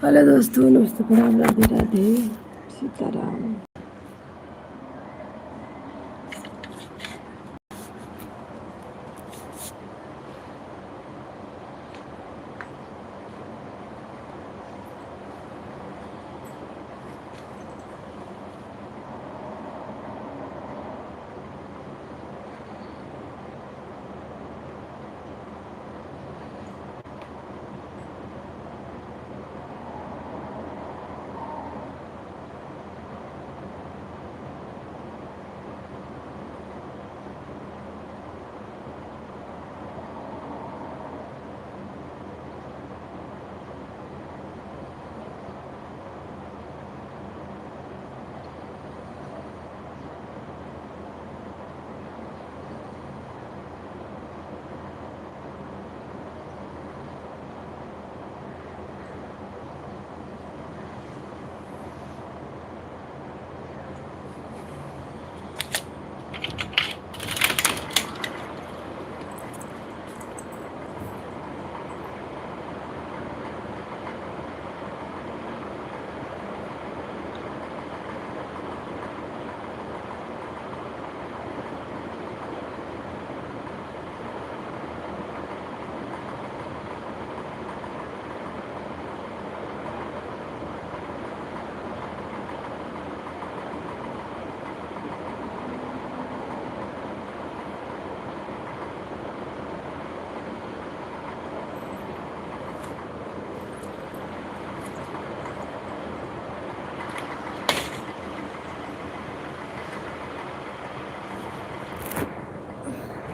Hello दोस्तों, नमस्ते, प्रणाम, राधे राधे, सीताराम।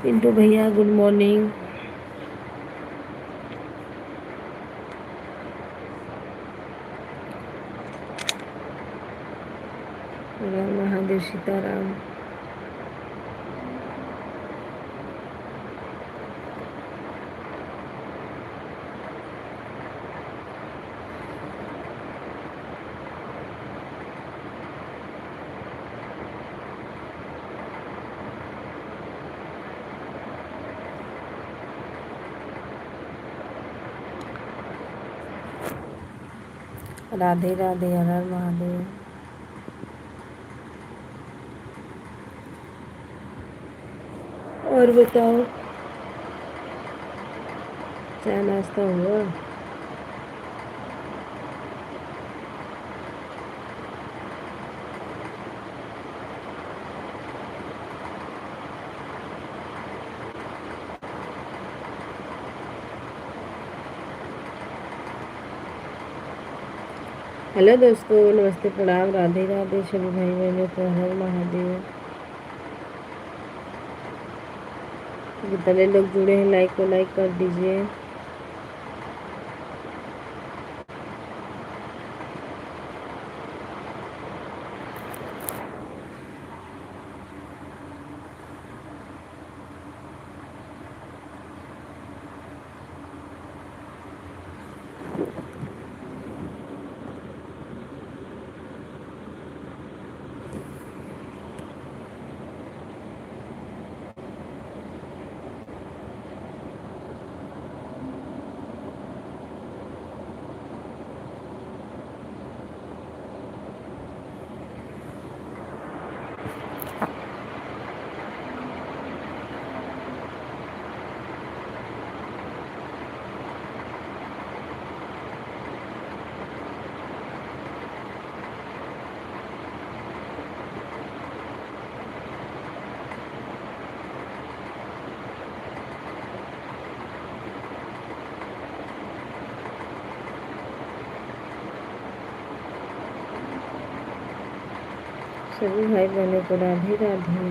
पिंटू भैया, गुड मॉर्निंग। राम महादेव, सीताराम। राधे राधे, हर हर महादेव। और बताओ, चाय नाश्ता हुआ? हेलो दोस्तों, नमस्ते, प्रणाम, राधे राधे, सभी भाई बहनों को हर महादेव। जितने लोग जुड़े हैं, लाइक को लाइक कर दीजिए। सभी भाई बहनों को राधे राधे।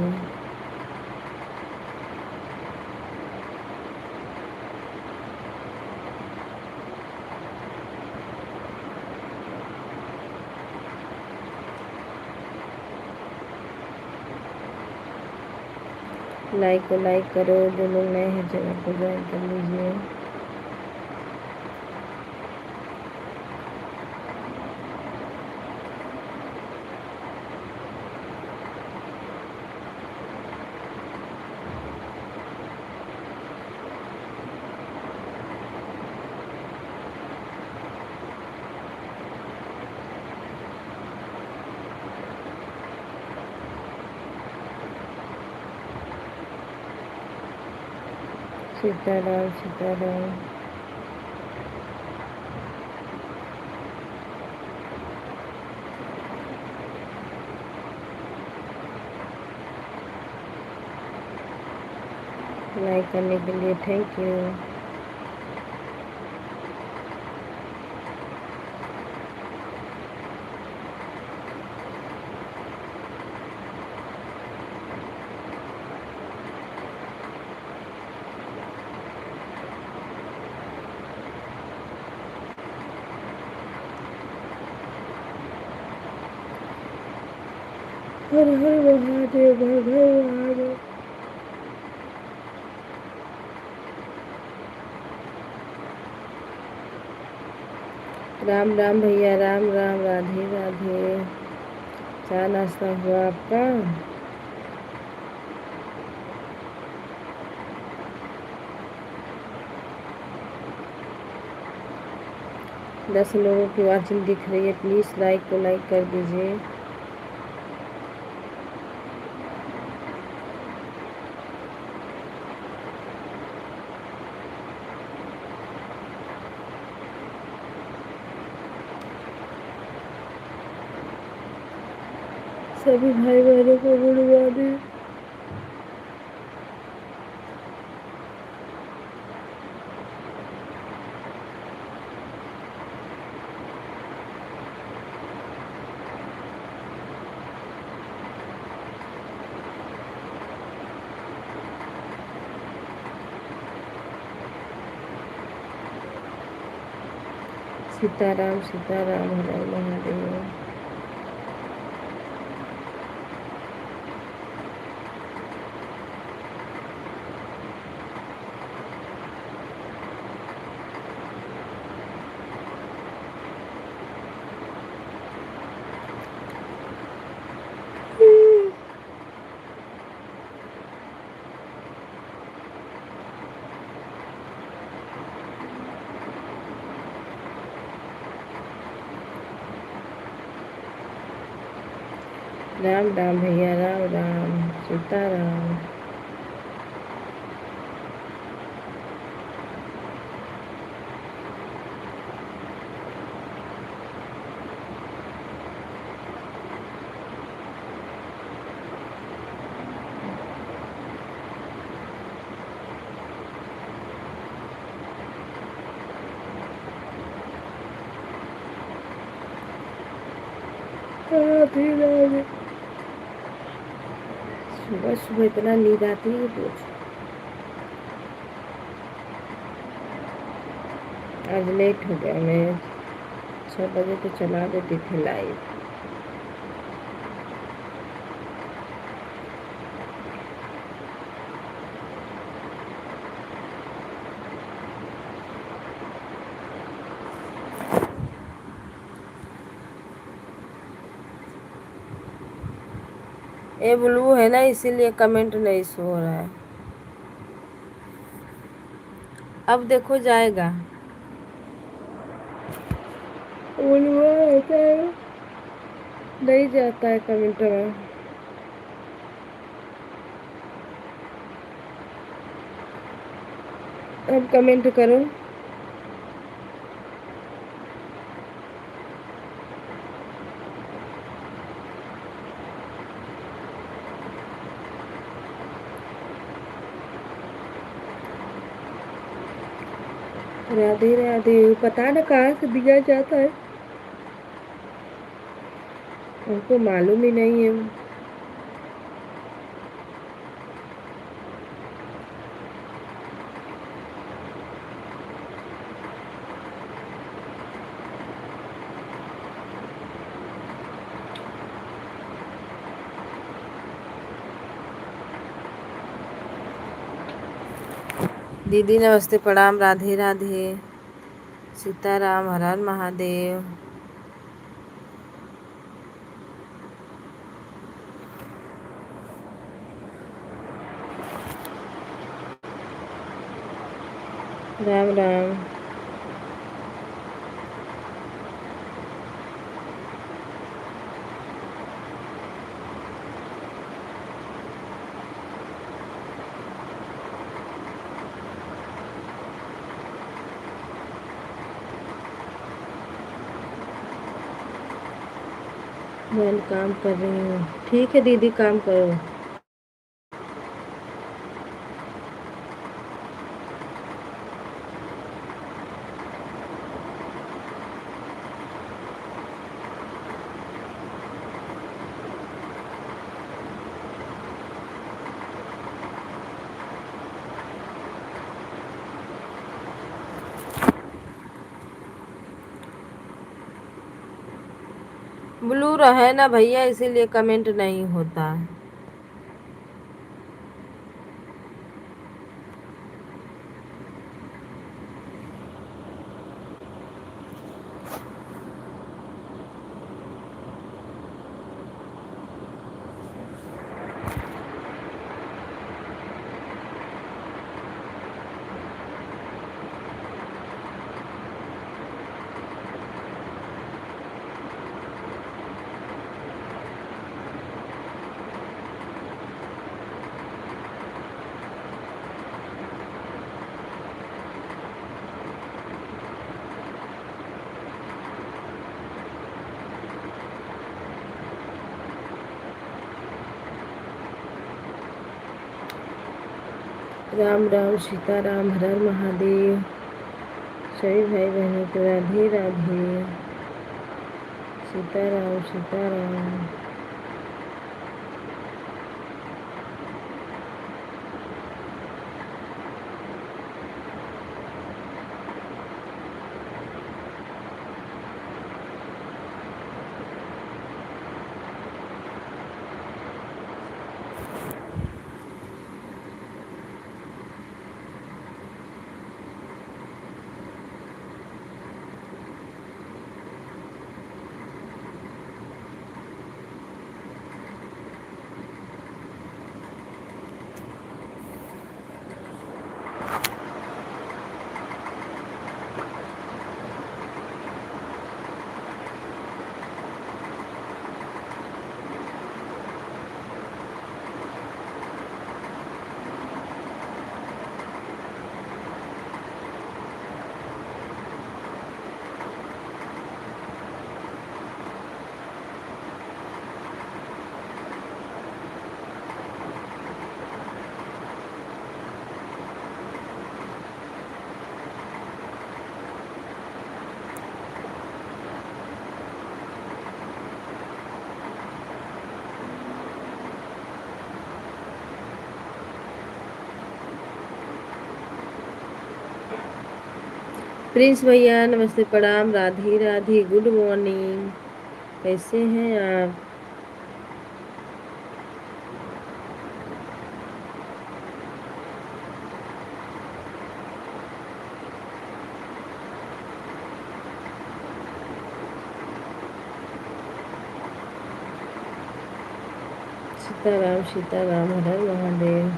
लाइक को लाइक करो, जो लोग नए हैं चैनल को ज्वाइन कर लीजिए। सीताराम सीताराम। लाइक करने के लिए थैंक यू। हर हर महादेव, हर हर महादेव। राम राम भैया, राम राम, राधे राधे। चाय नाश्ता हुआ आपका? 10 लोगों की वाचिंग दिख रही है, प्लीज़ लाइक को लाइक कर दीजिए। सभी भाई बहनों को गुड मॉर्निंग। सीताराम सीताराम, हर हर महादेव। राम राम भैया, राम राम, सीताराम। राधे राधे। सुबह सुबह इतना नींद आती है कि पूछ। आज लेट हो गया, मैं 6 बजे तो चला देती थी लाइव। ये ब्लू है ना, इसीलिए कमेंट नहीं शो हो रहा है। अब देखो जाएगा। ब्लू होता है, नहीं जाता है कमेंट में। अब कमेंट करो। राधे राधे। पता न कहाँ से दिया जाता है, हमको मालूम ही नहीं है। दीदी नमस्ते, प्रणाम, राधे राधे, सीताराम, हर हर महादेव। राम राम। मैं काम कर रही हूँ। ठीक है दीदी, काम करो। ब्लू रहे ना भैया, इसीलिए कमेंट नहीं होता। राम राम, सीताराम, हर हर महादेव। सभी भाई बहनों को राधे राधे। सीताराम सीताराम। प्रिंस भैया नमस्ते, प्रणाम, राधे राधे, गुड मॉर्निंग। कैसे हैं आप? सीताराम सीताराम, हर हर महादेव।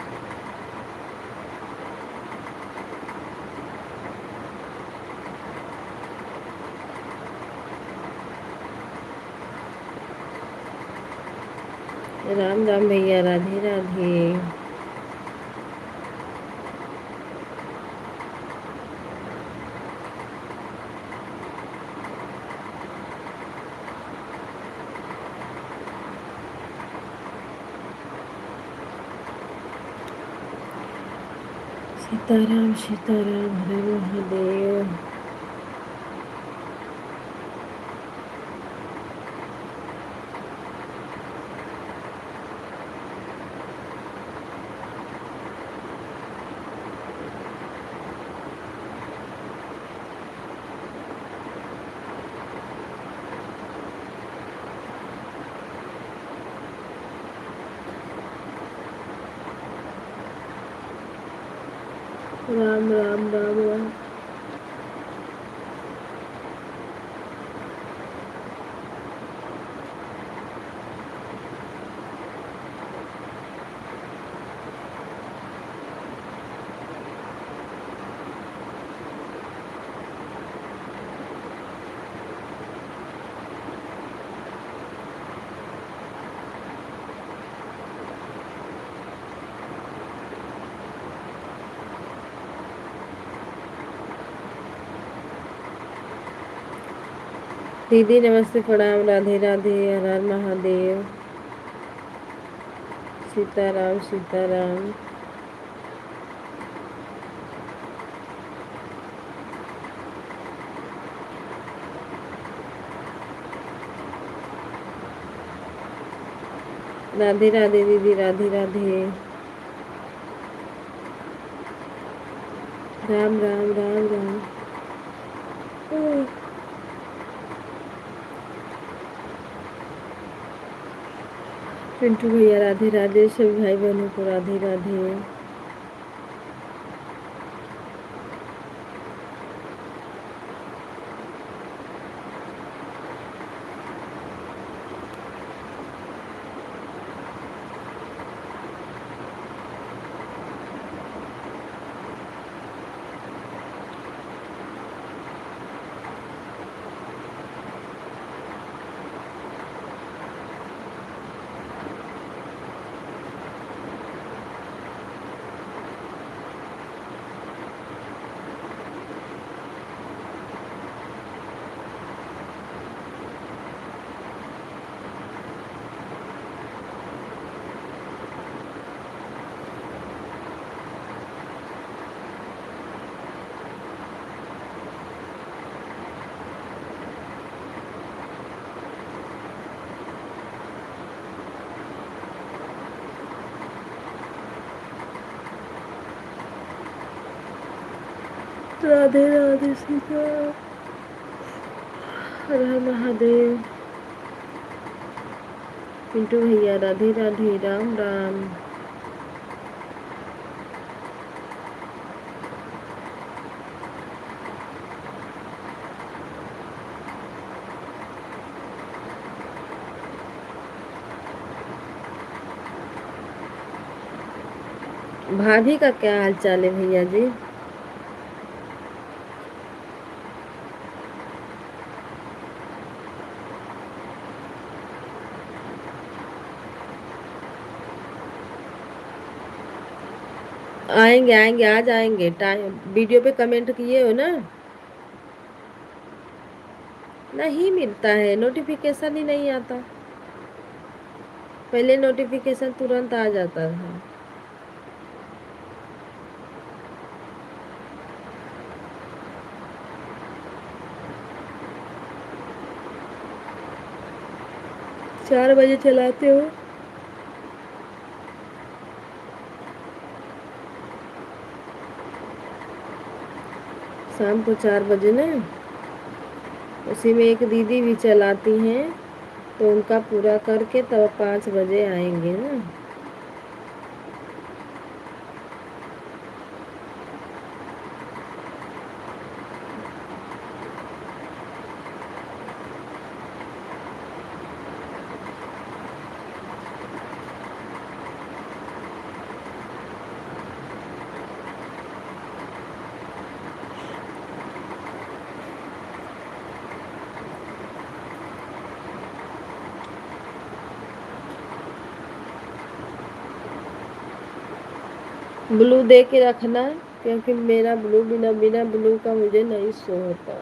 राम राम भैया, राधे राधे। सीताराम सीताराम, हर हर महादेव। राम राम राम राम। दीदी नमस्ते, प्रणाम, राधे राधे, हर हर महादेव। सीताराम सीताराम। राधे राधे दीदी, राधे राधे। राम राम राम राम। पिंटू भैया राधे राधे, सभी भाई बहनों को राधे राधे। राधे राधे सीता, हर हर महादेव। पिंटू भैया राधे राधे, राम राम। भाभी का क्या हाल चाल है भैया जी? आएंगे आएंगे, आज आएंगे। टाइम वीडियो पे कमेंट किए हो ना? नहीं मिलता है, नोटिफिकेशन ही नहीं आता। पहले नोटिफिकेशन तुरंत आ जाता था। चार बजे चलाते हो? शाम को 4 बजे ना? उसी में एक दीदी भी चलाती हैं, तो उनका पूरा करके तब 5 बजे आएंगे ना। ब्लू दे के रखना, क्योंकि मेरा ब्लू बिना बिना ब्लू का मुझे नहीं शो होता।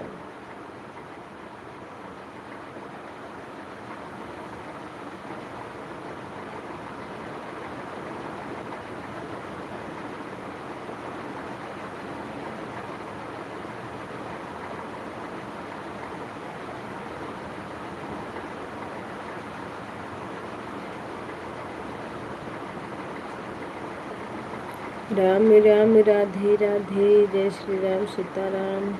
राम राम राधे राधे, जय श्री राम सीताराम।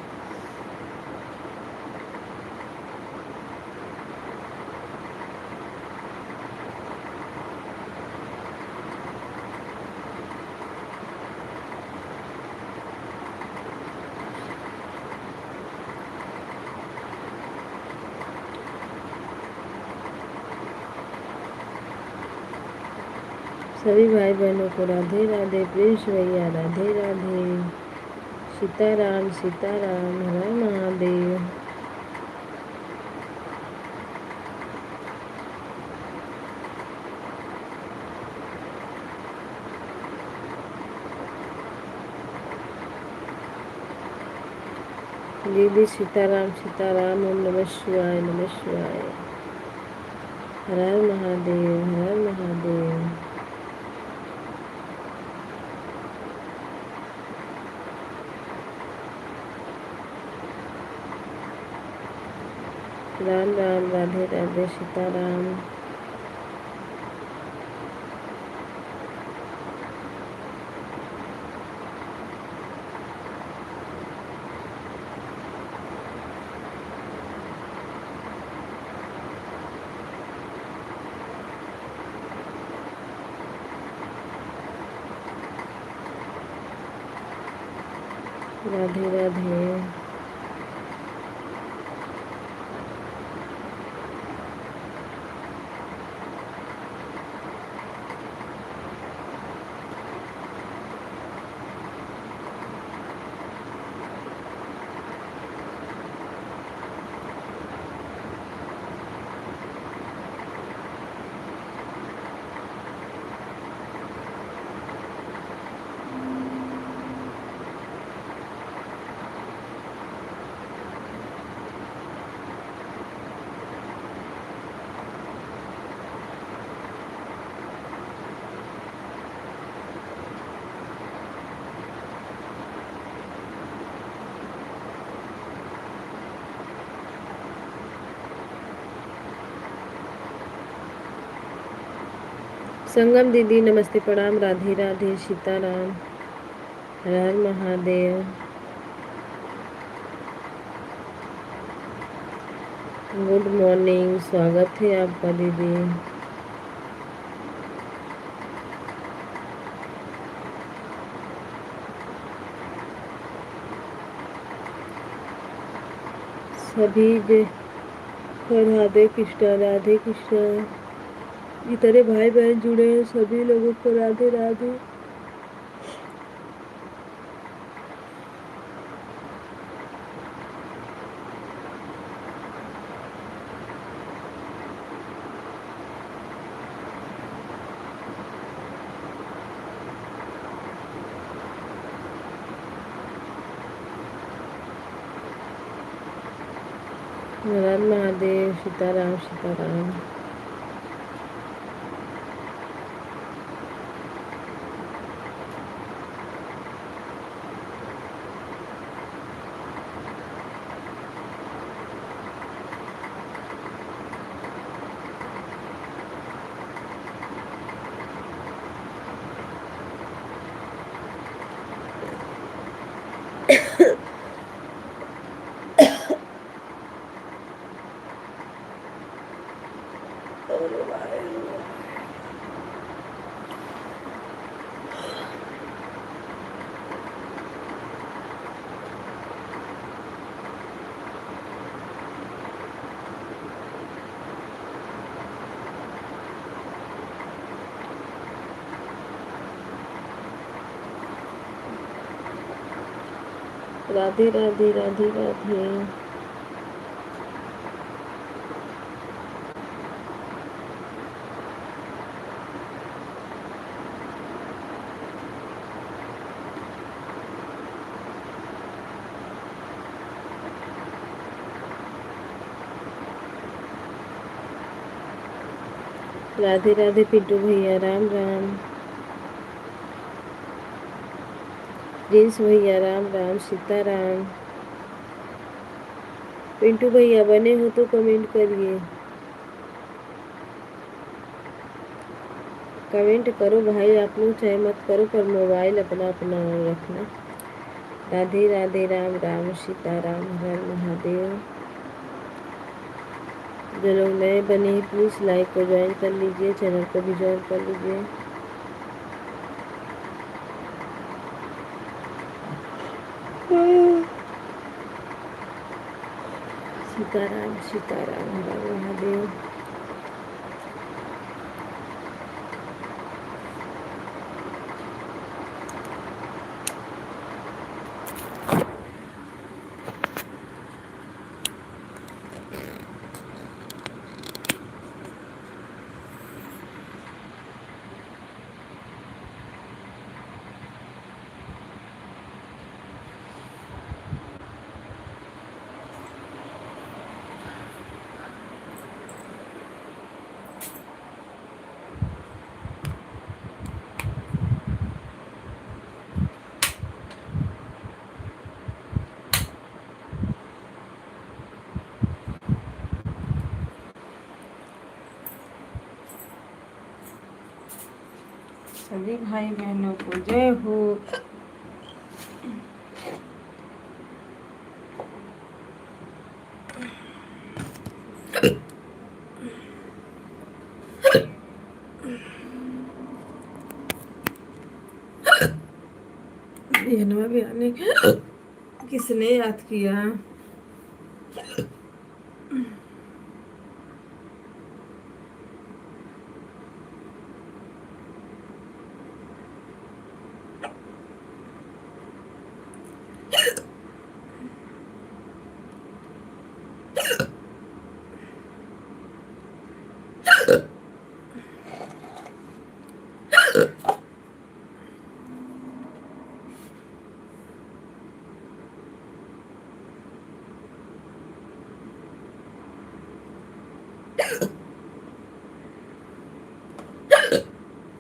सभी भाई बहनों को राधे राधे, प्रिंस भैया राधे राधे, सीताराम सीताराम, हर हर महादेव। दीदी सीताराम सीताराम। ओम नमः शिवाय नमः शिवाय। हर हर महादेव हर हर महादेव। राम राम राधे राधे सीताराम। राधे राधे। संगम दीदी नमस्ते प्रणाम। राधे राधे सीताराम। हर हर महादेव। Good morning. स्वागत है आपका दीदी। सभी राधे कृष्णा राधे कृष्णा। जितने भाई बहन जुड़े हैं सभी लोगों को राधे राधे। हर हर महादेव सीताराम सीताराम। राधे राधे राधे राधे। राधे राधे पिंटू भैया राम राम। प्रिंस भैया राम राम सीताराम। पिंटू भैया बने हो तो कमेंट करिए। कमेंट करो भाई आप लोग, चाहे मत करो पर मोबाइल अपना अपना रखना। राधे राधे राम राम सीताराम हर महादेव। जो लोग नए बने हैं प्लीज़ लाइक को ज्वाइन कर लीजिए, चैनल को भी ज्वाइन कर लीजिए। सीताराम सीताराम हर महादेव। सभी भाई बहनों को जय हो। बहनों भी आने किसने याद किया?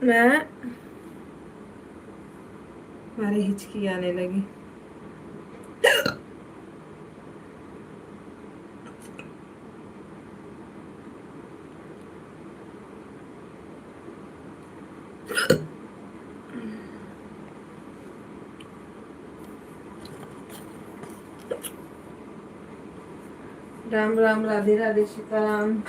मैं हमारी हिचकी आने लगी। राम राम, राधे राधे, सीताराम।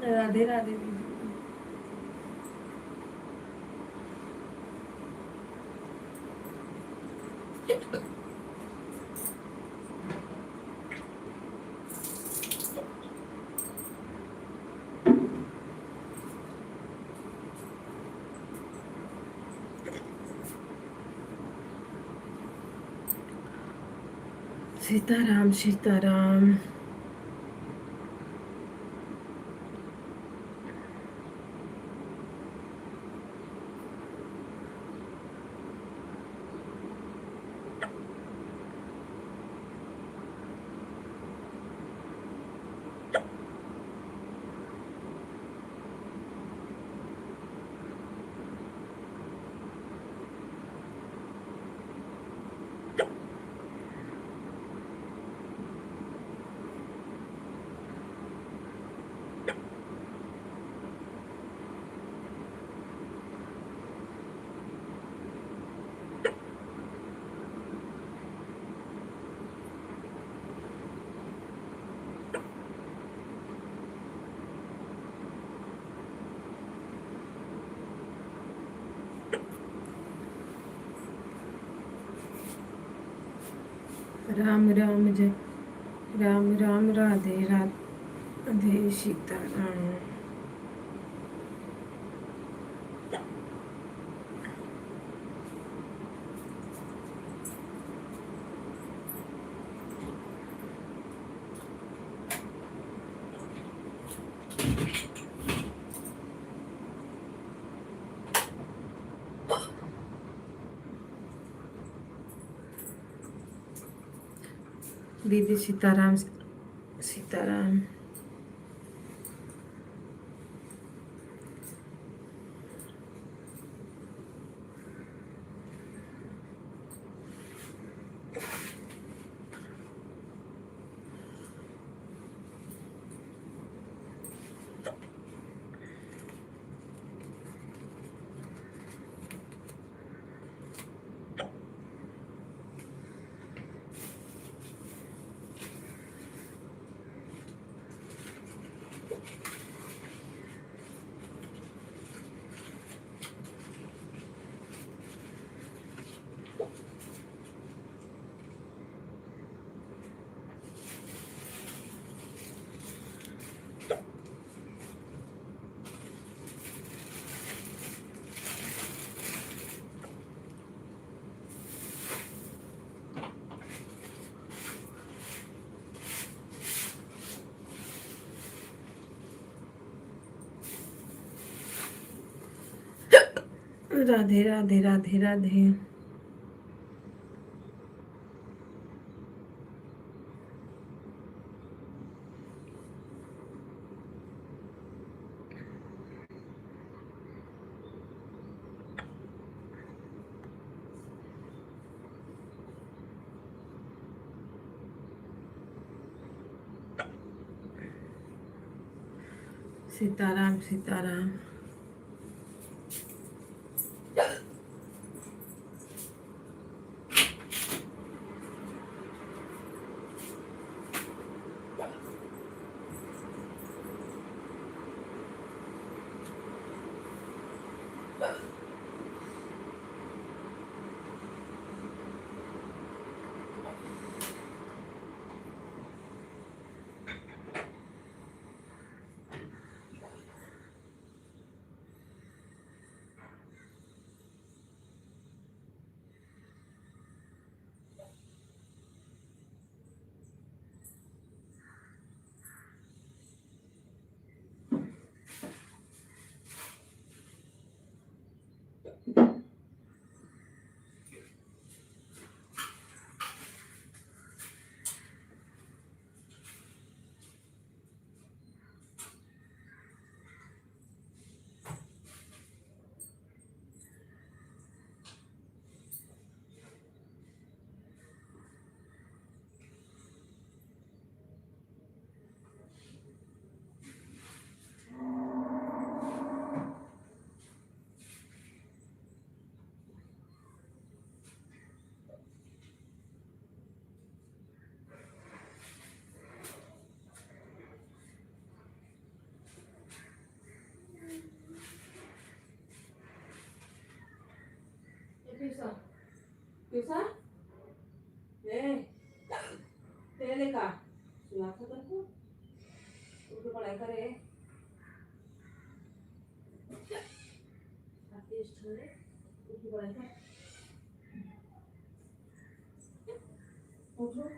राधे राधे दीदी। सीताराम सीताराम। राम राम जय राम राम, राधे राधे, सीताराम। दीदी सीताराम सीताराम। राधे राधे राधे राधे। सीताराम सीताराम। Pisa, pisa, तेरे का सुना था तुमको, उसको पढ़ाई करे, आती है उसकी पढ़ाई कर, उठो,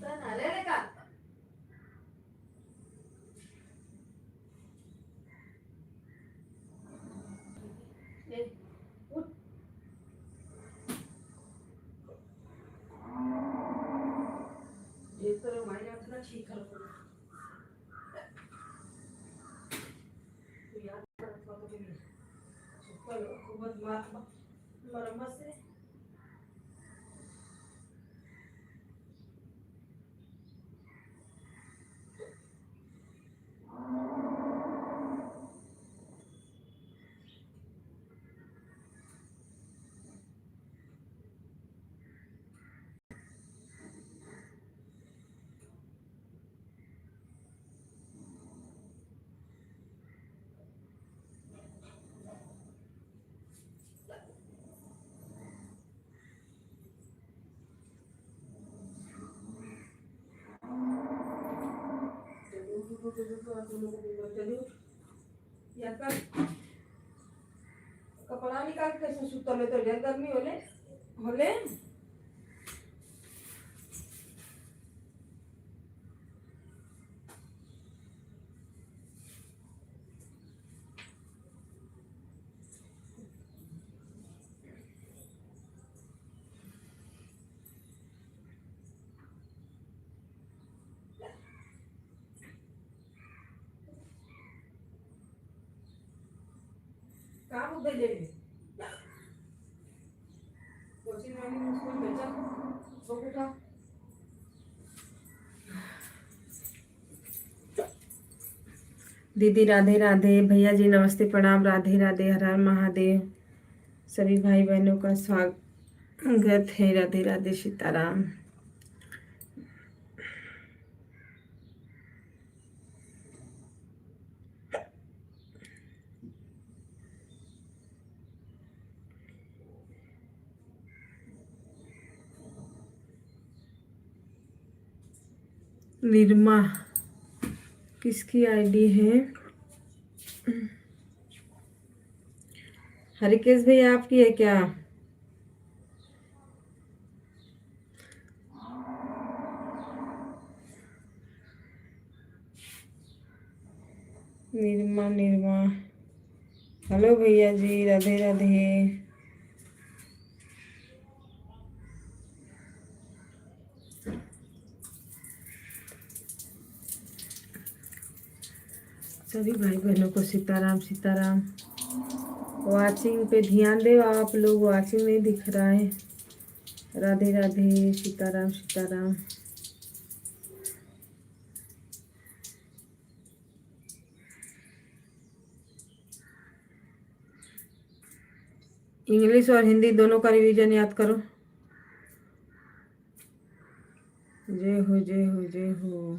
ना ले का, ले, उठ, ये तो हमारे यहाँ इतना ठीक कर दो, तो याद रखो तो भी, सुपर खूबत मार, मरम्मत से कपड़ा निकाल कैसे सुतले तो ढेर गर्मी होले होले काम उधर ले कोचिंग वाली मुझको बेचा वो उठा दीदी राधे राधे, भैया जी नमस्ते प्रणाम, राधे राधे, हर हर महादेव। सभी भाई बहनों का स्वागत है, राधे राधे, सीताराम। निर्मा किसकी आईडी है? हरिकेश भैया आपकी है क्या? निर्मा निर्मा, हेलो भैया जी, राधे राधे। सभी भाई बहनों को सीताराम सीताराम। वाचिंग पे ध्यान दे, आप लोग वाचिंग नहीं दिख रहा है। राधे राधे, सीताराम सीताराम। इंग्लिश और हिंदी दोनों का रिवीजन याद करो। जय हो जय हो जय हो।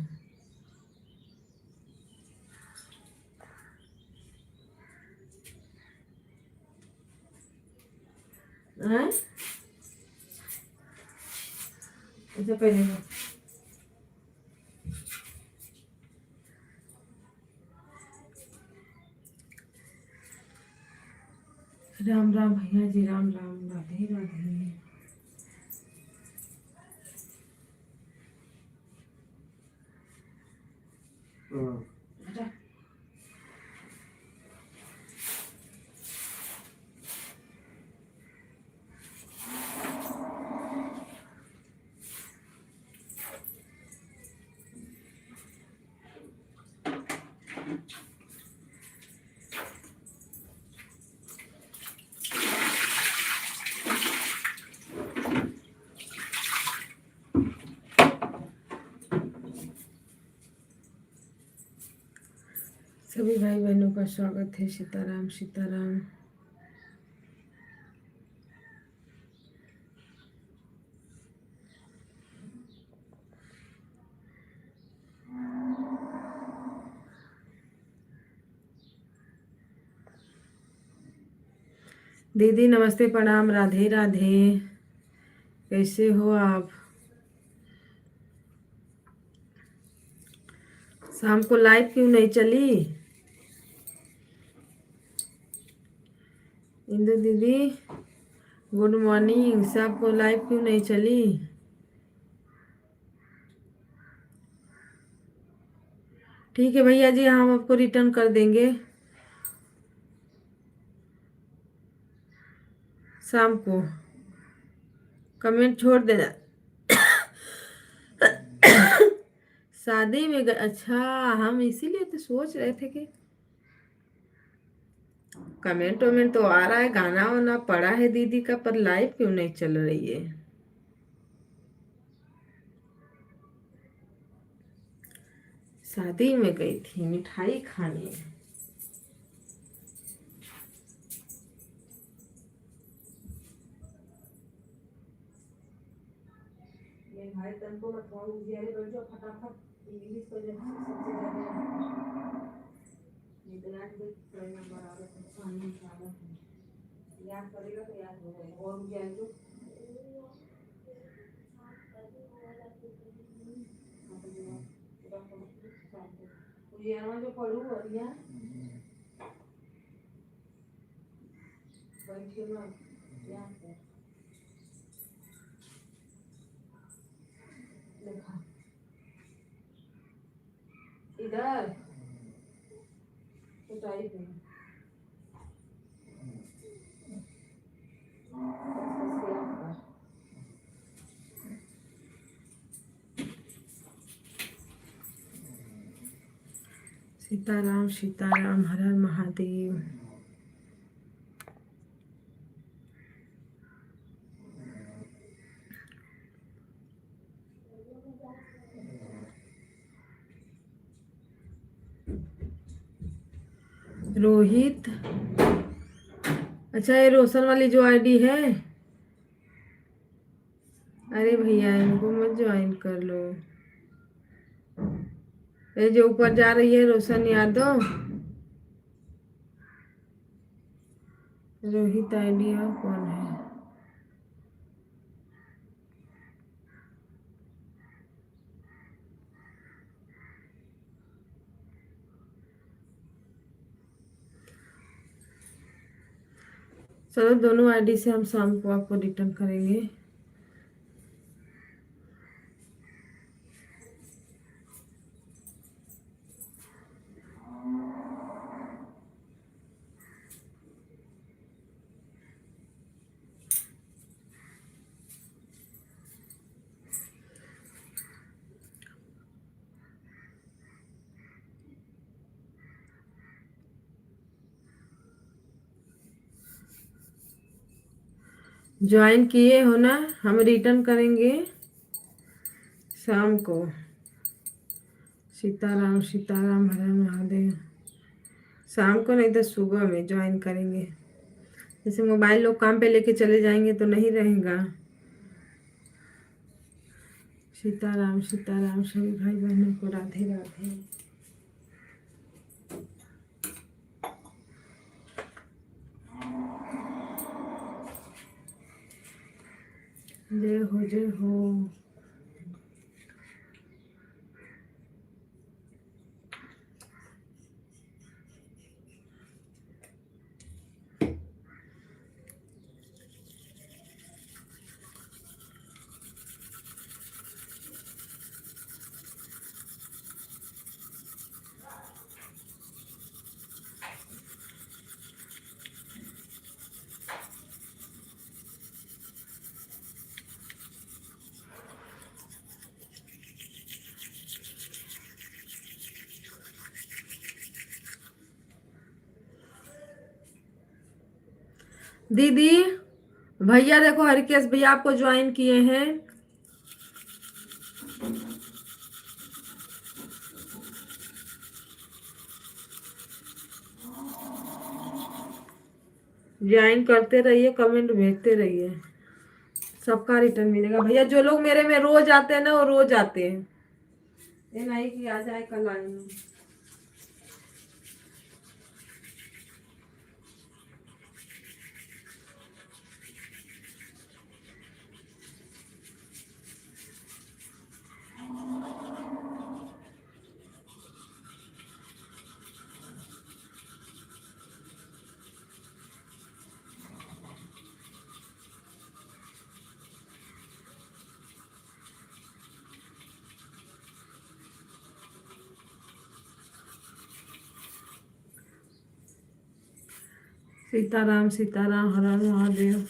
अच्छा पहले राम राम भैया जी, राम राम, राधे राधे। सभी भाई बहनों का स्वागत है, सीताराम सीताराम। दीदी नमस्ते प्रणाम, राधे राधे। कैसे हो आप? शाम को लाइव क्यों नहीं चली? इंदु दीदी गुड मॉर्निंग, शाम को लाइव क्यों नहीं चली? ठीक है भैया जी, हम आपको रिटर्न कर देंगे शाम को। कमेंट छोड़ देना। शादी में अच्छा, हम इसीलिए तो सोच रहे थे कि कमेंट वमेंट तो आ रहा है, गाना वाना पड़ा है दीदी का, पर लाइव क्यों नहीं चल रही है? शादी में गई थी मिठाई खाने। ये भाई तनको मत फोन उजियारे बैठ जाओ फटाफट, इंग्लिश को जब सबसे ज्यादा इतना भी करना बराबर पानी ज्यादा है। याद करेगा तो याद हो जाएगा, और उजियारे जो उजियारा जो पढ़ू और यार बैठे ना याद कर लिखा इधर ऊंचाई पे सीताराम सीताराम, हर हर महादेव। रोहित, अच्छा ये रोशन वाली जो आईडी है, अरे भैया इनको मत ज्वाइन कर लो। ये जो ऊपर जा रही है रोशन यादव, रोहित आईडी और कौन है? चलो दोनों आईडी से हम शाम को आपको रिटर्न करेंगे। ज्वाइन किए हो ना, हम रिटर्न करेंगे शाम को। सीताराम सीताराम, हर हर महादेव। शाम को नहीं तो सुबह में ज्वाइन करेंगे। जैसे मोबाइल लोग काम पे लेके चले जाएंगे तो नहीं रहेगा। सीताराम सीताराम, सभी भाई बहनों को राधे राधे। जय हो जय हो। दीदी, भैया देखो हरिकेश भैया आपको ज्वाइन किए हैं। ज्वाइन करते रहिए, कमेंट भेजते रहिए, सबका रिटर्न मिलेगा। भैया जो लोग मेरे में रोज आते हैं ना, वो रोज आते हैं, ये नहीं कि आ जाए कल आएंगे। सीताराम सीताराम, हर हर महादेव।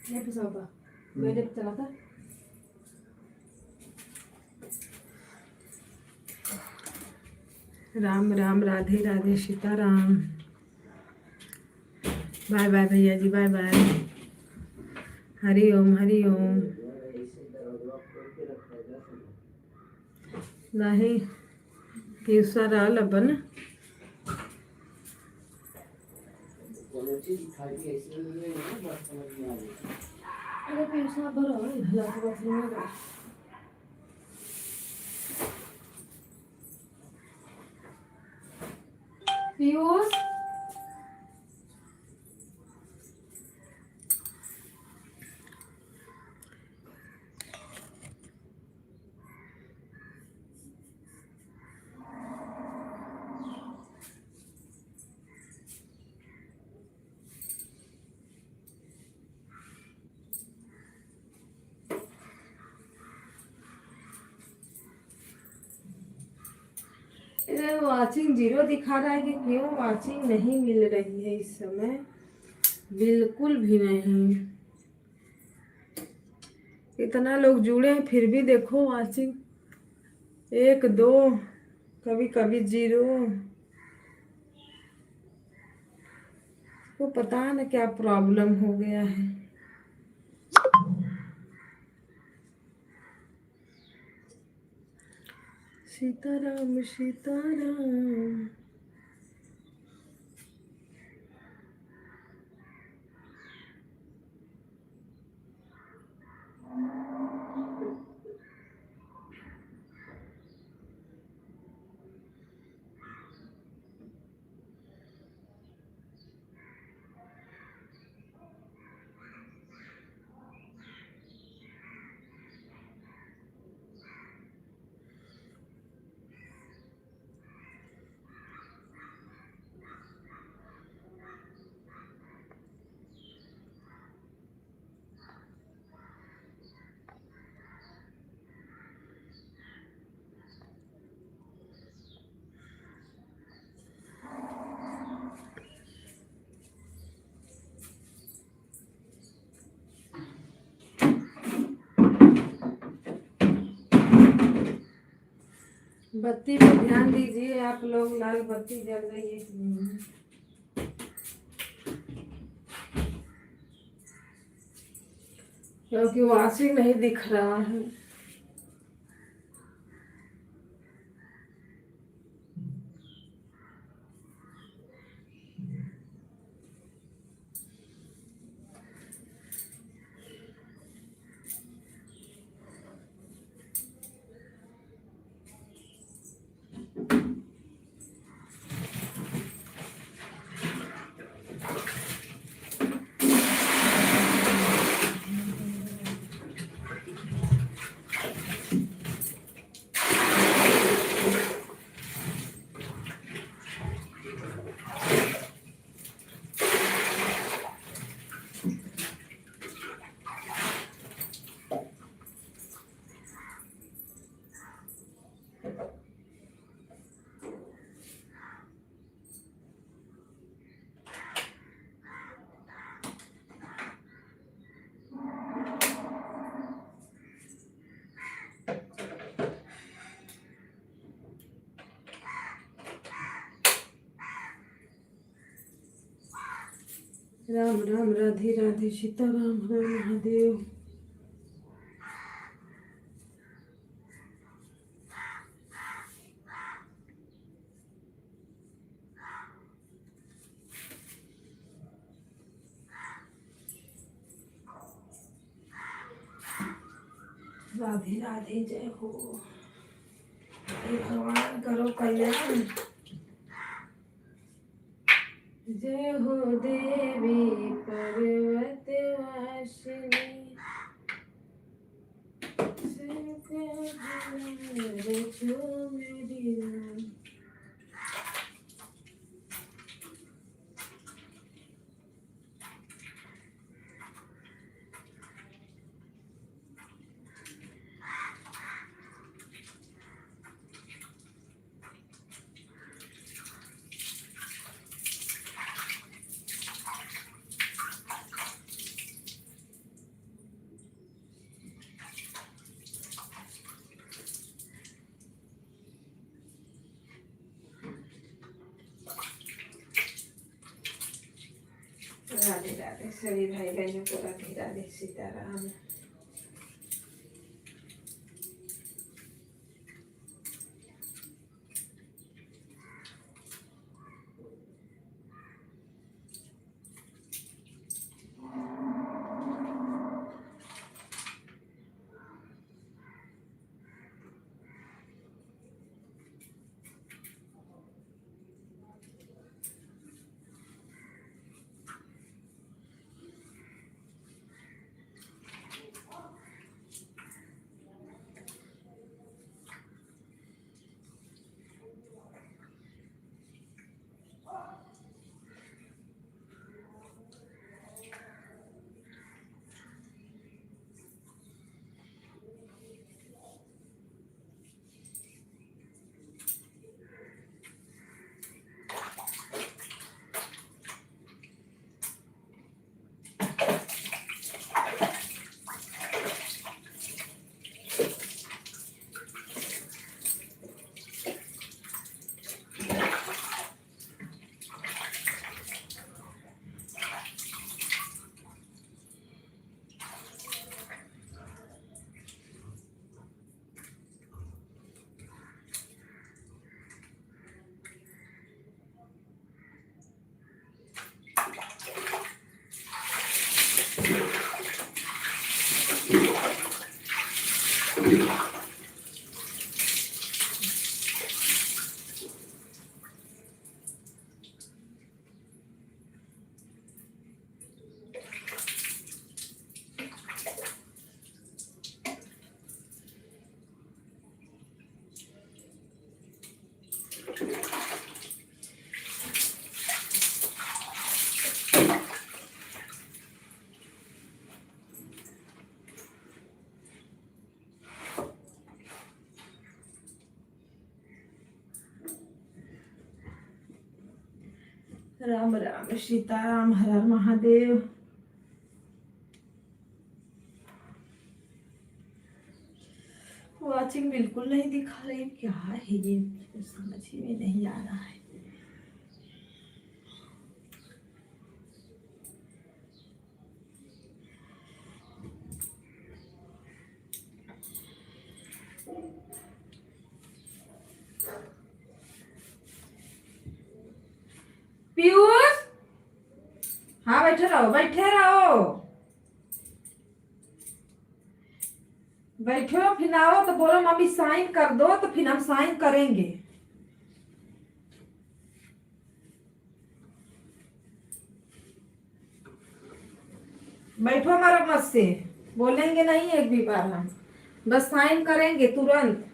ये पिसाबा मैंने चला था। राम राम, राधे राधे, सीताराम। बाय बाय भैया जी, बाय बाय। हरि ओम हरि ओम। नहीं पियूसा रहल अपन। अरे पियूसा बड़ा पीयूष, इधर वाचिंग 0 दिखा रहा है कि क्यों वाचिंग नहीं मिल रही है इस समय, बिल्कुल भी नहीं। इतना लोग जुड़े हैं फिर भी देखो वाचिंग 1 2, कभी कभी 0। वो पता न क्या प्रॉब्लम हो गया है। सीताराम सीताराम। बत्ती पे ध्यान दीजिए आप लोग, लाल बत्ती जल रही है कि नहीं, क्योंकि वाशिंग नहीं दिख रहा है। राम राम राधे राधे सीताराम हर महादेव। राधे राधे, जय हो। हे भगवान करो कल्याण। जय हो देवी पर्वत वासिनी, रखो मेरी रानी। राधे राधे सभी भाई बहनों को राधे राधे सीताराम। राम राम सीताराम, हर हर महादेव। वाचिंग बिल्कुल नहीं दिखा रही, क्या है ये, कुछ समझ ही में नहीं आ रहा है। पीयूष, हाँ बैठे रहो बैठे रहो, बैठो फिर आओ तो बोलो मम्मी साइन कर दो, तो फिर हम साइन करेंगे। बैठो मत से, बोलेंगे नहीं एक भी बार, हम बस साइन करेंगे तुरंत।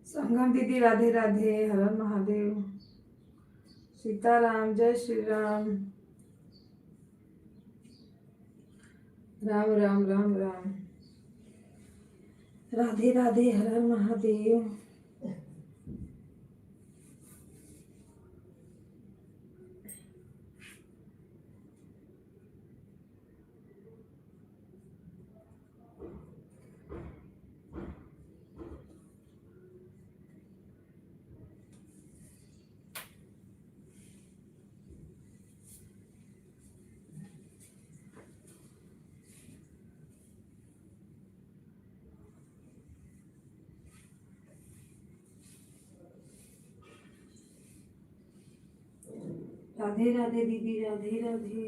संगम दीदी राधे राधे, हर हर महादेव, सीताराम, जय श्री राम, राम राम राम राम, राधे राधे, हर हर महादेव। राधे राधे दीदी, राधे राधे।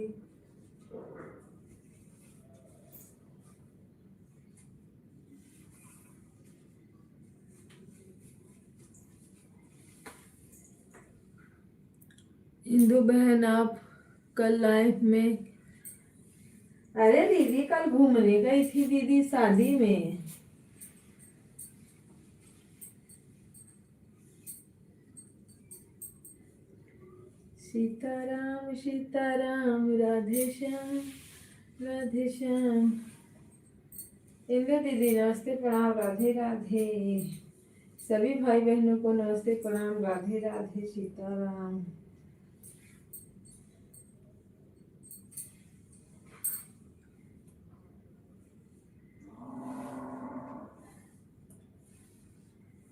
हिंदू बहन आप कल लाइफ में, अरे दीदी कल घूमने गई थी दीदी शादी में। सीताराम सीताराम, राधे श्याम राधे श्याम। इंद्र दीदी नमस्ते प्रणाम, राधे राधे। सभी भाई बहनों को नमस्ते प्रणाम, राधे राधे, सीताराम।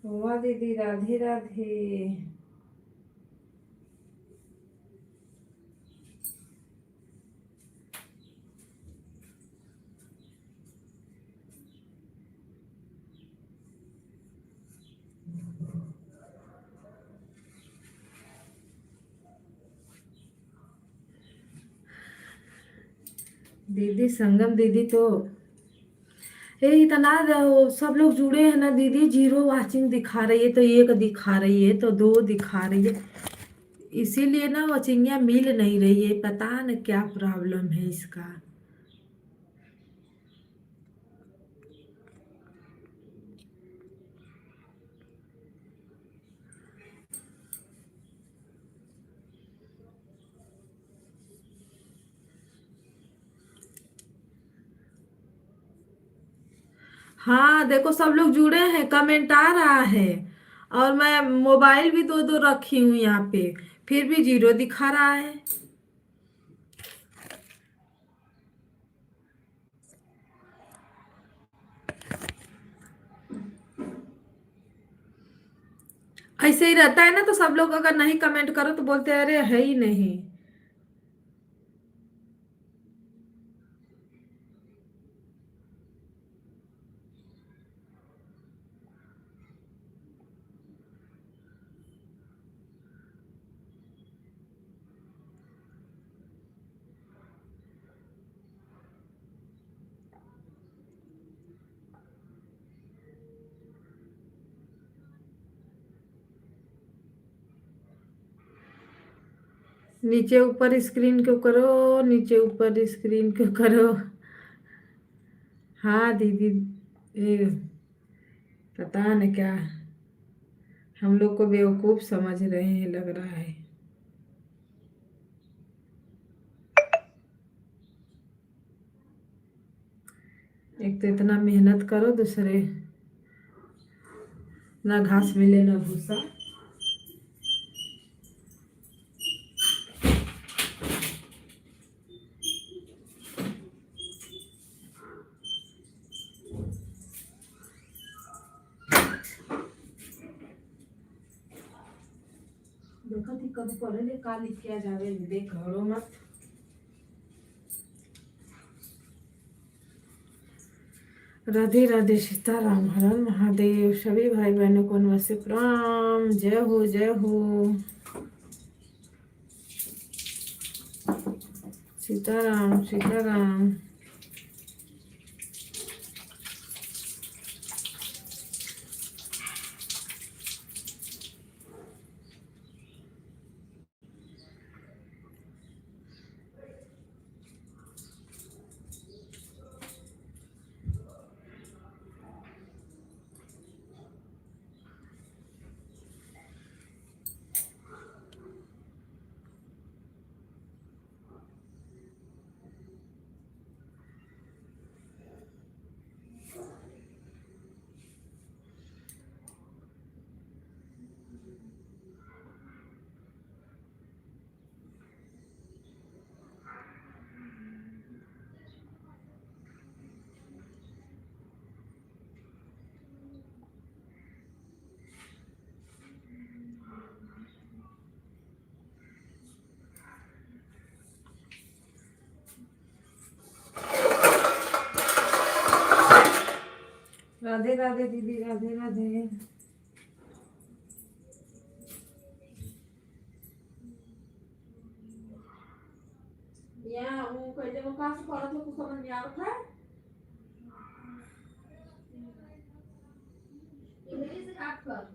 उमा दीदी राधे राधे। दीदी संगम दीदी तो इतना सब लोग जुड़े हैं ना दीदी, 0 वाचिंग दिखा रही है, तो 1 दिखा रही है, तो 2 दिखा रही है। इसीलिए ना वचिंगिया मिल नहीं रही है, पता न क्या प्रॉब्लम है इसका। हाँ देखो सब लोग जुड़े हैं, कमेंट आ रहा है। और मैं मोबाइल भी 2 रखी हूँ यहाँ पे, फिर भी 0 दिखा रहा है। ऐसे ही रहता है ना, तो सब लोग अगर नहीं कमेंट करो तो बोलते हैं अरे है ही नहीं। नीचे ऊपर स्क्रीन क्यों करो, नीचे ऊपर स्क्रीन क्यों करो। हाँ दीदी, ये पता न क्या हम लोग को बेवकूफ समझ रहे हैं लग रहा है। एक तो इतना मेहनत करो, दूसरे ना घास मिले ना भूसा। देखो थी कभी पढ़े का लिख किया जावे, देख घरो मत। राधे राधे, सीताराम, हर हर महादेव। सभी भाई बहनों को नमस्ते प्रणाम, जय हो जय हो। सीताराम सीताराम। राधे राधे दीदी, राधे राधे। यहाँ वो कहते वो कहाँ से पढ़ा था, कुछ समझ में आता था। इंग्लिश काट कर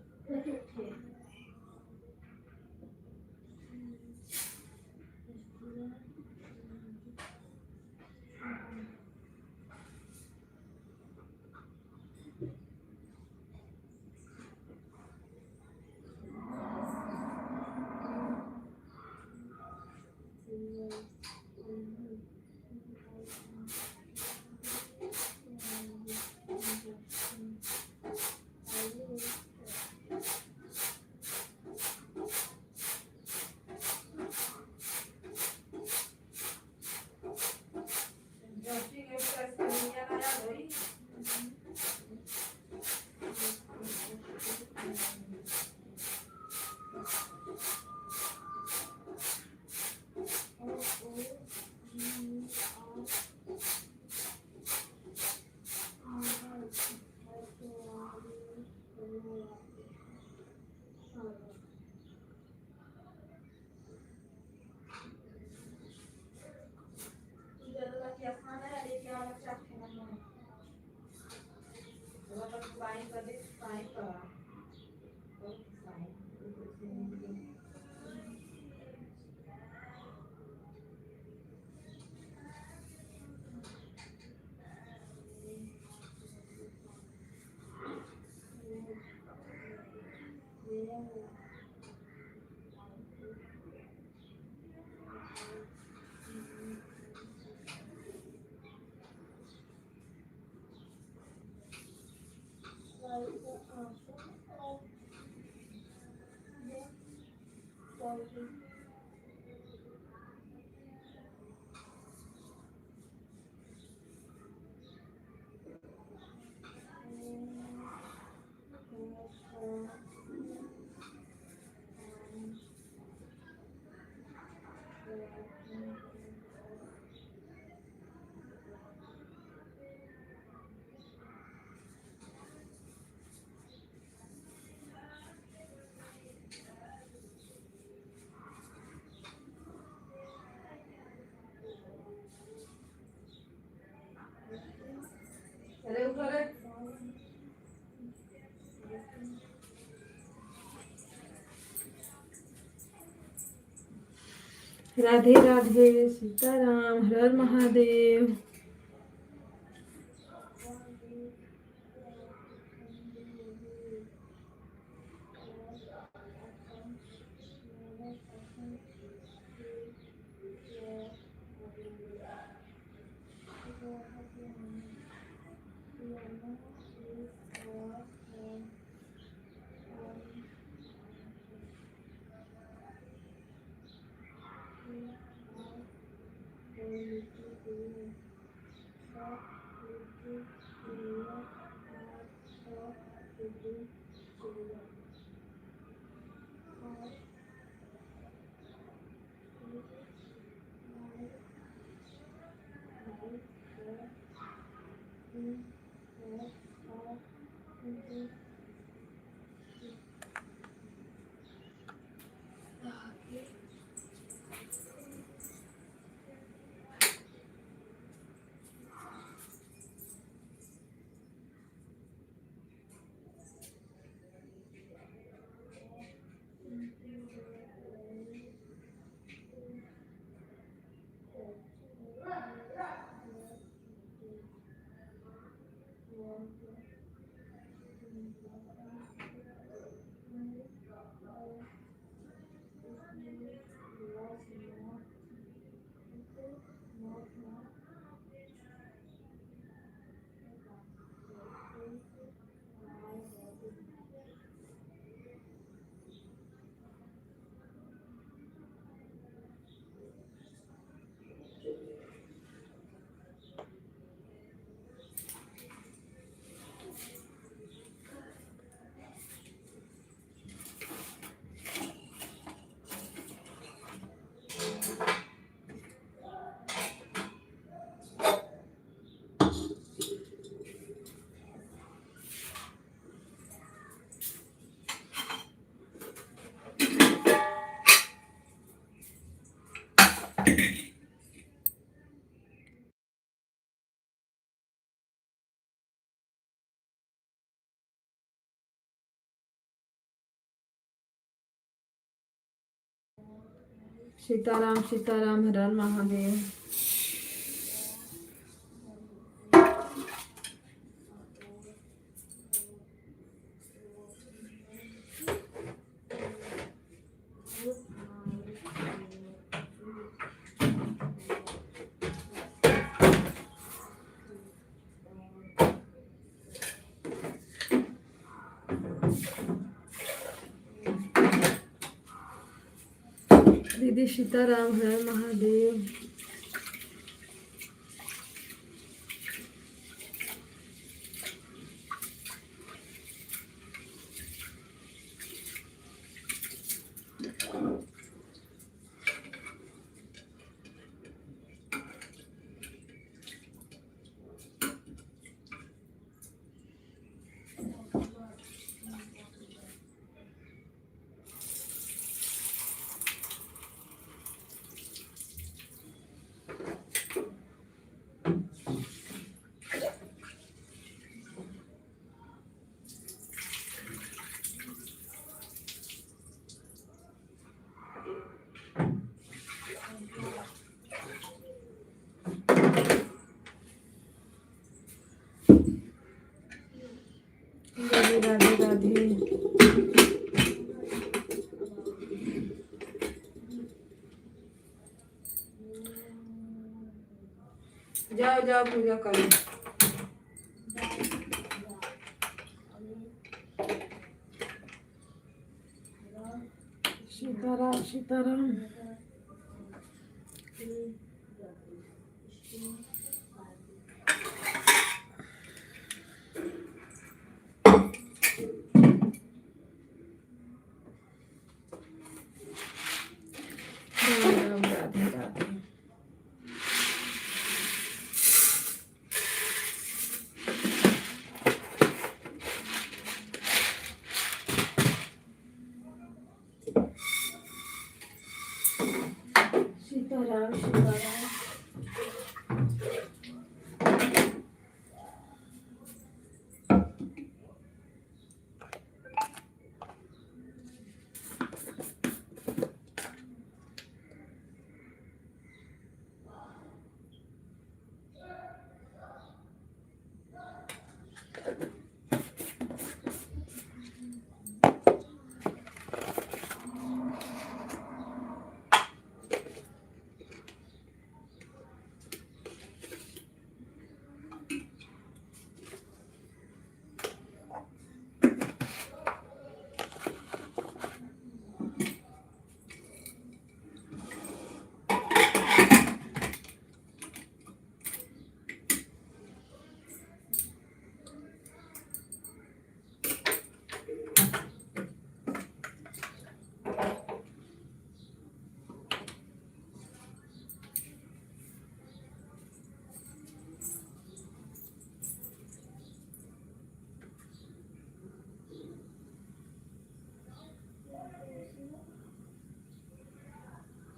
अरे उठो रे। राधे राधे, सीताराम, हर हर महादेव। सीताराम सीताराम, हर हर महादेव। दीदी सीताराम, हर हर महादेव। राधे राधे। जाओ जाओ पूजा करो। सीताराम सीताराम। राम राम राधे राधे। सीताराम सीताराम।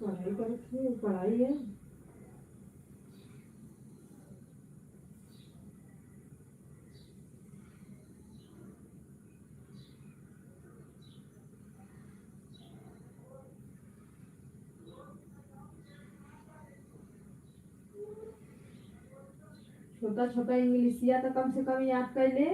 पढ़ाई करती है, पढ़ाई है। छोटा छोटा इंग्लिशिया तो कम से कम याद कर ले।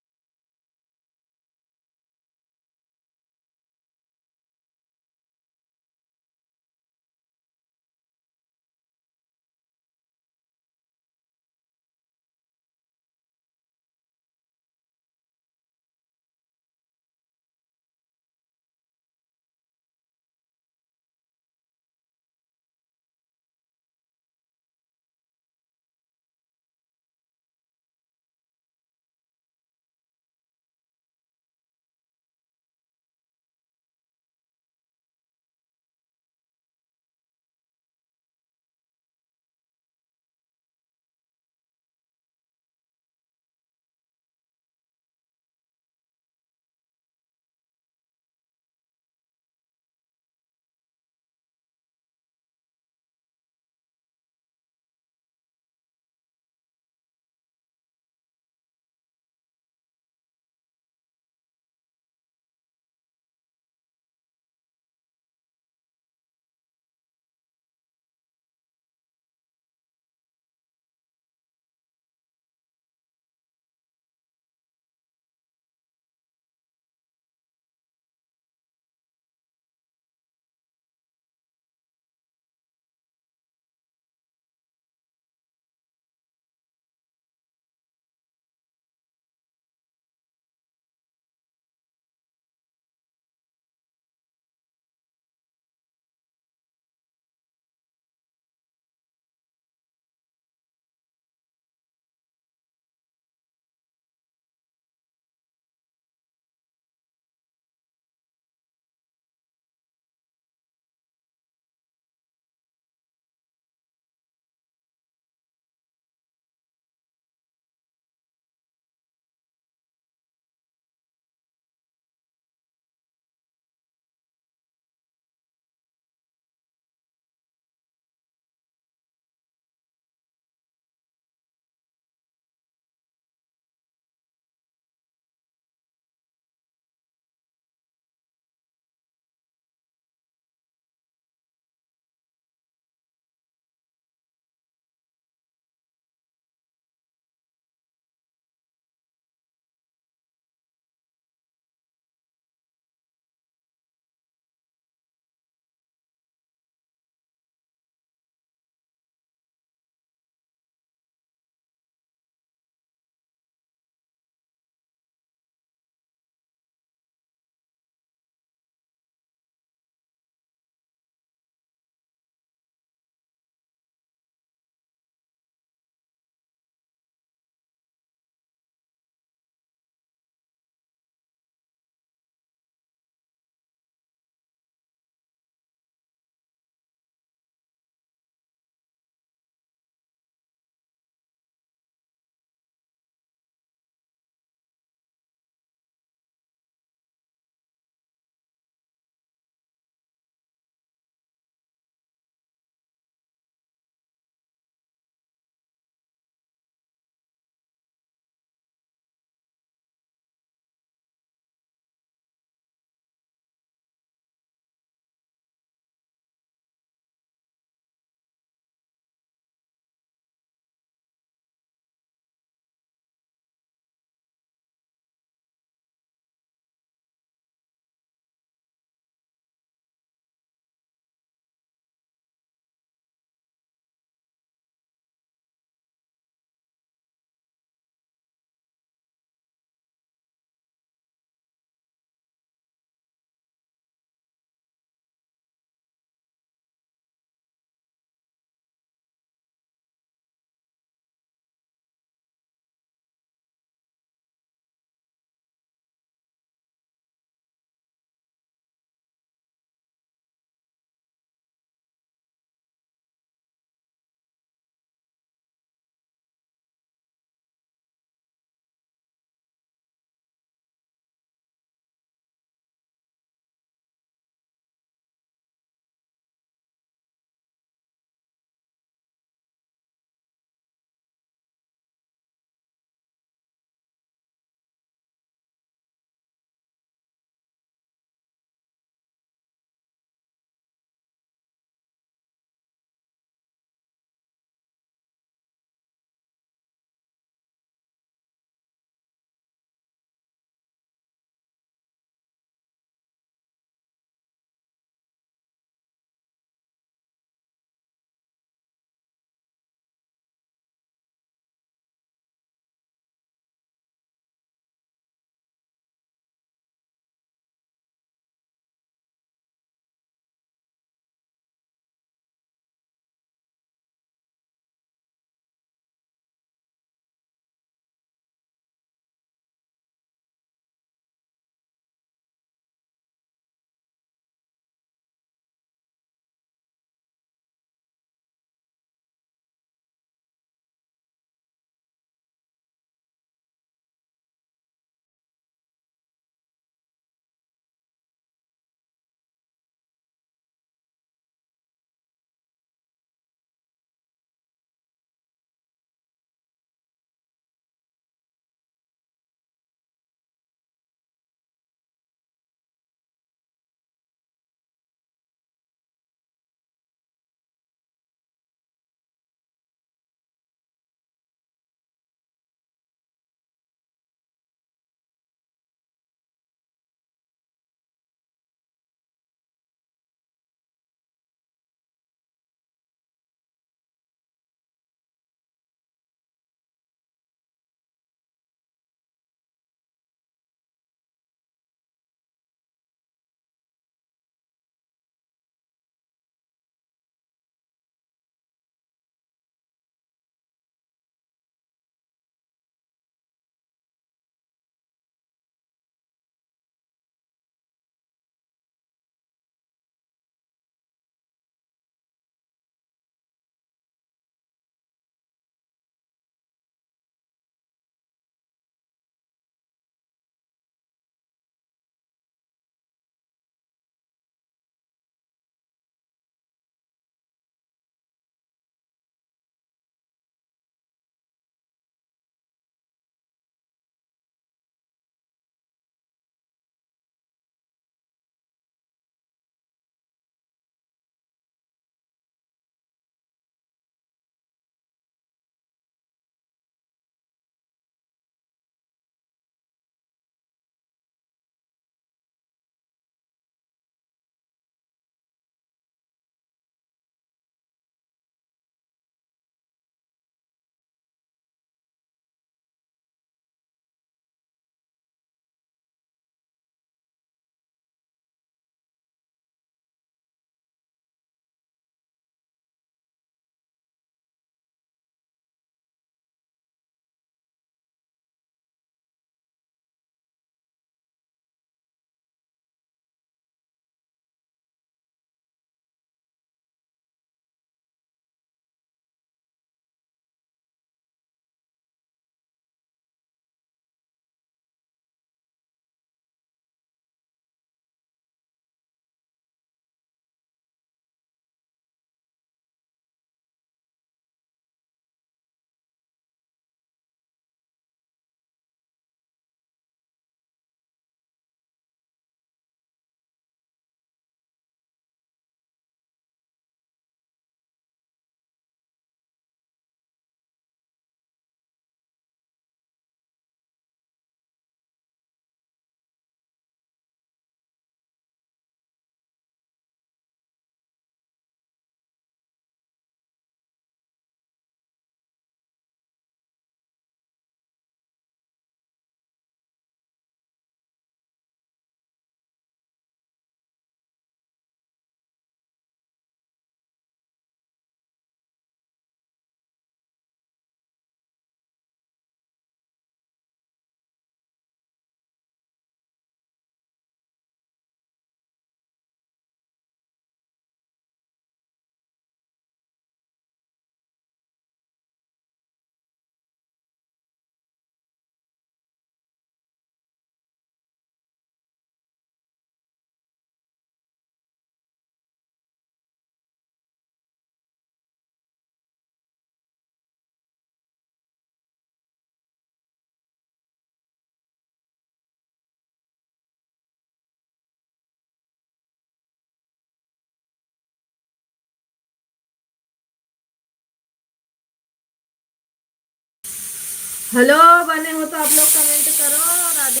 हेलो बने हो तो आप लोग कमेंट करो। राधे।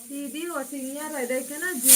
दीदी वो सिंगर है देखे ना जी।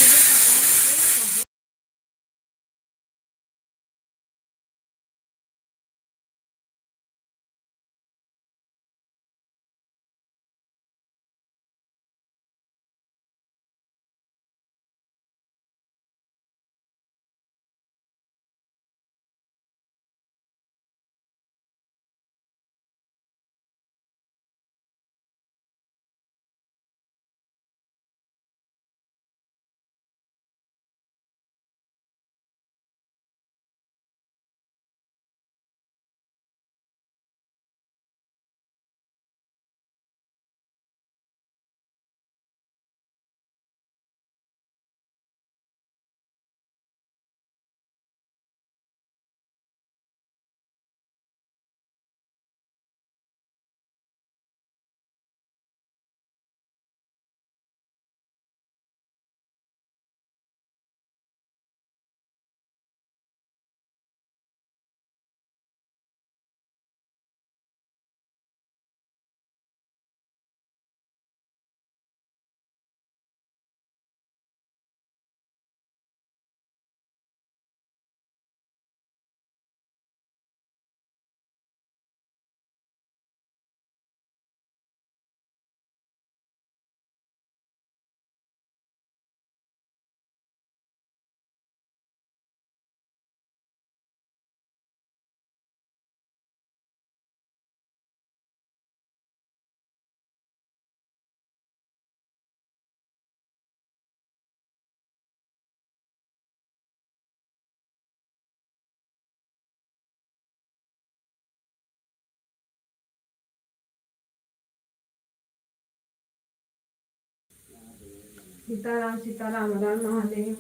सीताराम सीताराम राम महादेव।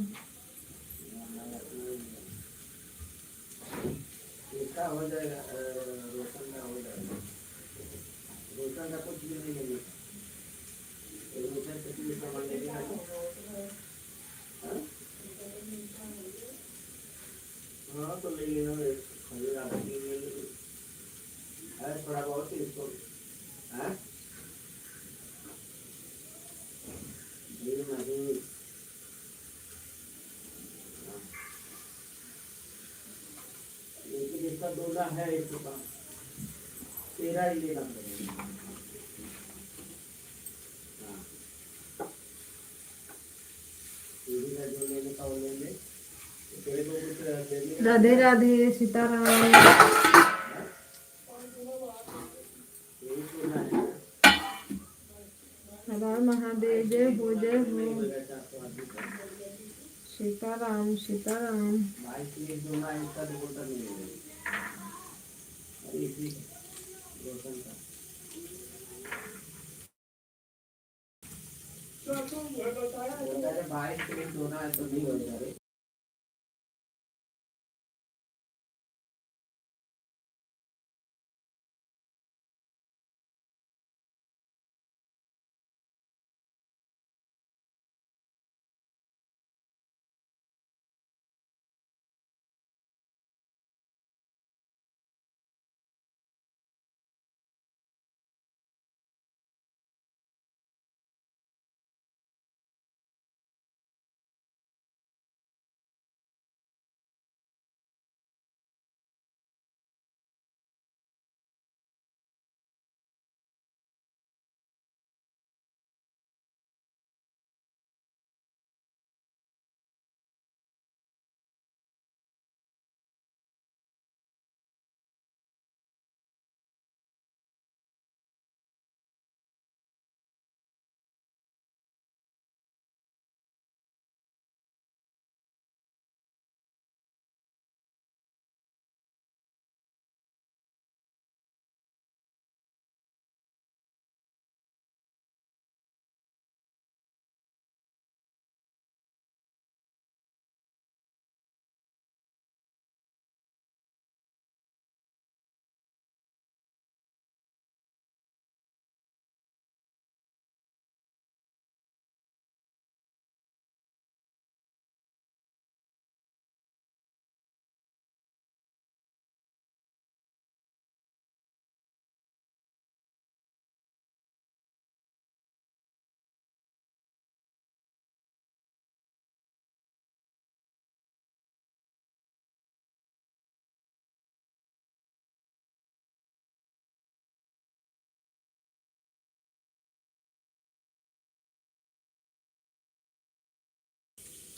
इसका हो जाएगा, रोशन का हो जाएगा। रोशन का कुछ भी नहीं लेंगे। रोशन से कुछ सामान लेके आए। हाँ? हाँ तो ले लेना, खरीद आप ले लो। अरे थोड़ा बहुत ही इसको, हाँ? ये नहीं, लेकिन इसका दोना है एक दुकान, तेरा ही लेना पड़ेगा। हाँ, तेरी का जो लेने का वो ले ले। तेरे को कुछ लेने का राधे है? राधे सीताराम। यही सोना है। हर महादेव जय हो जय नहीं हो। होगा 400 आदमी का। सीताराम सीताराम। बाइक के दोना इसका दुपट्टा नहीं लेगा। अरे इसी रोशन का। अरे बाइक के दोना है तो नहीं होगा रे।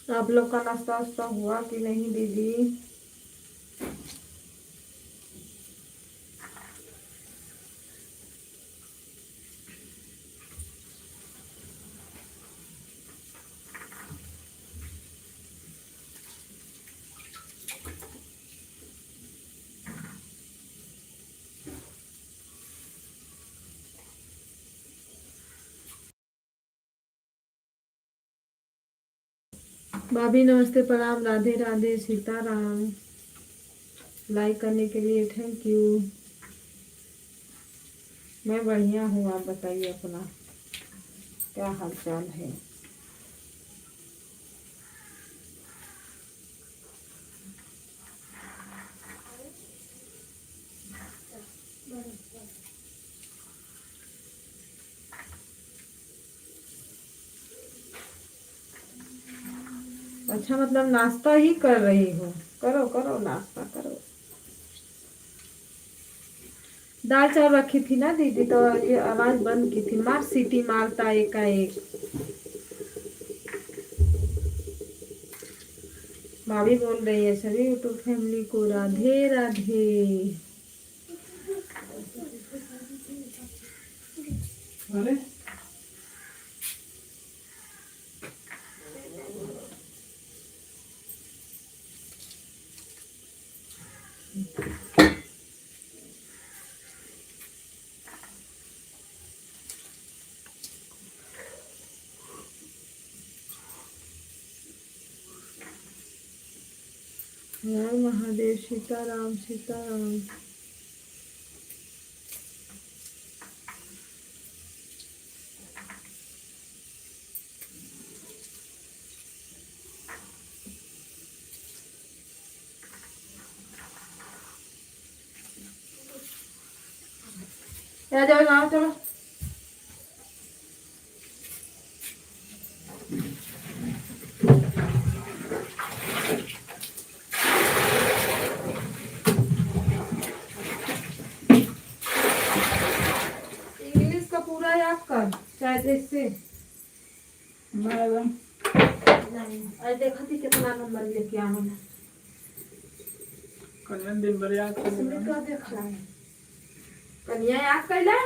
आप लोग का नाश्ता वास्ता हुआ कि नहीं दीदी? भाभी नमस्ते, प्रणाम, राधे राधे, सीताराम। लाइक करने के लिए थैंक यू। मैं बढ़िया हूँ, आप बताइए अपना क्या हाल चाल है? अच्छा, मतलब नाश्ता ही कर रही हो? करो करो नाश्ता करो। दाल चावल रखी थी ना दीदी, तो ये आवाज बंद की थी। मार सीटी मारता एकाएक। भाभी बोल रही है सभी यूट्यूब फैमिली को राधे राधे। अरे हर महादेव, सीताराम सीताराम। जाओ जाओ चलो। इंग्लिश का पूरा याद कर, शायद इससे मैडम नहीं। अरे देखा थी कितना नंबर लेके आना है। कन्या दिन भर याद कर, इसमें क्या देखा है? कन्या याद कर ले।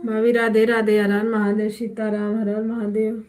भाभी राधे राधे, हर हर महादेव, सीताराम, हर हर महादेव।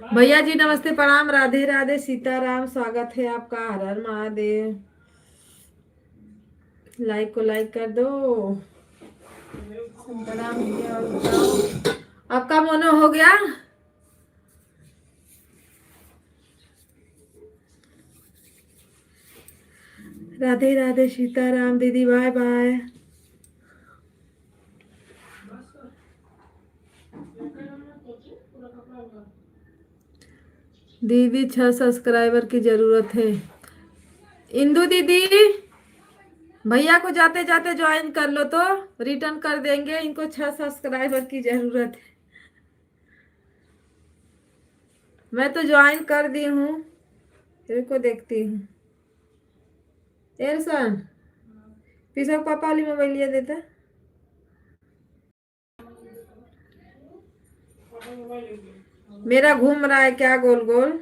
भैया जी नमस्ते, प्रणाम, राधे राधे, सीताराम, स्वागत है आपका, हर हर महादेव। लाइक को लाइक कर दो। प्रणाम भैया, और बताओ आपका मोनो हो गया? राधे राधे सीताराम दीदी, बाय बाय। दीदी 6 सब्सक्राइबर की जरूरत है। इंदु दीदी, भैया को जाते जाते ज्वाइन कर लो तो रिटर्न कर देंगे। इनको 6 सब्सक्राइबर की जरूरत है। मैं तो ज्वाइन कर दी हूँ, इनको देखती हूँ। एरसन पीछा पापा वाली मोबाइल लिया देता। मेरा घूम रहा है क्या गोल गोल?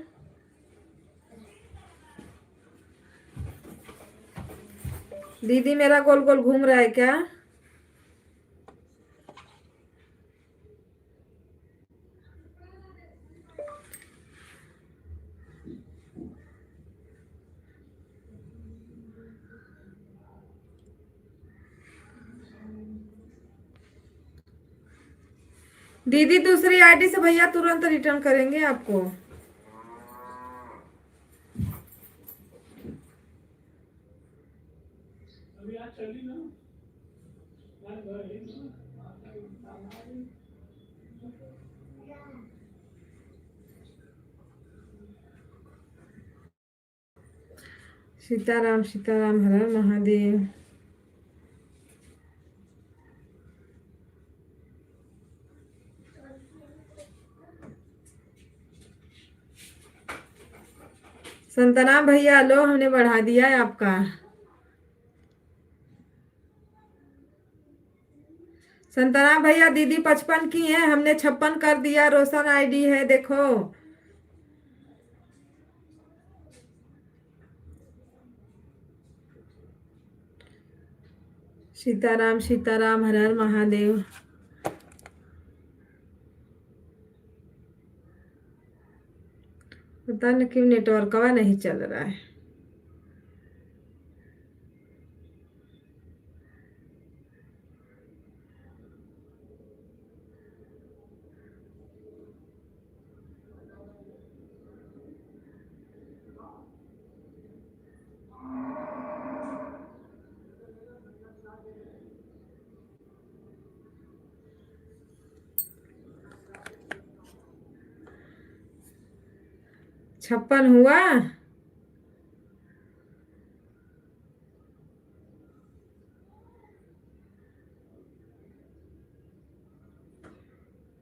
दीदी मेरा गोल गोल घूम रहा है क्या? दीदी दूसरी आईडी से भैया तुरंत रिटर्न करेंगे आपको। सीताराम सीताराम, हर हर महादेव। संतराम भैया लो, हमने बढ़ा दिया है आपका। संतराम भैया दीदी 55 की है, हमने 56 कर दिया। रोशन आईडी है देखो। सीताराम सीताराम, हर हर महादेव। पता नहीं क्यों नेटवर्क का नहीं चल रहा है। छप्पन हुआ।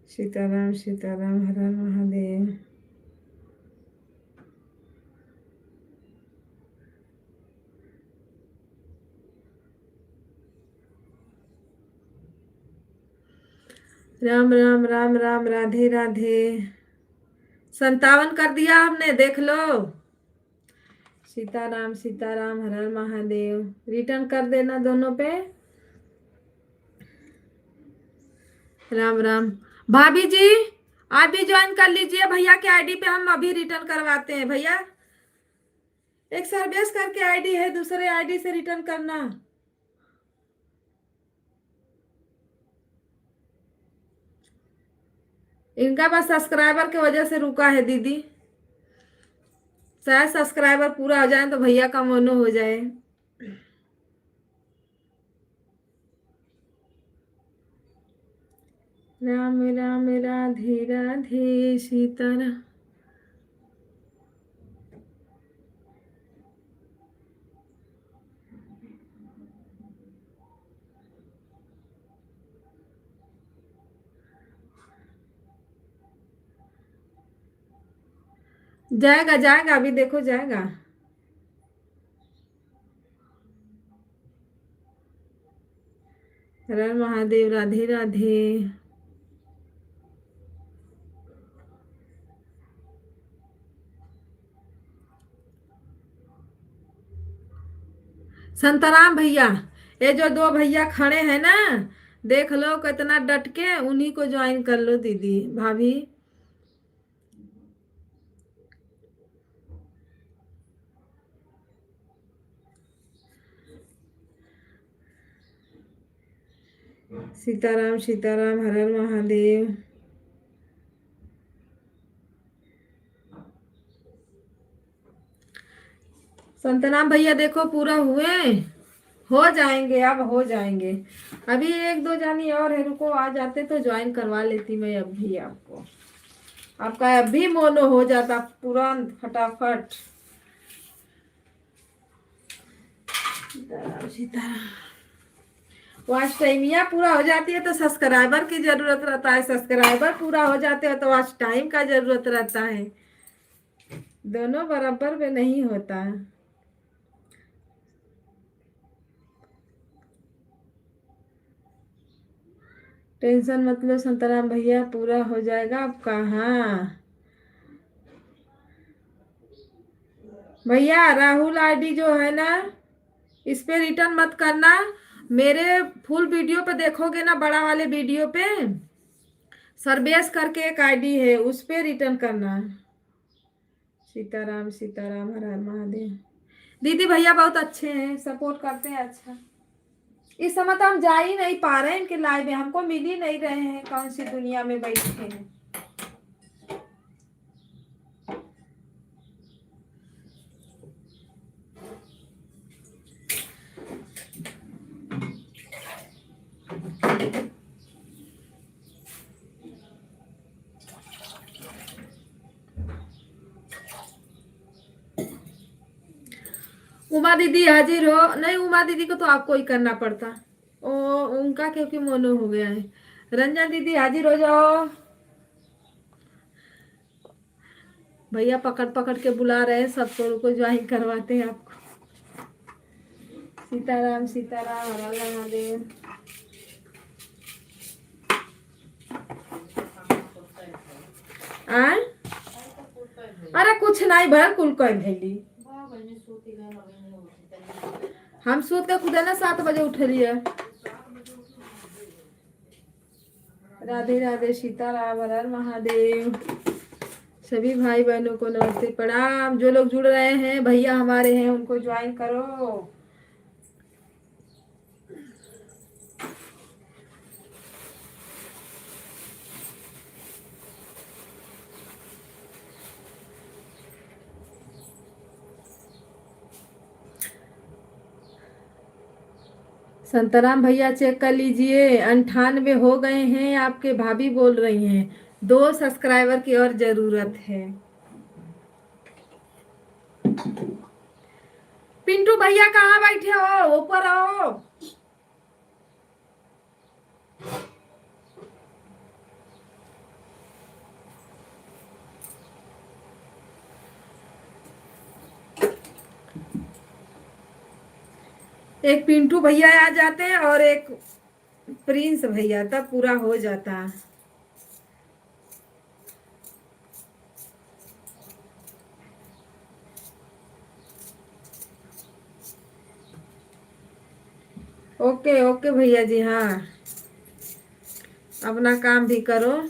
सीताराम सीताराम, हर हर महादेव। राम राम राम राम, राधे राधे। 57 कर दिया हमने, देख लो। सीताराम सीताराम, हर हर महादेव। रिटर्न कर देना दोनों पे। राम राम। भाभी जी आप भी ज्वाइन कर लीजिए, भैया के आईडी पे हम अभी रिटर्न करवाते हैं। भैया एक सर्विस करके आईडी है, दूसरे आईडी से रिटर्न करना। इनका बस सब्सक्राइबर की वजह से रुका है दीदी। शायद सब्सक्राइबर पूरा हो जाए तो भैया का मोनो हो जाए। राम राम, राधे राधे, सीताराम। जाएगा जाएगा, अभी देखो जाएगा। हर हर महादेव, राधे राधे। संतराम भैया, ये जो 2 भैया खड़े हैं ना, देख लो कितना डट के, उन्हीं को ज्वाइन कर लो दीदी भाभी। सीताराम सीताराम, हर हर महादेव। संतनाम भैया देखो पूरा हुए, हो जाएंगे, अब हो जाएंगे। अभी एक दो जानी और है, रुको आ जाते तो ज्वाइन करवा लेती मैं अब भी आपको। आपका अब भी मोनो हो जाता तुरंत फटाफट। सीताराम सीताराम। वॉच टाइमिया पूरा हो जाती है तो सब्सक्राइबर की जरूरत रहता है, सब्सक्राइबर पूरा हो जाते हैं तो वॉच टाइम का जरूरत रहता है। दोनों बराबर में नहीं होता। टेंशन मतलब संतराम भैया पूरा हो जाएगा आपका। हाँ भैया, राहुल आईडी जो है ना, इस पे रिटर्न मत करना। मेरे फुल वीडियो पे देखोगे ना, बड़ा वाले वीडियो पे सरबेस करके एक आईडी है, उस पे रिटर्न करना। सीताराम सीताराम, हर हर महादेव। दीदी भैया बहुत अच्छे हैं, सपोर्ट करते हैं अच्छा। इस समय तो हम जा ही नहीं पा रहे हैं इनके लाइव में, हमको मिल ही नहीं रहे हैं, कौन सी दुनिया में बैठे हैं। उमा दीदी हाजिर हो। नहीं, उमा दीदी को तो आपको ही करना पड़ता, ओ उनका क्योंकि मोनो हो गया है। रंजन दीदी हाजिर हो जाओ। भैया पकड़ पकड़ के बुला रहे हैं सबको, रुको ज्वाइन करवाते हैं आपको। सीताराम सीताराम, हर हर महादेव। आय अरे कुछ नहीं भर कुल कर भेली। हम सूत के खुदे ना 7 बजे उठलिए। राधे राधे, सीताराम, हर हर महादेव। सभी भाई बहनों को नमस्ते प्रणाम। जो लोग जुड़ रहे हैं भैया हमारे हैं, उनको ज्वाइन करो। संतराम भैया चेक कर लीजिए, 98 हो गए हैं आपके, भाभी बोल रही हैं 2 सब्सक्राइबर की और जरूरत है। पिंटू भैया कहाँ बैठे हो, ऊपर आओ। एक पिंटू भैया आ जाते हैं और एक प्रिंस भैया, तब पूरा हो जाता। ओके ओके भैया जी, हाँ अपना काम भी करो।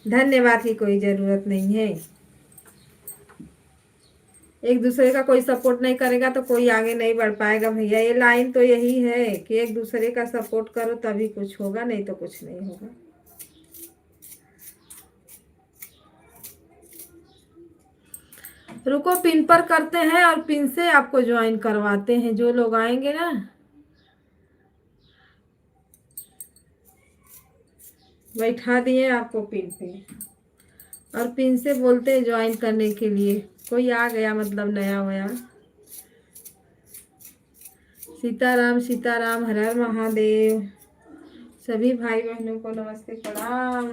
धन्यवाद की कोई जरूरत नहीं है। एक दूसरे का कोई सपोर्ट नहीं करेगा तो कोई आगे नहीं बढ़ पाएगा भैया। ये लाइन तो यही है कि एक दूसरे का सपोर्ट करो तभी कुछ होगा, नहीं तो कुछ नहीं होगा। रुको पिन पर करते हैं और पिन से आपको ज्वाइन करवाते हैं, जो लोग आएंगे ना। बैठा दिए आपको पिन पे, और पिन से बोलते हैं ज्वाइन करने के लिए। कोई आ गया मतलब नया होया। सीताराम सीताराम, हर हर महादेव। सभी भाई बहनों को नमस्ते प्रणाम।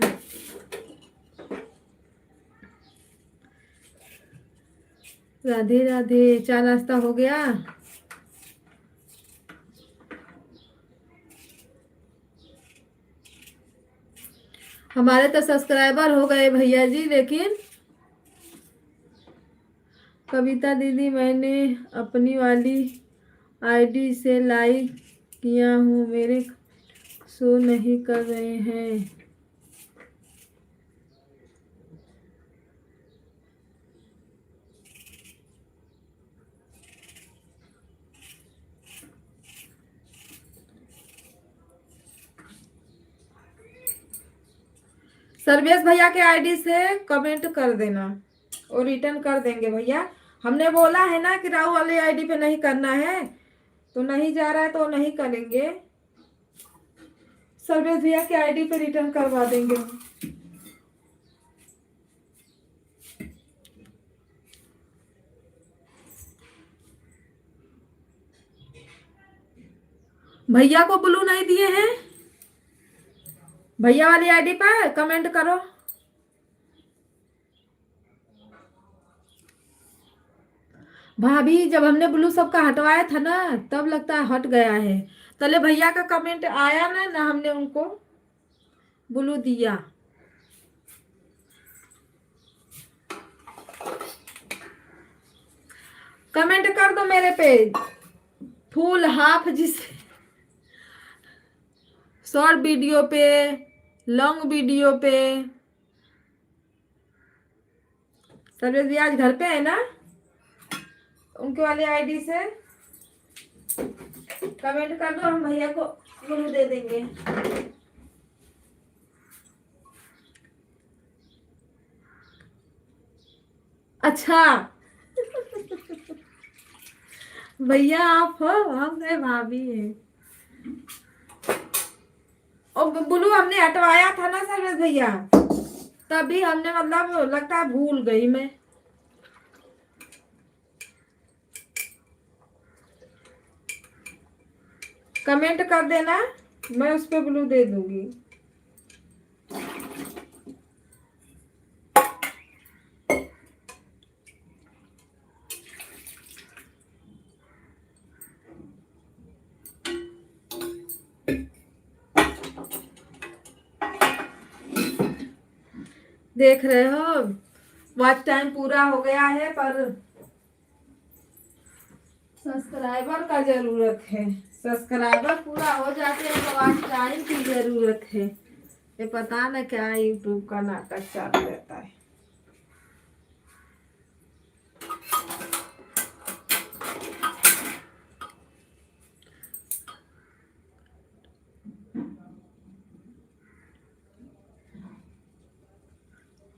राधे राधे। चाय नाश्ता हो गया? हमारे तो सब्सक्राइबर हो गए भैया जी, लेकिन कविता दीदी मैंने अपनी वाली आईडी से लाइक किया हूँ, मेरे शो नहीं कर रहे हैं। सर्वेश भैया के आईडी से कमेंट कर देना और रिटर्न कर देंगे भैया। हमने बोला है ना कि राहु वाले आईडी पे नहीं करना है, तो नहीं जा रहा है तो नहीं करेंगे। सर्वेश भैया के आईडी पे रिटर्न करवा देंगे। भैया को ब्लू नहीं दिए हैं, भैया वाली आईडी पर कमेंट करो। भाभी जब हमने ब्लू सबका हटवाया था ना तब लगता है हट गया है। तले भैया का कमेंट आया ना ना हमने उनको ब्लू दिया। कमेंट कर दो मेरे पे फुल हाफ, जिसे शॉर्ट वीडियो पे, लॉन्ग वीडियो पे। सर्वेश भैया आज घर पे है ना, उनके वाले आईडी से कमेंट कर दो, हम भैया को ब्लू दे देंगे। अच्छा भैया आप हो, हम है भाभी है। और ब्लू हमने हटवाया था ना सर्वेश भैया, तभी हमने मतलब लगता है भूल गई मैं। कमेंट कर देना, मैं उस पे ब्लू दे दूंगी। देख रहे हो वॉच टाइम पूरा हो गया है, पर सब्सक्राइबर का जरूरत है। सब्सक्राइबर पूरा हो जाते हैं तो वॉच टाइम की जरूरत है। ये पता ना क्या यूट्यूब का नाटक चालू रहता है।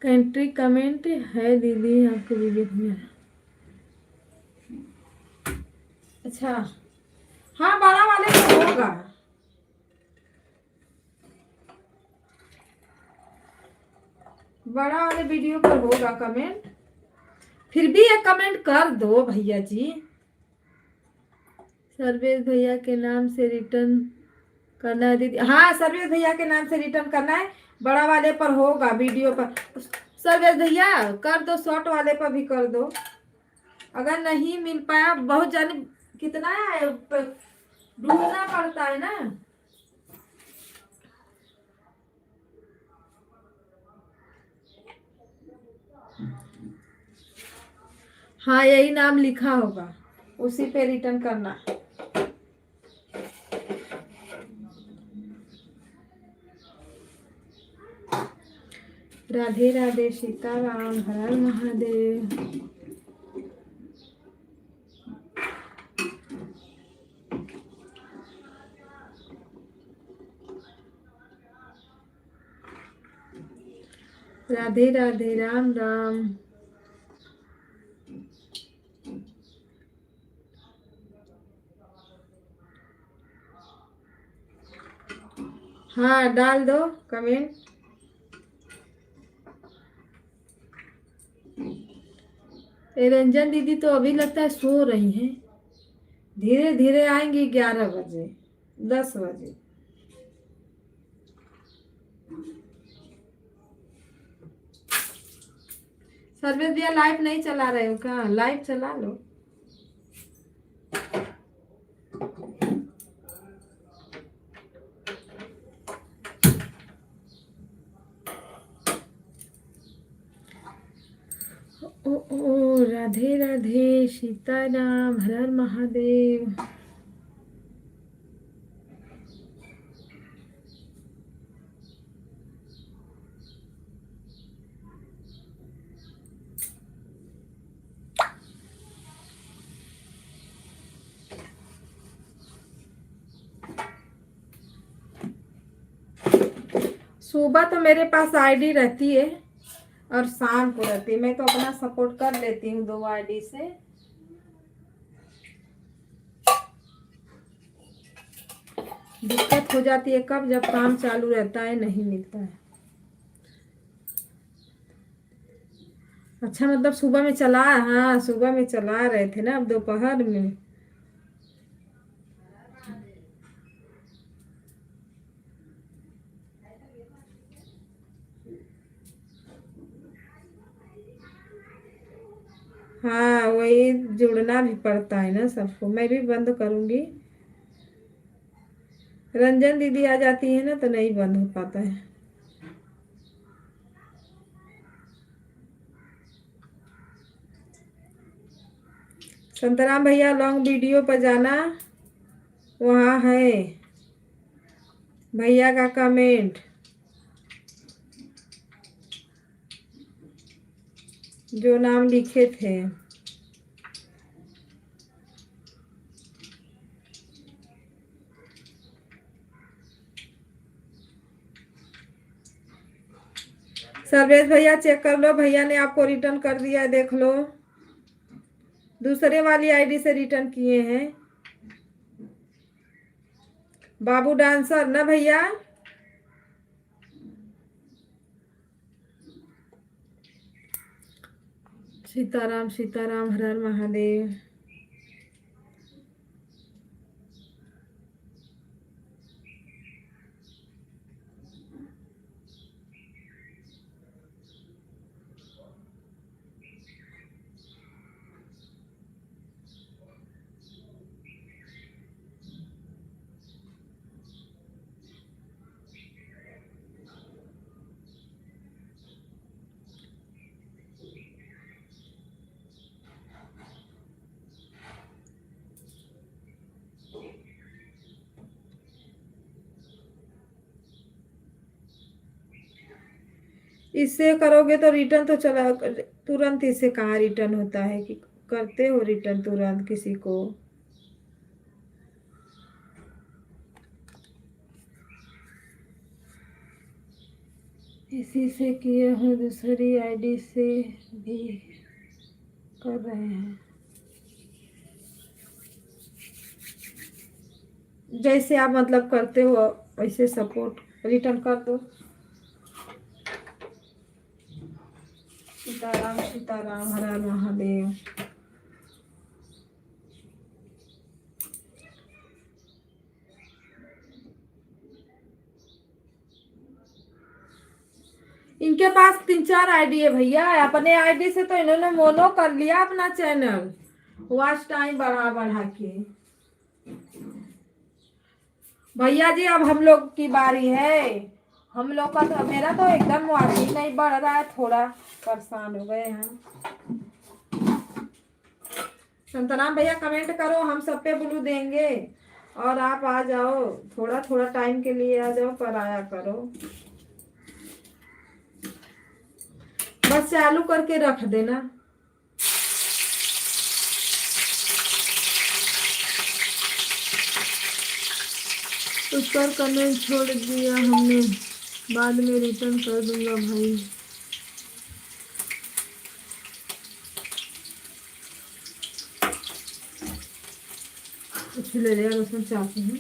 कंट्री कमेंट है दीदी आपके वीडियो में। अच्छा हाँ, बड़ा वाले में होगा, बड़ा वाले वीडियो पर होगा कमेंट। फिर भी एक कमेंट कर दो भैया जी। सर्वेश भैया के नाम से रिटर्न करना है दीदी। हाँ सर्वेश भैया के नाम से रिटर्न करना है, बड़ा वाले पर होगा वीडियो पर। सर्वेश भैया कर दो, शॉर्ट वाले पर भी कर दो। अगर नहीं मिल पाया, बहुत जाने कितना है, ढूंढना पड़ता है ना। हाँ यही नाम लिखा होगा, उसी पे रिटर्न करना। राधे राधे, सीताराम, हर हर महादेव। राधे राधे, राम राम। हाँ डाल दो कमेंट। रंजन दीदी तो अभी लगता है सो रही हैं, धीरे धीरे आएंगी 11 बजे 10 बजे। सर्वेश भैया लाइव नहीं चला रहे हो क्या? लाइव चला लो। ओ राधे राधे, सीताराम, हर हर महादेव। सुबह तो मेरे पास आईडी रहती है और शाम को रहती है। मैं तो अपना सपोर्ट कर लेती हूँ 2 आईडी से। दिक्कत हो जाती है कब, जब काम चालू रहता है नहीं मिलता है। अच्छा मतलब सुबह में चला, हाँ सुबह में चला रहे थे ना, अब दोपहर में। हाँ वही जुड़ना भी पड़ता है ना सबको। मैं भी बंद करूंगी। रंजन दीदी आ जाती है ना तो नहीं बंद हो पाता है। संतराम भैया लॉन्ग वीडियो पर जाना, वहाँ है भैया का कमेंट जो नाम लिखे थे। सर्वेश भैया चेक कर लो, भैया ने आपको रिटर्न कर दिया है, देख लो। दूसरे वाली आईडी से रिटर्न किए हैं। बाबू डांसर ना भैया। सीताराम सीताराम, हर हर महादेव। इससे करोगे तो रिटर्न तो चला तुरंत। इससे कहाँ रिटर्न होता है कि करते हो रिटर्न तुरंत किसी को। इसी से किए हो, दूसरी आईडी से भी कर रहे हैं। जैसे आप मतलब करते हो वैसे सपोर्ट रिटर्न कर दो। सीताराम सीताराम, हर हर महादेव। इनके पास 3-4 आईडी है भैया। अपने आईडी से तो इन्होंने मोनो कर लिया अपना चैनल, वॉच टाइम बढ़ा बढ़ा के। भैया जी अब हम लोग की बारी है। हम लोग का तो, मेरा तो एकदम वॉच ही नहीं बढ़ रहा है, थोड़ा परेशान हो गए हैं। संतराम भैया कमेंट करो, हम सब पे ब्लू देंगे। और आप आ जाओ, थोड़ा थोड़ा टाइम के लिए आ जाओ, पर आया करो। बस चालू करके रख देना। उस पर कमेंट छोड़ दिया हमने, बाद में रिटर्न कर दूंगा भाई। कुछ ले लिया उसमें चाकू है।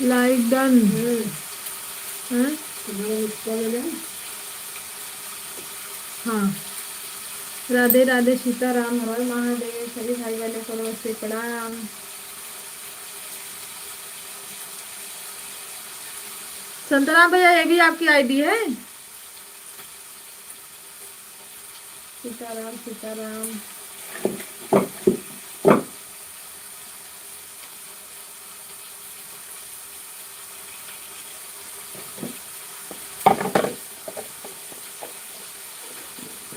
Like done. हाँ राधे राधे, सीताराम, हर महादेव। सभी भाई बहनों को नमस्ते, प्रणाम। संतराम भैया ये भी आपकी आईडी है? सीताराम सीताराम।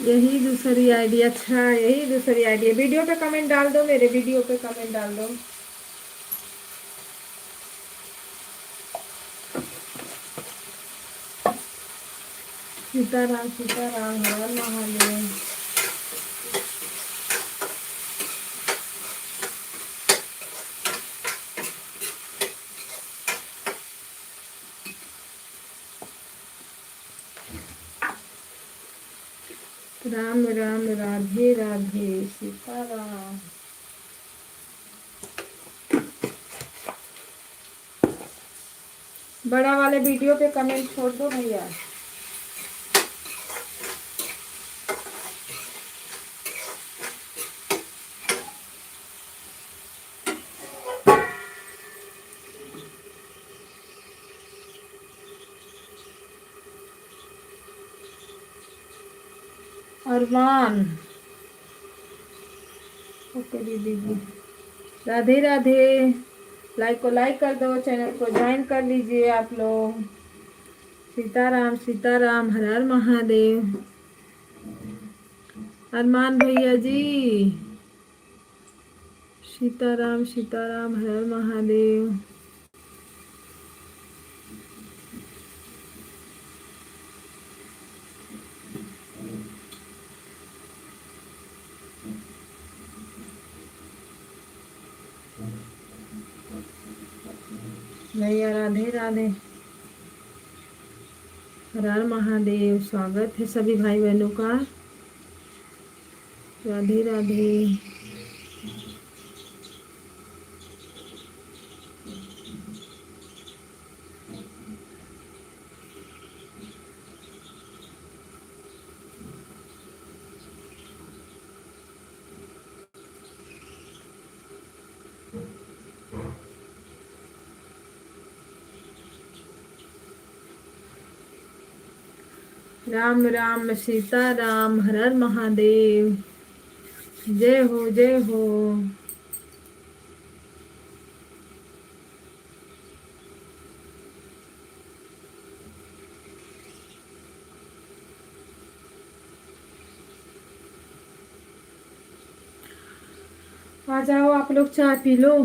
यही दूसरी आईडी, अच्छा यही दूसरी आईडी है। वीडियो पे कमेंट डाल दो, मेरे वीडियो पे कमेंट डाल दो। सीताराम सीताराम, हर हर महादेव। राम राम राधे राधे, सीताराम। बड़ा वाले वीडियो पे कमेंट छोड़ दो भैया। अरमान, ओके दीदी जी, राधे राधे। लाइक को लाइक कर दो, चैनल को ज्वाइन कर लीजिए आप लोग। सीताराम सीताराम, हर हर महादेव। अरमान भैया जी, सीताराम सीताराम, हर हर महादेव। भैया राधे राधे, हर हर महादेव। स्वागत है सभी भाई बहनों का। राधे राधे। राम राम सीता राम, हर हर महादेव। जय हो जय हो। आ जाओ आप लोग, चाय P low.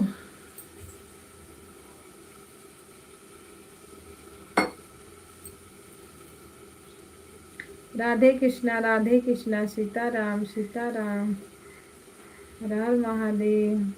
Radhe Krishna, Sitaram Sitaram, Har Har Mahadev.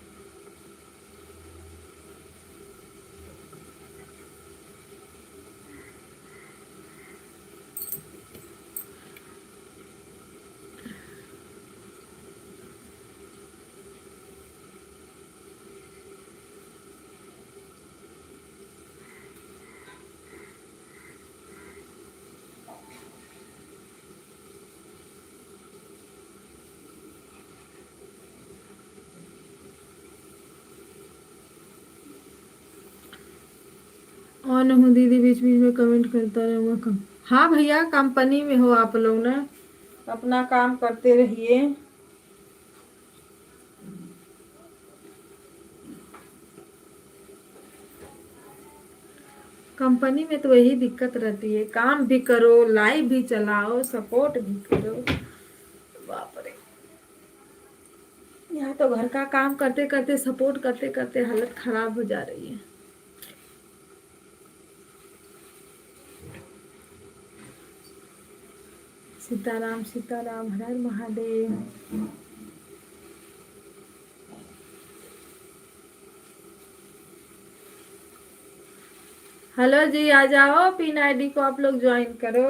On हूँ दीदी, बीच बीच में कमेंट करता रहूँगा। कम, हाँ भैया, कंपनी में हो आप लोग ना, अपना काम करते रहिए। कंपनी में तो यही दिक्कत रहती है, काम भी करो, लाइव भी चलाओ, सपोर्ट भी करो। बाप रे, यहाँ तो घर का काम करते करते, सपोर्ट करते करते हालत खराब हो जा रही है। सीताराम सीताराम, हर हर महादेव। हेलो जी, आ जाओ, पिन आईडी को आप लोग ज्वाइन करो।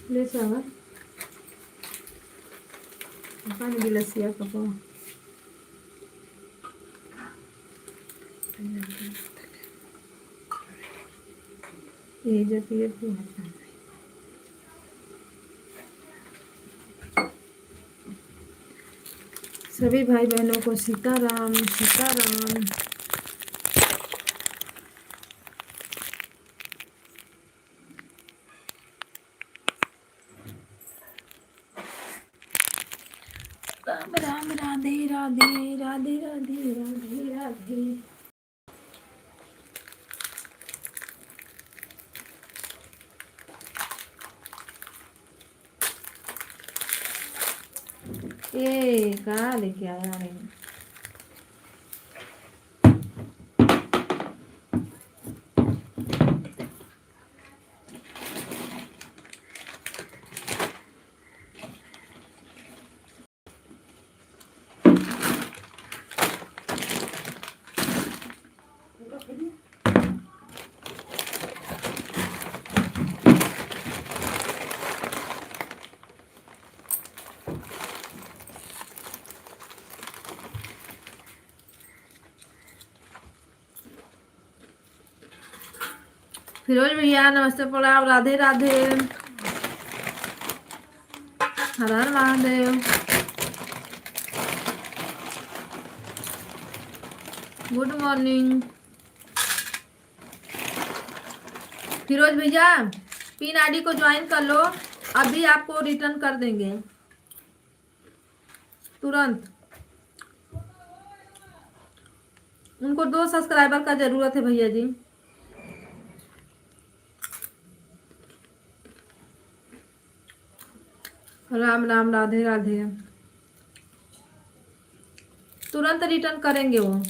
ले चावल, पानी गिलासिया कपो। यही जाती है फिर। सभी भाई बहनों को सीताराम सीताराम। राम राम राधे राधे राधे राधे राधे राधे। ए कहाँ लेके आया है? फिरोज भैया नमस्ते प्रणाम राधे राधे। हर हर महादेव। गुड मॉर्निंग फिरोज भैया, पिन आईडी को ज्वाइन कर लो, अभी आपको रिटर्न कर देंगे तुरंत। उनको 2 सब्सक्राइबर का जरूरत है भैया जी। राम राम राधे राधे। तुरंत रिटर्न करेंगे वो।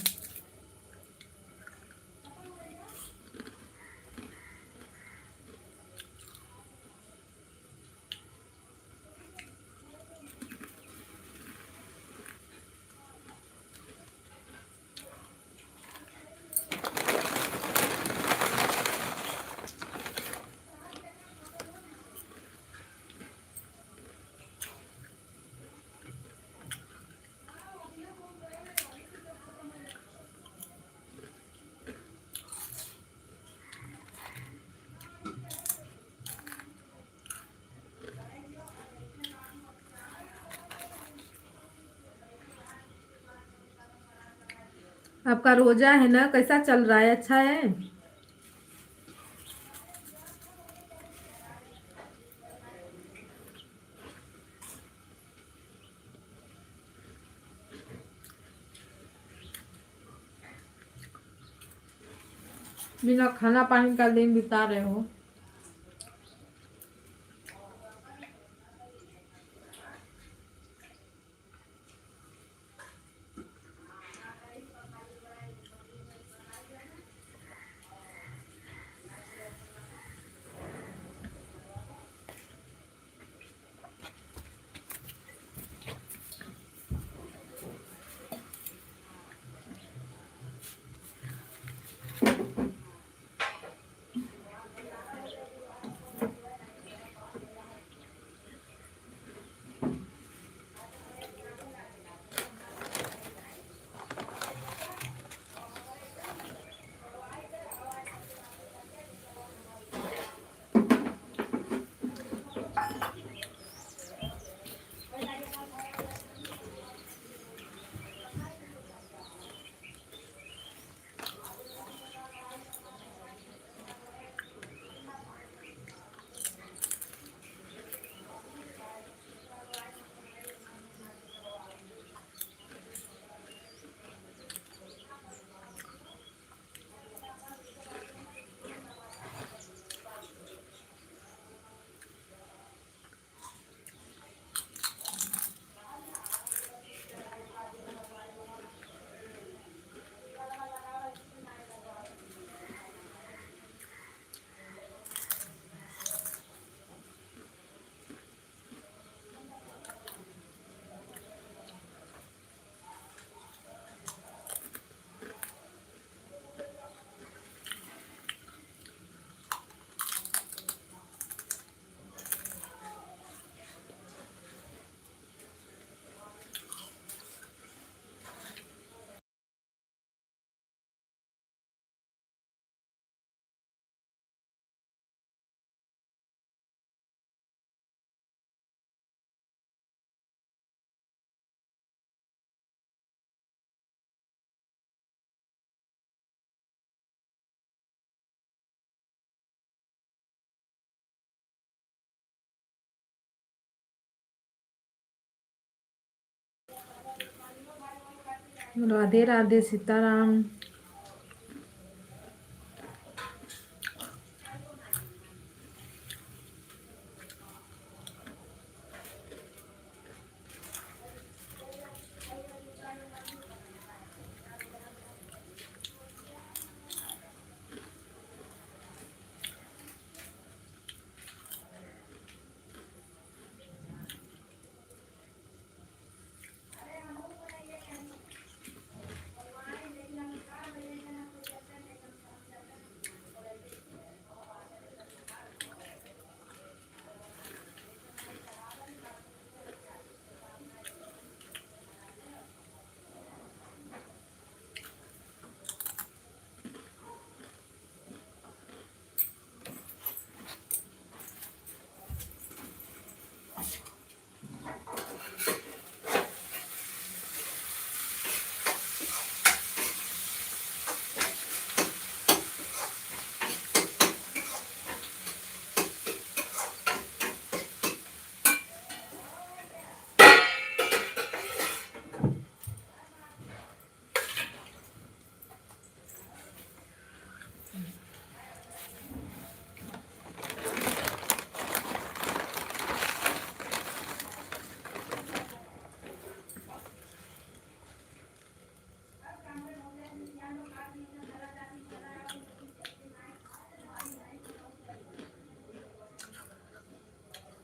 आपका रोजा है ना, कैसा चल रहा है? अच्छा है? बिना खाना पानी का दिन बिता रहे हो? राधे राधे सीताराम।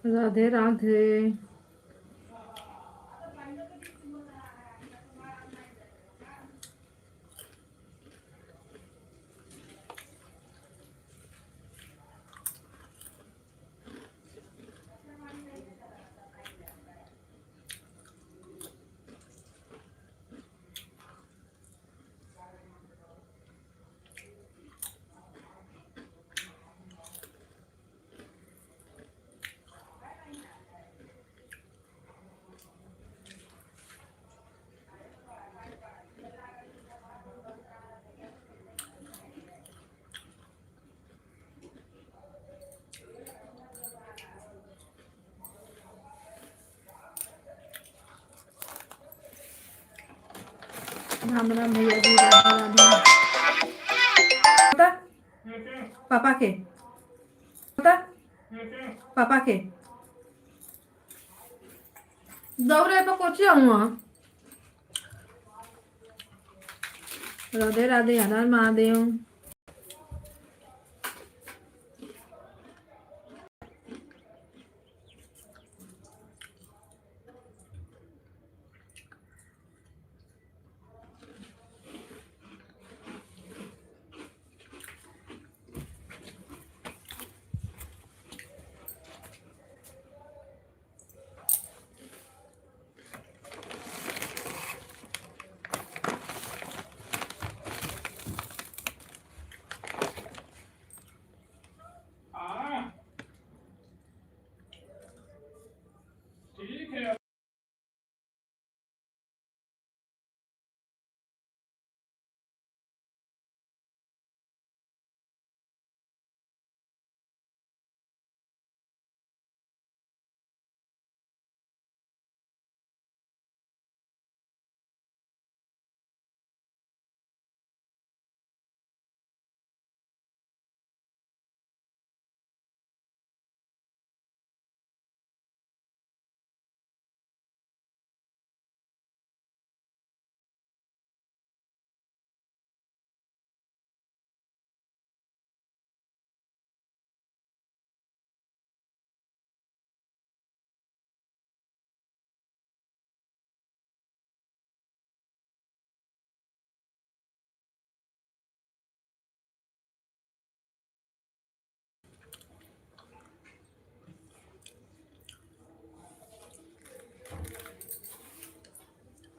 राधे राधे। राम राम भैया जी, राधे राधे। पापा के पापा के दौरे पर कोची आऊँ। राधे राधे, हर हर महादेव।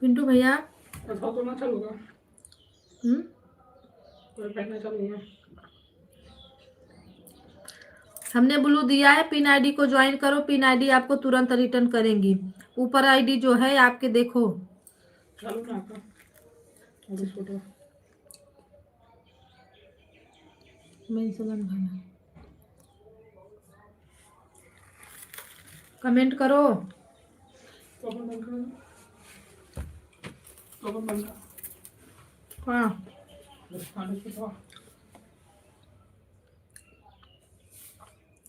पिंटू भैया तो ना चलूंगा, पहले चलूंगा। हमने ब्लू दिया है, पिन आईडी को ज्वाइन करो। पिन आईडी आपको तुरंत रिटर्न करेंगी। ऊपर आईडी जो है आपके देखो। चलो ना आपका और इस फोटो कमेंट करो। तो अपन बंद कर हाँ साढ़े छः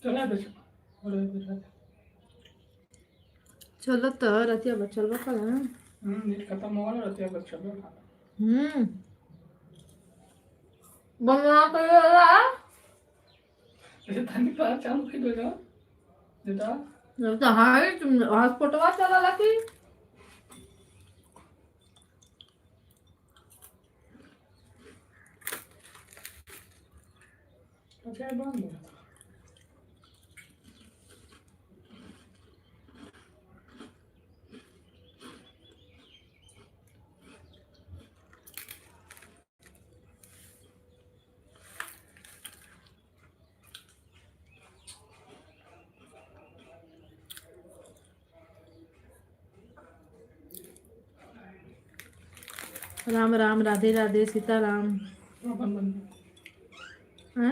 चला बस और चलो तो रतिया बचल बा कल खत्म हो गया रहते बस चलो बनवा कर ला ऐसे थानी पर चालू कर दो बेटा तो हाय तुम हॉस्पिटल चला लकी अच्छा बंद हो राम राम राधे राधे सीताराम अपन बंद हैं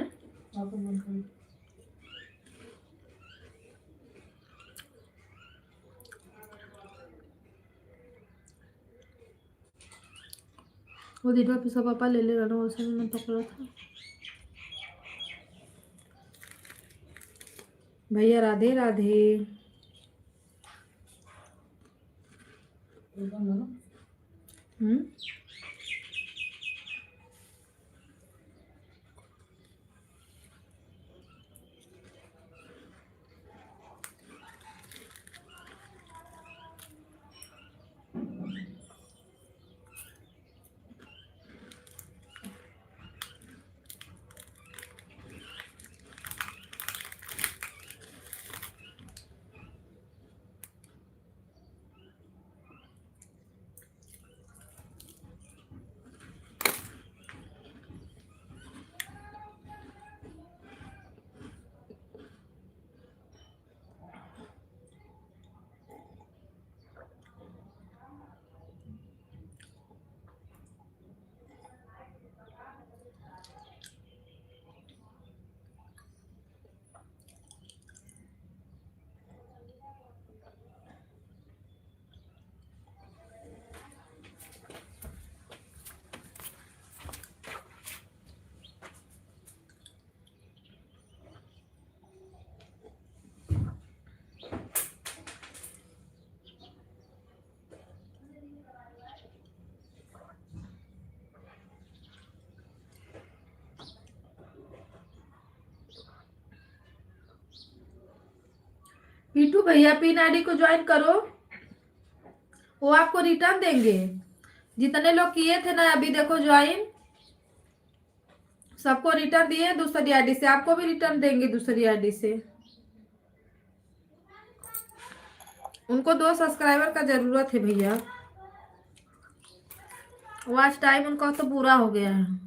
अपन बंद कर वो दीपा पिसा पापा ले ले रहा उसे मैंने पकड़ा था भैया राधे राधे बंद है ना हम्म पीटू भैया पिन आईडी को ज्वाइन करो वो आपको रिटर्न देंगे जितने लोग किए थे ना अभी देखो ज्वाइन सबको रिटर्न दिए दूसरी आईडी से आपको भी रिटर्न देंगे दूसरी आईडी से उनको 2 सब्सक्राइबर का जरूरत है भैया वॉच टाइम उनका तो पूरा हो गया है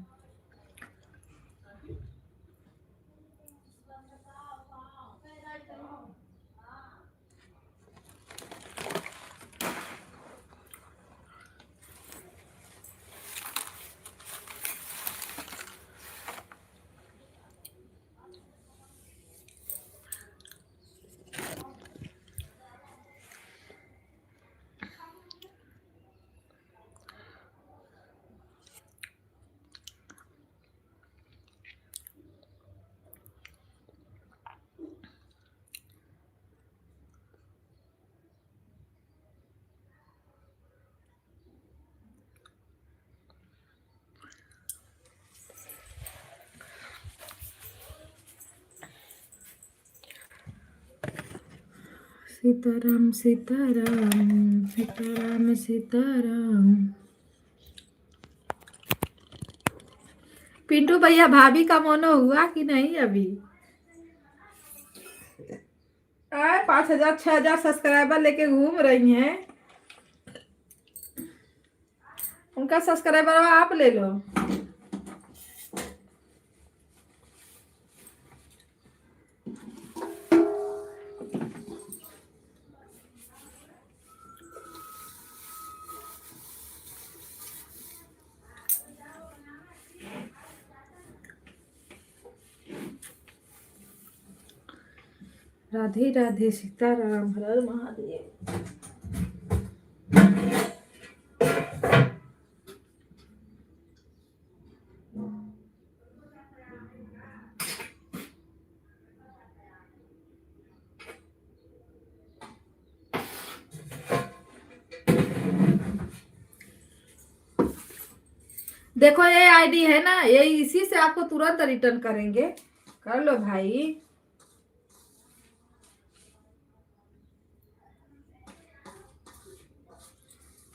सीताराम सीताराम सीताराम सीताराम पिंटू भैया भाभी का मोनो हुआ कि नहीं अभी 5,000 6,000 सब्सक्राइबर लेके घूम रही हैं उनका सब्सक्राइबर आप ले लो राधे राधे सीताराम हर हर महादेव देखो ये आईडी है ना, ये इसी से आपको तुरंत रिटर्न करेंगे। कर लो भाई।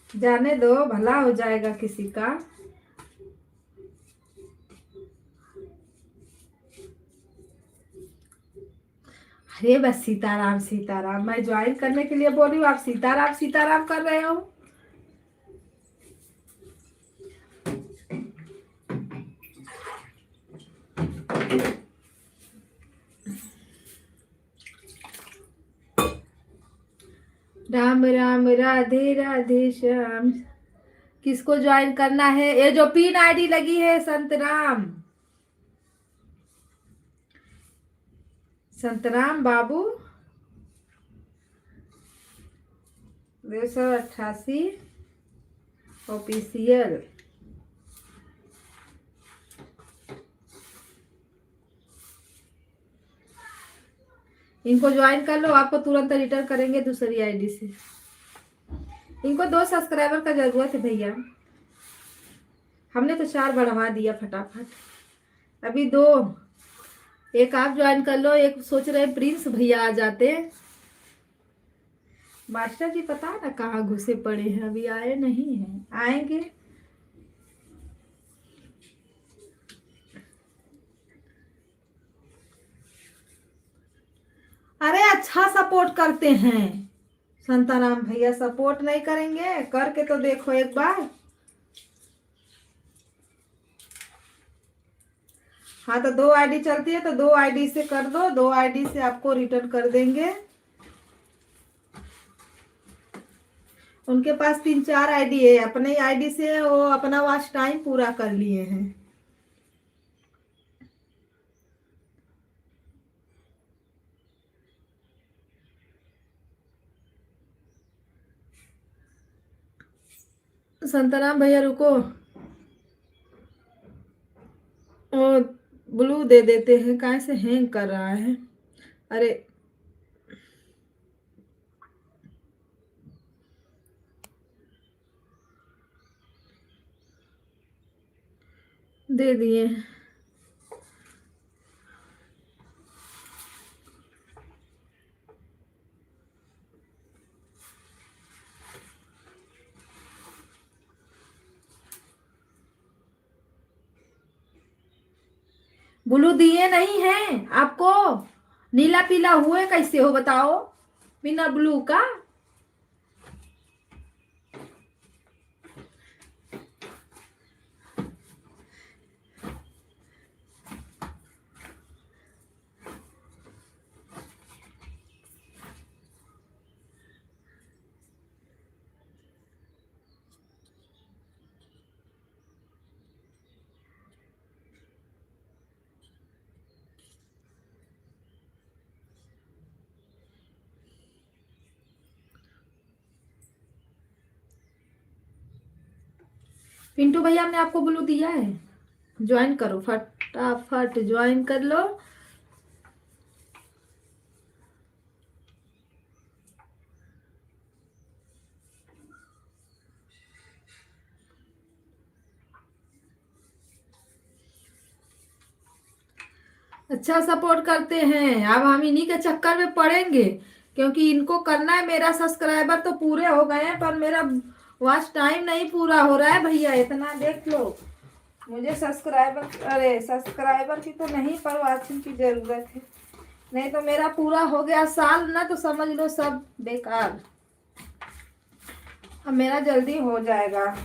जाने दो, भला हो जाएगा किसी का। अरे बस सीताराम सीताराम, मैं ज्वाइन करने के लिए बोल रही हूँ, आप सीताराम सीताराम कर रहे हो। राम राम राधे राधे श्याम। किसको ज्वाइन करना है? ये जो पिन आईडी लगी है, संतराम, संतराम बाबू 288 ऑफिशियल। इनको ज्वाइन कर लो, आपको तुरंत रिटर्न करेंगे दूसरी आईडी से। इनको 2 सब्सक्राइबर का जरूरत है भैया, हमने तो 4 बढ़वा दिया फटाफट, अभी 2। एक आप ज्वाइन कर लो, एक सोच रहे प्रिंस भैया आ जाते। मास्टर जी पता ना कहाँ घुसे पड़े हैं, अभी आए नहीं हैं, आएंगे। अरे अच्छा सपोर्ट करते हैं संताराम भैया, सपोर्ट नहीं करेंगे? करके तो देखो एक बार। हाँ तो 2 आईडी चलती है तो 2 आईडी से कर दो, 2 आईडी से आपको रिटर्न कर देंगे। उनके पास 3-4 आईडी है, अपने आईडी से वो अपना वॉच टाइम पूरा कर लिए हैं। संतराम भैया रुको, वो ब्लू दे देते हैं, कहाँ से हैंग कर रहा है। अरे दे दिए। ब्लू दिए नहीं हैं आपको, नीला पीला हुए कैसे हो बताओ बिना ब्लू का। पिंटू भैया हमने आपको ब्लू दिया है, ज्वाइन करो फटाफट, ज्वाइन कर लो। अच्छा सपोर्ट करते हैं, अब हम इन्हीं के चक्कर में पड़ेंगे, क्योंकि इनको करना है। मेरा सब्सक्राइबर तो पूरे हो गए हैं, पर मेरा वॉच टाइम नहीं पूरा हो रहा है भैया, इतना देख लो। मुझे सब्सक्राइबर की तो नहीं, पर वॉचिंग की जरूरत है, नहीं तो मेरा पूरा हो गया साल ना, तो समझ लो सब बेकार। अब मेरा जल्दी हो जाएगा।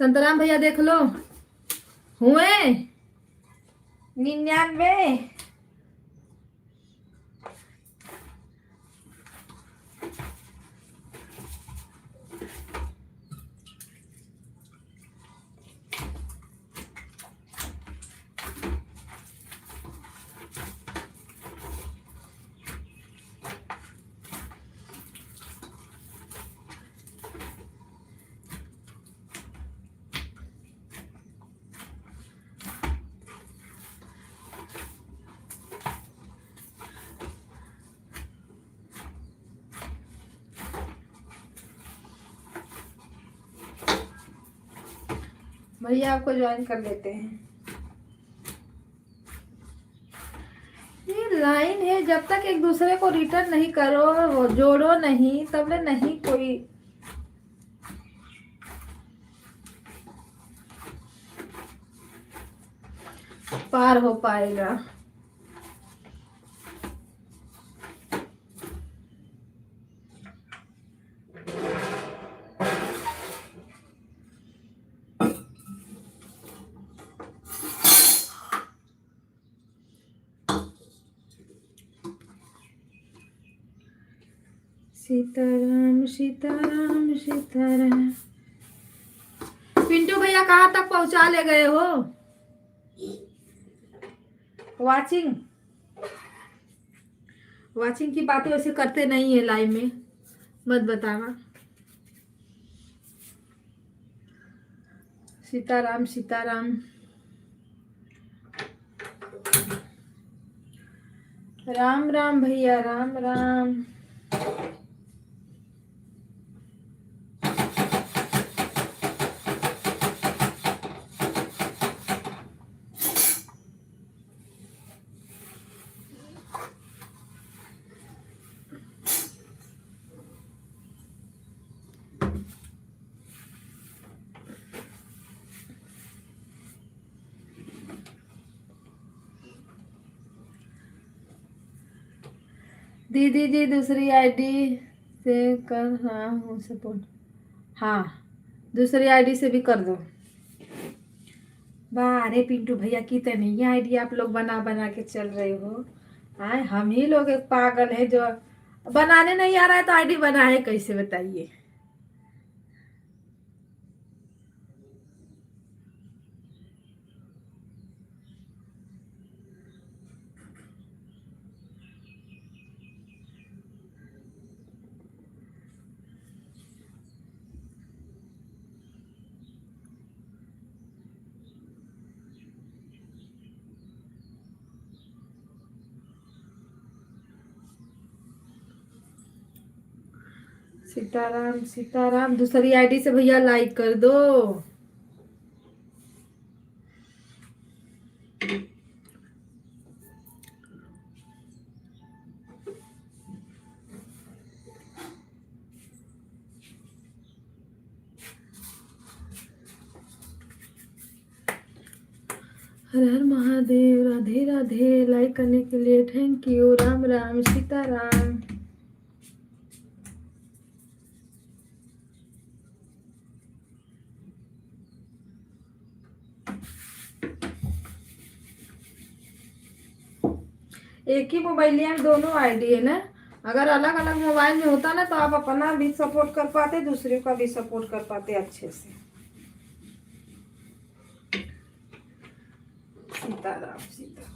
संतराम भैया देख लो, हुए 99। भैया आपको ज्वाइन कर लेते हैं। ये लाइन है, जब तक एक दूसरे को रिटर्न नहीं करो, वो जोड़ो नहीं, तब ले नहीं कोई पार हो पाएगा। सीताराम सीताराम सीताराम। पिंटू भैया कहाँ तक पहुंचा ले गए हो? वाचिंग की बातें वैसे करते नहीं है लाइव में, मत बताना। सीताराम सीताराम। राम राम भैया, राम राम। दीदी जी दूसरी आईडी से कर रहा हूँ सपोर्ट। हाँ, दूसरी आईडी से भी कर दो। अरे पिंटू भैया की तो नहीं आईडी आप लोग बना बना के चल रहे हो। हाँ, हम ही लोग एक पागल है जो बनाने नहीं आ रहा है तो आईडी बनाए कैसे, बताइए। सीताराम सीताराम। दूसरी आईडी से भैया लाइक कर दो। हर हर महादेव। राधे राधे। लाइक करने के लिए थैंक यू। राम राम सीताराम। एक ही मोबाइल में दोनों आईडी है ना। अगर अलग अलग मोबाइल में होता ना तो आप अपना भी सपोर्ट कर पाते, दूसरे का भी सपोर्ट कर पाते अच्छे से। सीताराम सीताराम।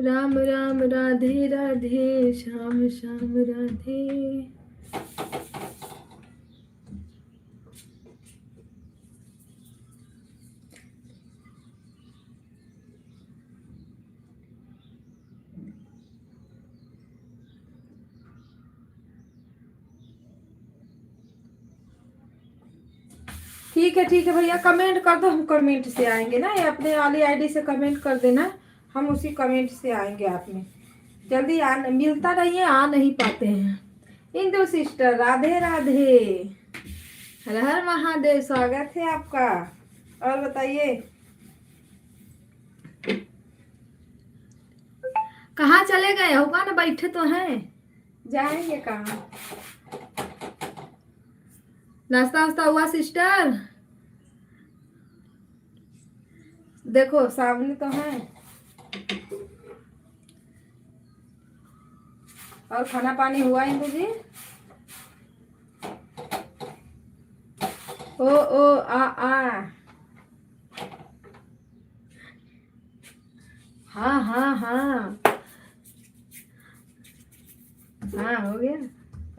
राम राम राधे राधे। श्याम श्याम राधे। ठीक है भैया, कमेंट कर दो, हम कमेंट से आएंगे ना। ये अपने वाली आईडी से कमेंट कर देना, हम उसी कमेंट से आएंगे। आप में जल्दी आ, मिलता नहीं है, आ नहीं पाते हैं। इंदु सिस्टर राधे राधे। हर हर महादेव। स्वागत है आपका। और बताइए कहाँ चले गए होगा ना, बैठे तो हैं, जाएंगे कहाँ। नाश्ता वास्ता हुआ सिस्टर? देखो सामने तो है। और खाना पानी हुआ इंदु जी? ओ आ। हाँ हाँ हाँ हाँ, हो गया,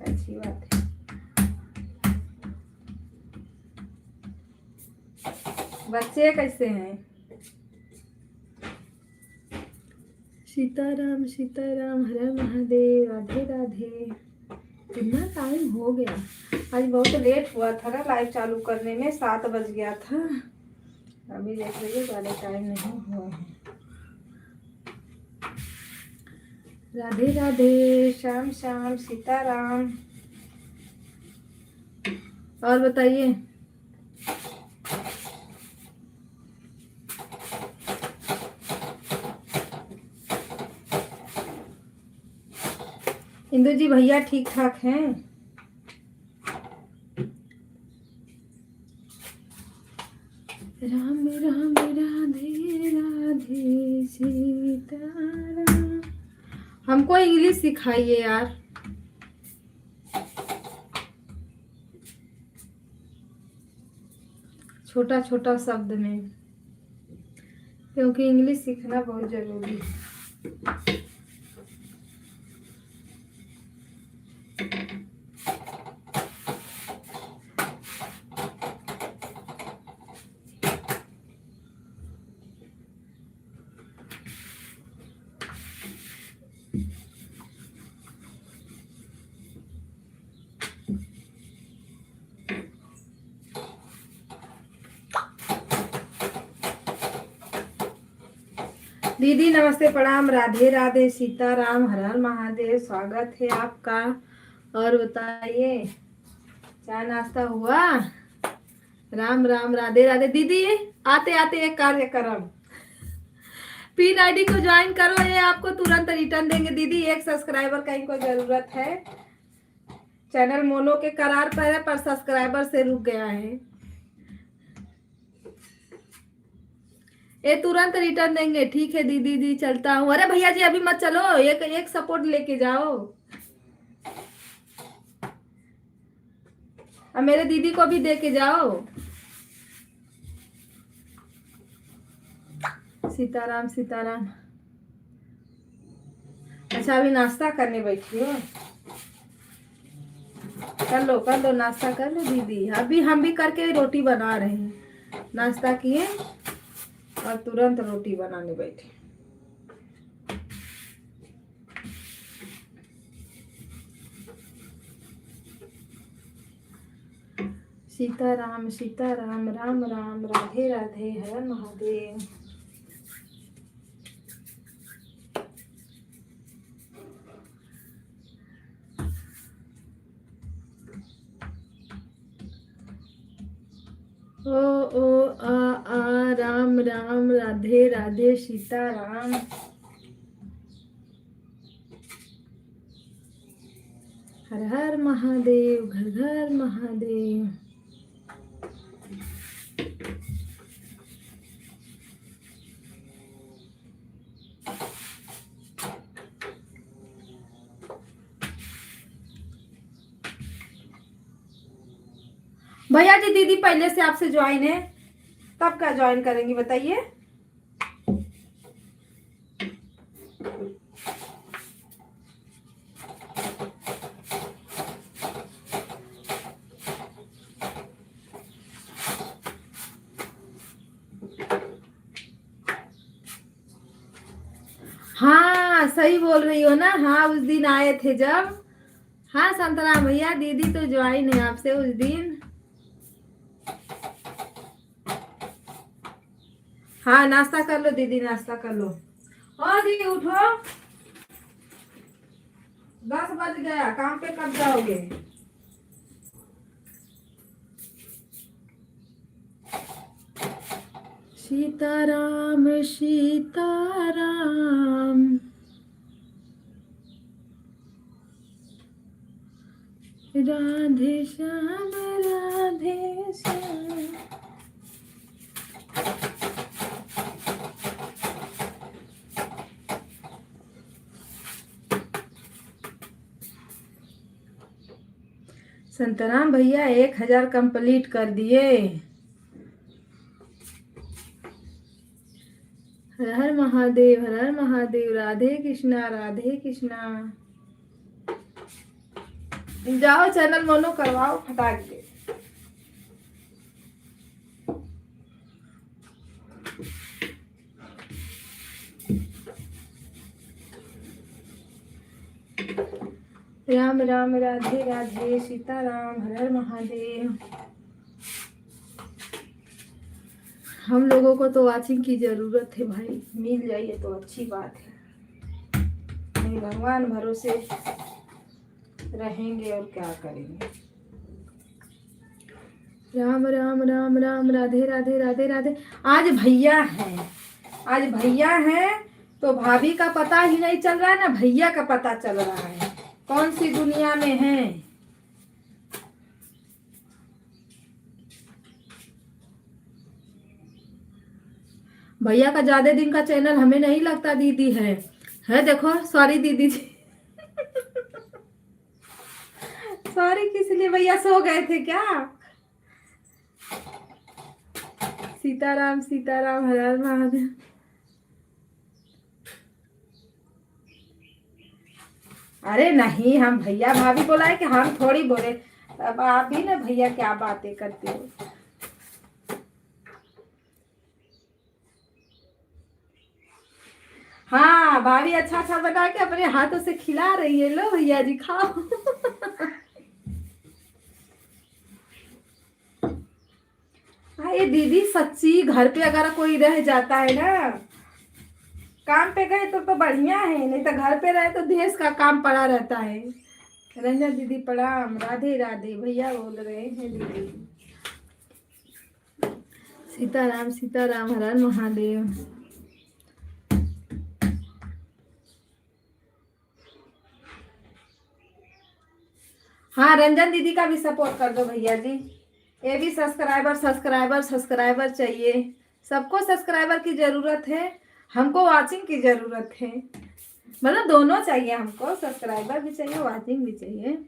अच्छी बात है। बच्चे कैसे हैं? सीताराम हर हर महादेव, राधे राधे। कितना टाइम हो गया, आज बहुत लेट हुआ था ना लाइव चालू करने में, 7 बज गया था। अभी देख लीजिए ज़्यादा टाइम नहीं हुआ है। राधे राधे, श्याम श्याम, सीताराम। और बताइए, इंदु जी भैया ठीक ठाक हैं? राम राम राधे राधे सीताराम। हमको इंग्लिश सिखाइए यार, छोटा छोटा शब्द में, क्योंकि इंग्लिश सीखना बहुत जरूरी है। दीदी नमस्ते, प्रणाम, राधे राधे, सीताराम, हर हर महादेव, स्वागत है आपका। और बताइए, चाय नाश्ता हुआ? राम राम, राधे राधे। दीदी आते आते एक कार्यक्रम, पिन आईडी को ज्वाइन करो, ये आपको तुरंत रिटर्न देंगे। दीदी 1 सब्सक्राइबर का इनको जरूरत है, चैनल मोनो के करार पर है, पर सब्सक्राइबर से रुक गया है। ये तुरंत रिटर्न देंगे। ठीक है दीदी दी, चलता हूँ। अरे भैया जी अभी मत चलो, एक सपोर्ट लेके जाओ, अब मेरे दीदी को भी दे के जाओ। सीताराम सीताराम। अच्छा अभी नाश्ता करने बैठी हो? कर लो नाश्ता कर लो दीदी। अभी हम भी करके रोटी बना रहे हैं, नाश्ता किए और तुरंत रोटी बनाने बैठे। सीताराम सीताराम, राम राम, राधे राधे, हर महादेव। ओ आ राम राम, राधे राधे, सीताराम। हर हर महादेव, घर घर महादेव। भैया जी दीदी पहले से आपसे ज्वाइन है, तब क्या ज्वाइन करेंगी बताइए? हाँ सही बोल रही हो ना। हाँ उस दिन आए थे जब। हाँ संतराम भैया, दीदी तो ज्वाइन है आपसे उस दिन। हाँ नाश्ता कर लो दीदी, नाश्ता कर लो। हाँ दीदी उठो, 10 बज गया, काम पे कब जाओगे? सीताराम सीताराम, राधे श्याम राधे श्याम। संतराम भैया 1000 कंप्लीट कर दिए। हर हर महादेव, हर हर महादेव, राधे कृष्णा राधे कृष्णा। जाओ चैनल मोनो करवाओ फटाक से। राम राम राधे राधे सीताराम हर हर महादेव। हम लोगों को तो वॉचिंग की जरूरत है भाई, मिल जाइए तो अच्छी बात है, नहीं भगवान भरोसे रहेंगे और क्या करेंगे। राम राम राम राम राधे राधे राधे राधे। आज भैया हैं, आज भैया हैं तो भाभी का पता ही नहीं चल रहा है ना, भैया का पता चल रहा है कौन सी दुनिया में है। भैया का ज्यादा दिन का चैनल हमें नहीं लगता दीदी है देखो। सॉरी दीदी जी सॉरी, किस लिए भैया सो गए थे क्या? सीताराम सीताराम हर हर महादेव। अरे नहीं, हम भैया भाभी बोला है कि हम थोड़ी बोले। अब आप भी ना भैया क्या बातें करते हो। हाँ भाभी अच्छा अच्छा बना के अपने हाथों से खिला रही है, लो भैया जी खाओ हाँ ये दीदी सच्ची, घर पे अगर कोई रह जाता है ना, काम पे गए तो बढ़िया है, नहीं तो घर पे रहे तो देश का काम पड़ा रहता है। रंजन दीदी प्रणाम, राधे राधे, भैया बोल रहे हैं दीदी। सीताराम सीताराम हर हर महादेव। हाँ रंजन दीदी का भी सपोर्ट कर दो भैया जी, ये भी सब्सक्राइबर चाहिए। सबको सब्सक्राइबर की जरूरत है, हमको वाचिंग की जरूरत है, मतलब दोनों चाहिए, हमको सब्सक्राइबर भी चाहिए, वाचिंग भी चाहिए।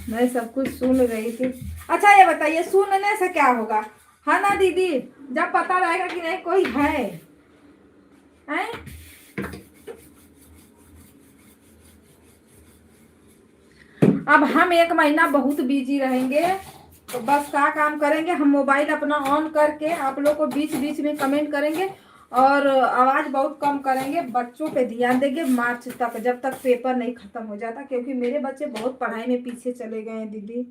मैं सब कुछ सुन रही थी। अच्छा ये बताइए, सुनने से क्या होगा? हाँ ना दीदी, जब पता रहेगा कि नहीं कोई है, हैं? अब हम 1 महीना बहुत बिजी रहेंगे, तो बस क्या काम करेंगे, हम मोबाइल अपना ऑन करके आप लोग को बीच बीच में कमेंट करेंगे और आवाज़ बहुत कम करेंगे, बच्चों पे ध्यान देंगे मार्च तक, जब तक पेपर नहीं खत्म हो जाता, क्योंकि मेरे बच्चे बहुत पढ़ाई में पीछे चले गए हैं दीदी।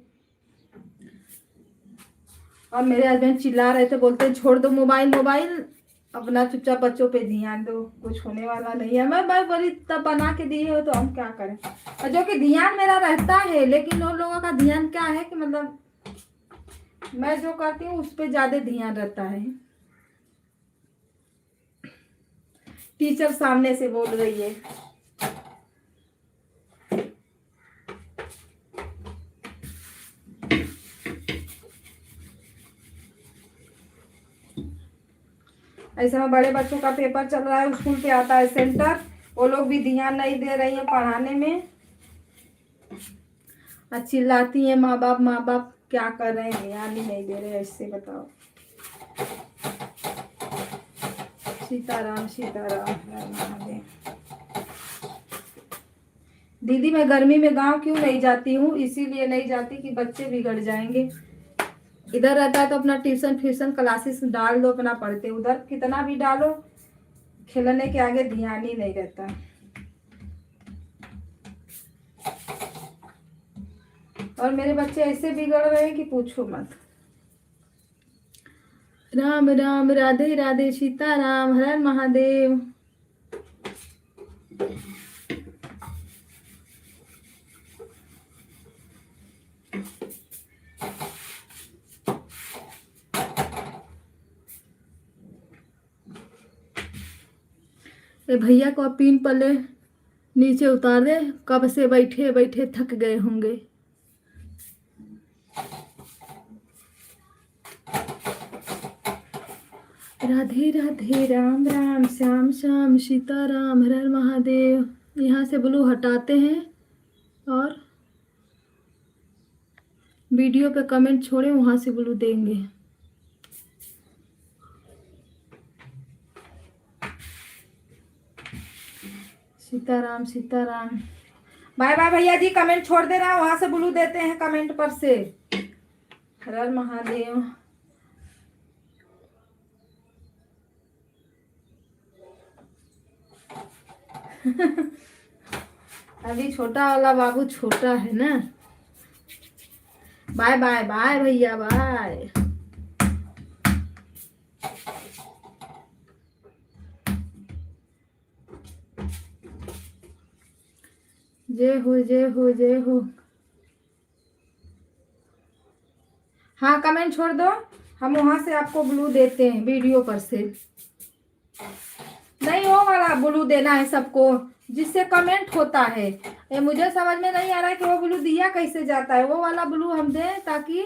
और मेरे हस्बैंड चिल्ला रहे थे, बोलते हैं छोड़ दो मोबाइल, अपना चुपचाप बच्चों पे ध्यान दो, कुछ होने वाला नहीं है। मैं बड़ी तब बना के दी हो तो हम क्या करें, और जो कि ध्यान मेरा रहता है, लेकिन उन लोगों का ध्यान क्या है कि मतलब मैं जो करती हूँ उस पर ज्यादा ध्यान रहता है। टीचर सामने से बोल रही है। ऐसे में बड़े बच्चों का पेपर चल रहा है, स्कूल पे आता है सेंटर, वो लोग भी ध्यान नहीं दे रही है पढ़ाने में, चिल्लाती है माँ बाप क्या कर रहे हैं, ध्यान ही नहीं दे रहे, ऐसे बताओ। सीताराम सीताराम महादेव। दीदी मैं गर्मी में गांव क्यों नहीं जाती हूँ, इसीलिए नहीं जाती कि बच्चे बिगड़ जाएंगे। इधर रहता है तो अपना ट्यूशन क्लासेस डाल दो, अपना पढ़ते, उधर कितना भी डालो, खेलने के आगे ध्यान ही नहीं रहता। और मेरे बच्चे ऐसे बिगड़ रहे हैं कि पूछो मत। राम राम राधे राधे सीताराम हर हर महादेव। भैया को पिन पले नीचे उतार दे, कब से बैठे बैठे थक गए होंगे। राधे राधे राम राम श्याम श्याम सीताराम हर हर महादेव। यहाँ से ब्लू हटाते हैं और वीडियो पे कमेंट छोड़े, वहां से ब्लू देंगे। सीताराम सीताराम। बाय बाय भैया जी, कमेंट छोड़ देना, वहां से ब्लू देते हैं कमेंट पर से। हर हर महादेव। अभी छोटा वाला बाबू छोटा है ना। बाय बाय बाय भैया बाय। जय हो जय हो जय हो। हाँ कमेंट छोड़ दो, हम वहां से आपको ब्लू देते हैं वीडियो पर से। नहीं वो वाला ब्लू देना है सबको जिससे कमेंट होता है। ये मुझे समझ में नहीं आ रहा है कि वो ब्लू दिया कैसे जाता है। वो वाला ब्लू हम दें ताकि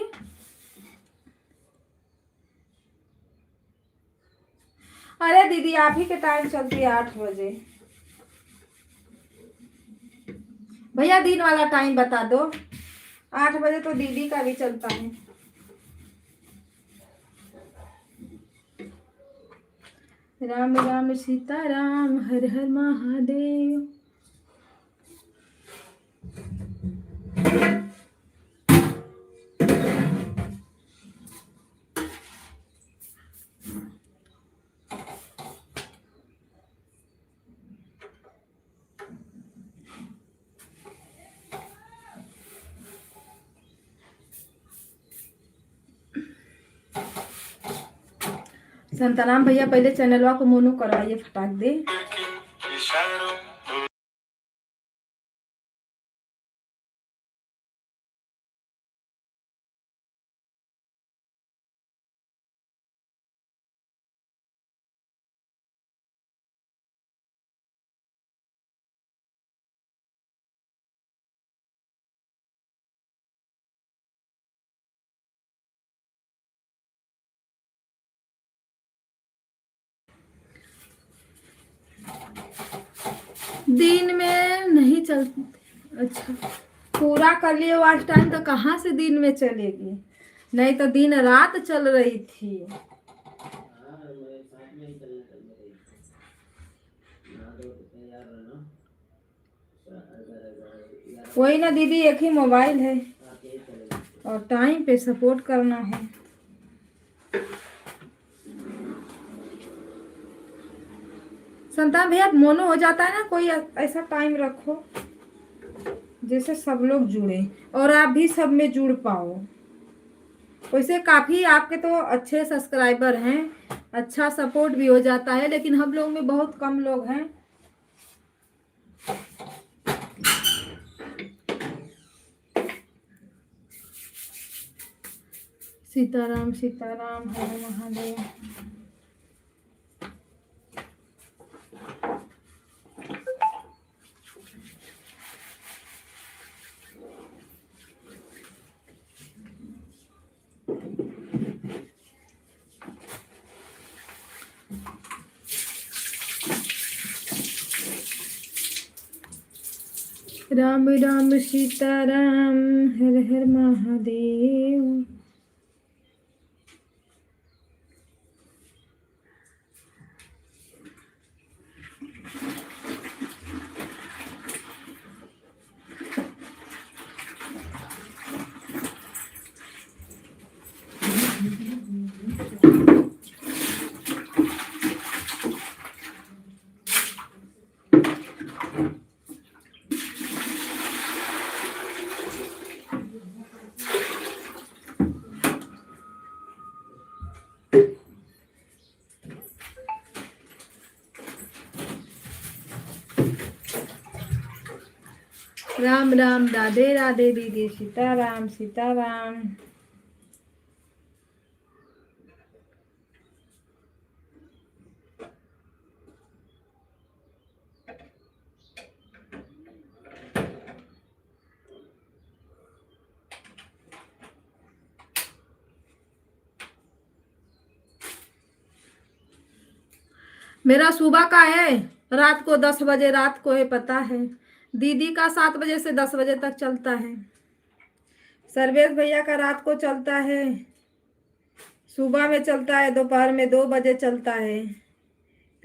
अरे दीदी आप ही के टाइम चलती है 8 बजे। भैया दिन वाला टाइम बता दो। 8 बजे तो दीदी का भी चलता है। राम राम सीता राम हर हर महादेव। संतराम भैया पहले चैनलवा को मोनो करवाइए फटाक दे। दिन में नहीं चलती। अच्छा पूरा कर लिए वाच टाइम तो कहाँ से दिन में चलेगी। नहीं तो दिन रात चल रही थी। हाँ मैं साथ में ही चलना चल रही ना दो तो तैयार रहना। वही ना दीदी एक ही मोबाइल है आके चलेगी और टाइम पे सपोर्ट करना है। संतान भैया मोनो हो जाता है ना, कोई ऐसा टाइम रखो जैसे सब लोग जुड़े और आप भी सब में जुड़ पाओ। वैसे काफी आपके तो अच्छे सब्सक्राइबर हैं, अच्छा सपोर्ट भी हो जाता है, लेकिन हम लोग में बहुत कम लोग हैं। सीताराम सीताराम हर महादेव। राम राम सीताराम हर हर महादेव। राम राम राधे राधे दीदी सीताराम सीताराम। मेरा सुबह का है, रात को 10 बजे रात को है पता है। दीदी का 7 बजे से 10 बजे तक चलता है। सर्वेश भैया का रात को चलता है, सुबह में चलता है, दोपहर में 2 बजे चलता है।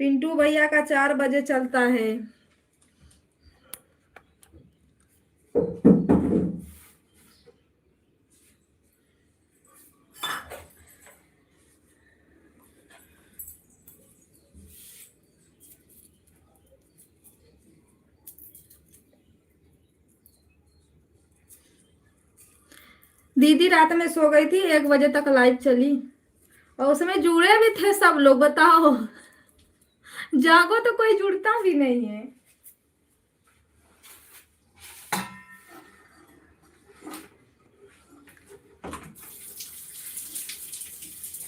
पिंटू भैया का 4 बजे चलता है। दीदी रात में सो गई थी, 1 बजे तक लाइव चली और उसमें जुड़े भी थे सब लोग। बताओ, जागो तो कोई जुड़ता भी नहीं है।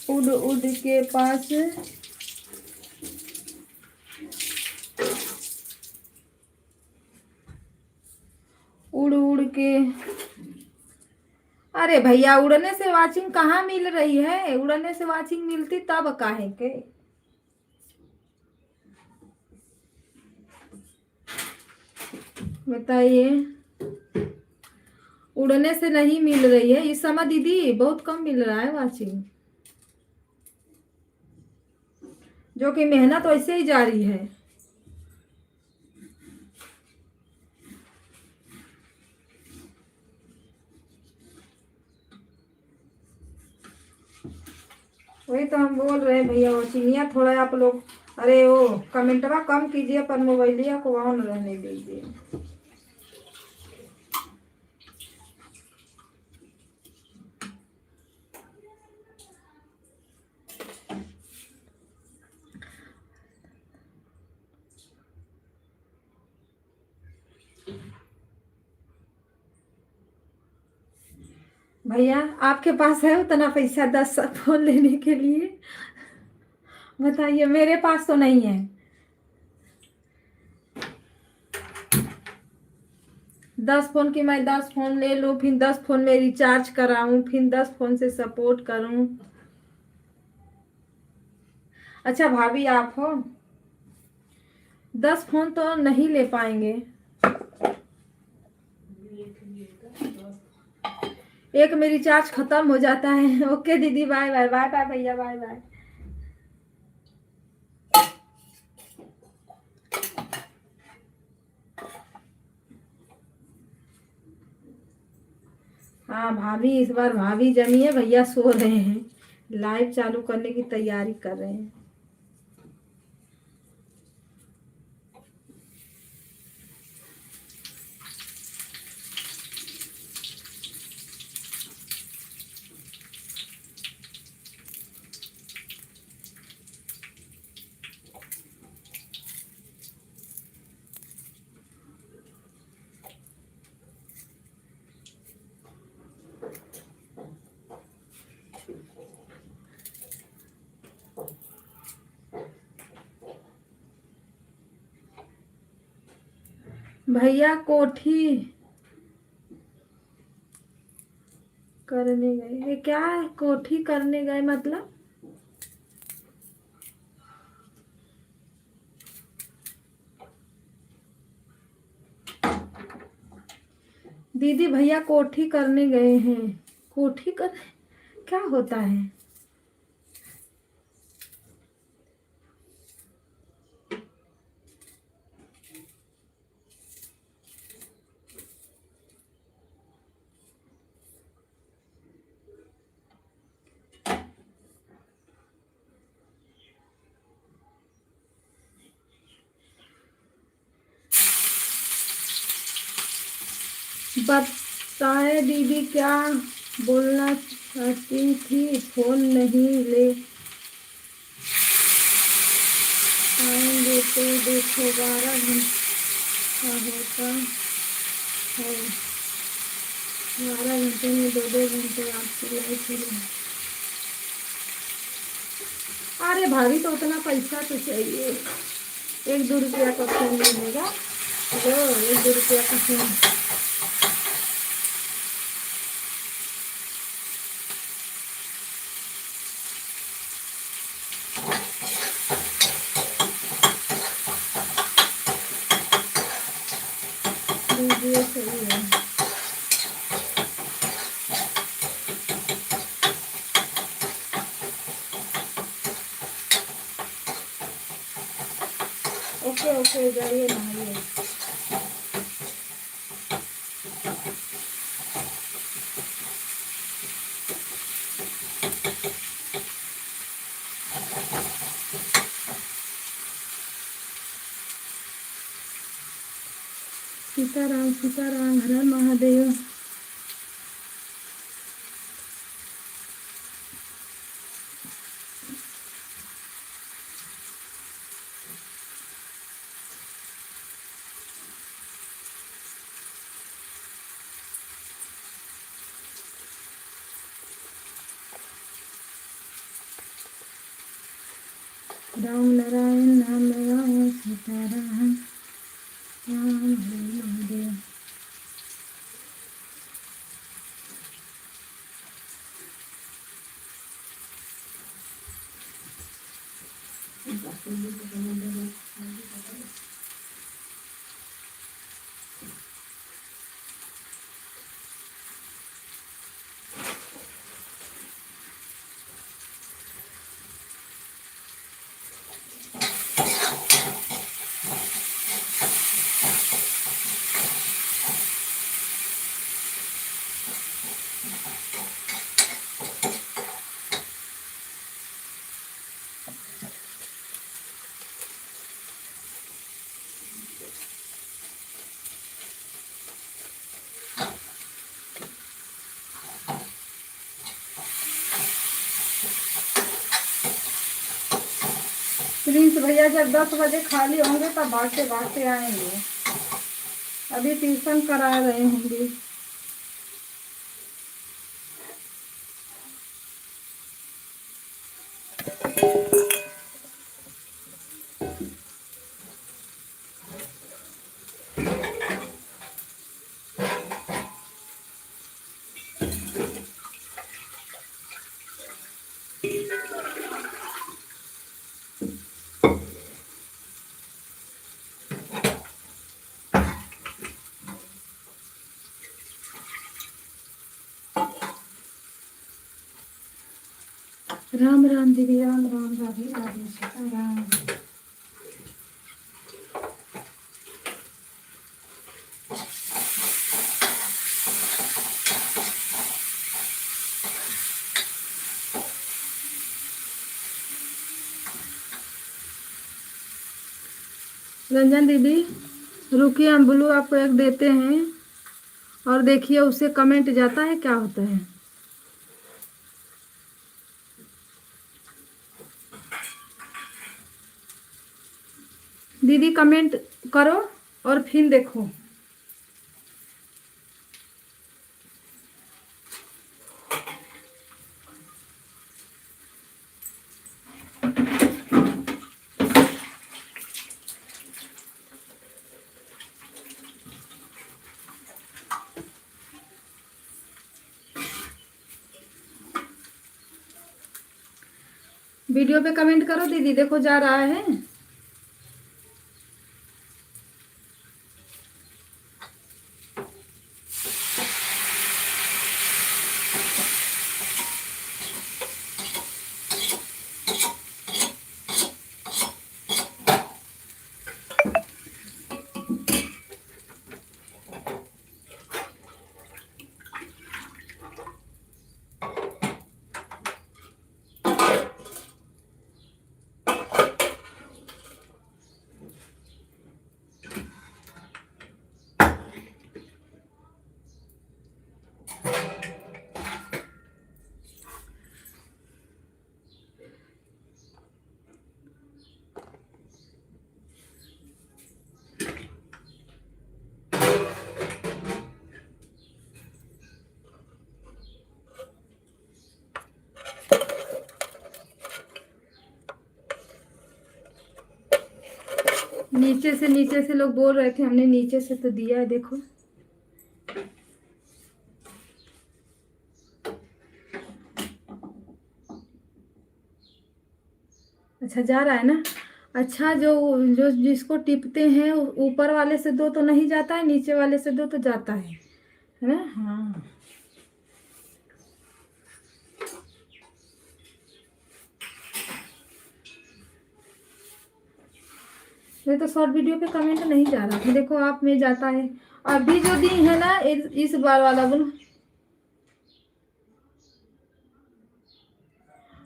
उड़ उड़ के पास उड़ उड़ के, अरे भैया उड़ने से वाचिंग कहाँ मिल रही है? उड़ने से वाचिंग मिलती तब काहे के। बताइए, उड़ने से नहीं मिल रही है इस समय दीदी, बहुत कम मिल रहा है वाचिंग, जो कि मेहनत वैसे ही जारी है। वही तो हम बोल रहे हैं भैया, वो चिनिया थोड़ा आप लोग, अरे वो कमेंटवा कम कीजिए पर मोबाइलिया को ऑन रहने दीजिए। भैया आपके पास है उतना पैसा 10 फोन लेने के लिए? बताइए, मेरे पास तो नहीं है। 10 फोन की मैं 10 फोन ले लूं, फिर 10 फोन में रिचार्ज कराऊं, फिर 10 फोन से सपोर्ट करूं। अच्छा भाभी आप हो, 10 फोन तो नहीं ले पाएंगे। एक में रिचार्ज खत्म हो जाता है। ओके दीदी, बाय बाय। बाय बाय भैया, बाय बाय। हाँ भाभी, इस बार भाभी जमी है, भैया सो रहे हैं, लाइव चालू करने की तैयारी कर रहे हैं। भैया कोठी करने गए, ये क्या है? कोठी करने गए मतलब? दीदी भैया कोठी करने गए हैं। कोठी कर क्या होता है? बताए दीदी, क्या बोलना चाहती थी? फोन नहीं ले आएंगे तो देखो 12 घंटा होता है, 12 घंटे में 2-2 घंटे आपकी लाइफ है। अरे भाभी तो उतना पैसा तो चाहिए, 1-2 रुपया का फोन मिलेगा। जो 1-2 रुपया का फोन। लीजिए, सही है। ओके ओके, जाइए नहाइए। सीताराम सीताराम, हर हर महादेव। राम नारायण नाम राम सीताराम राम हरे महादेव। प्रिंस भैया जब 10 बजे खाली होंगे तब भागते भागते आएंगे। अभी ट्यूशन करा रहे होंगे। राम राम दीदी, राम राम, राधे राधे, सीताराम। रंजन दीदी रुकिए, हम ब्लू आपको एक देते हैं और देखिए उससे कमेंट जाता है क्या होता है। दीदी कमेंट करो और फिर देखो। वीडियो पे कमेंट करो दीदी, देखो जा रहा है। नीचे से लोग बोल रहे थे, हमने नीचे से तो दिया है, देखो। अच्छा जा रहा है ना। अच्छा जो जो जिसको टिपते हैं ऊपर वाले से दो तो नहीं जाता है, नीचे वाले से दो तो जाता है ना। हाँ ये तो शॉर्ट वीडियो पे कमेंट नहीं जा रहा था, देखो आप में जाता है। अभी जो दी है ना इस बार वाला बोलो।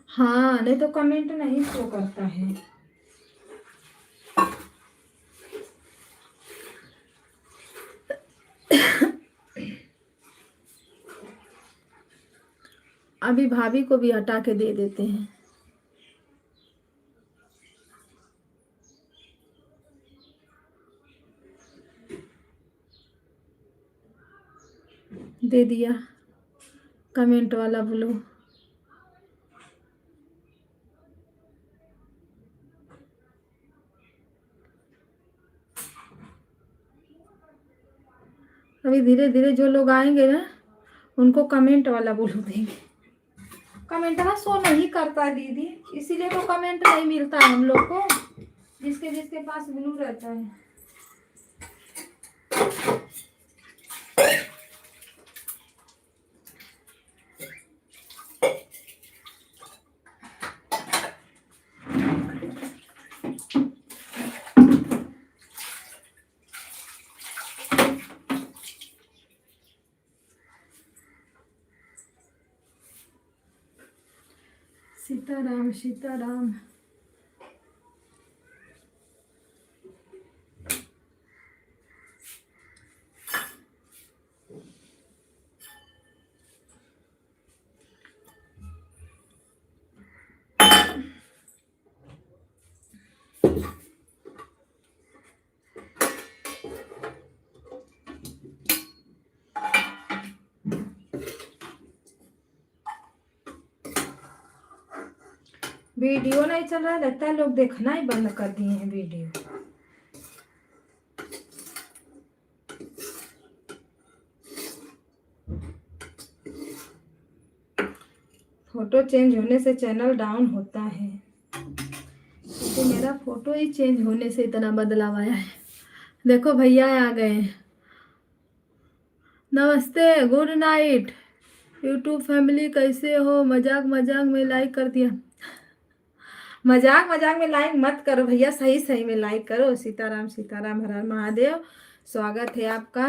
हाँ नहीं तो कमेंट नहीं शो करता है। अभी भाभी को भी हटा के दे देते हैं। दे दिया कमेंट वाला ब्लू। अभी धीरे धीरे जो लोग आएंगे ना उनको कमेंट वाला बोल देंगे। कमेंट ना शो नहीं करता है दीदी, इसीलिए तो कमेंट नहीं मिलता है हम लोग को, जिसके जिसके पास ब्लू रहता है। सीताराम सीताराम। वीडियो नहीं चल रहा है, लगता है लोग देखना ही बंद कर दिए हैं वीडियो। फोटो चेंज होने से चैनल डाउन होता है, तो मेरा फोटो ही चेंज होने से इतना बदलाव आया है। देखो भैया आ गए। नमस्ते, गुड नाइट यूट्यूब फैमिली, कैसे हो? मजाक मजाक में लाइक कर दिया। मजाक मजाक में लाइक मत करो भैया, सही सही में लाइक करो। सीताराम सीताराम, हर हर महादेव। स्वागत है आपका,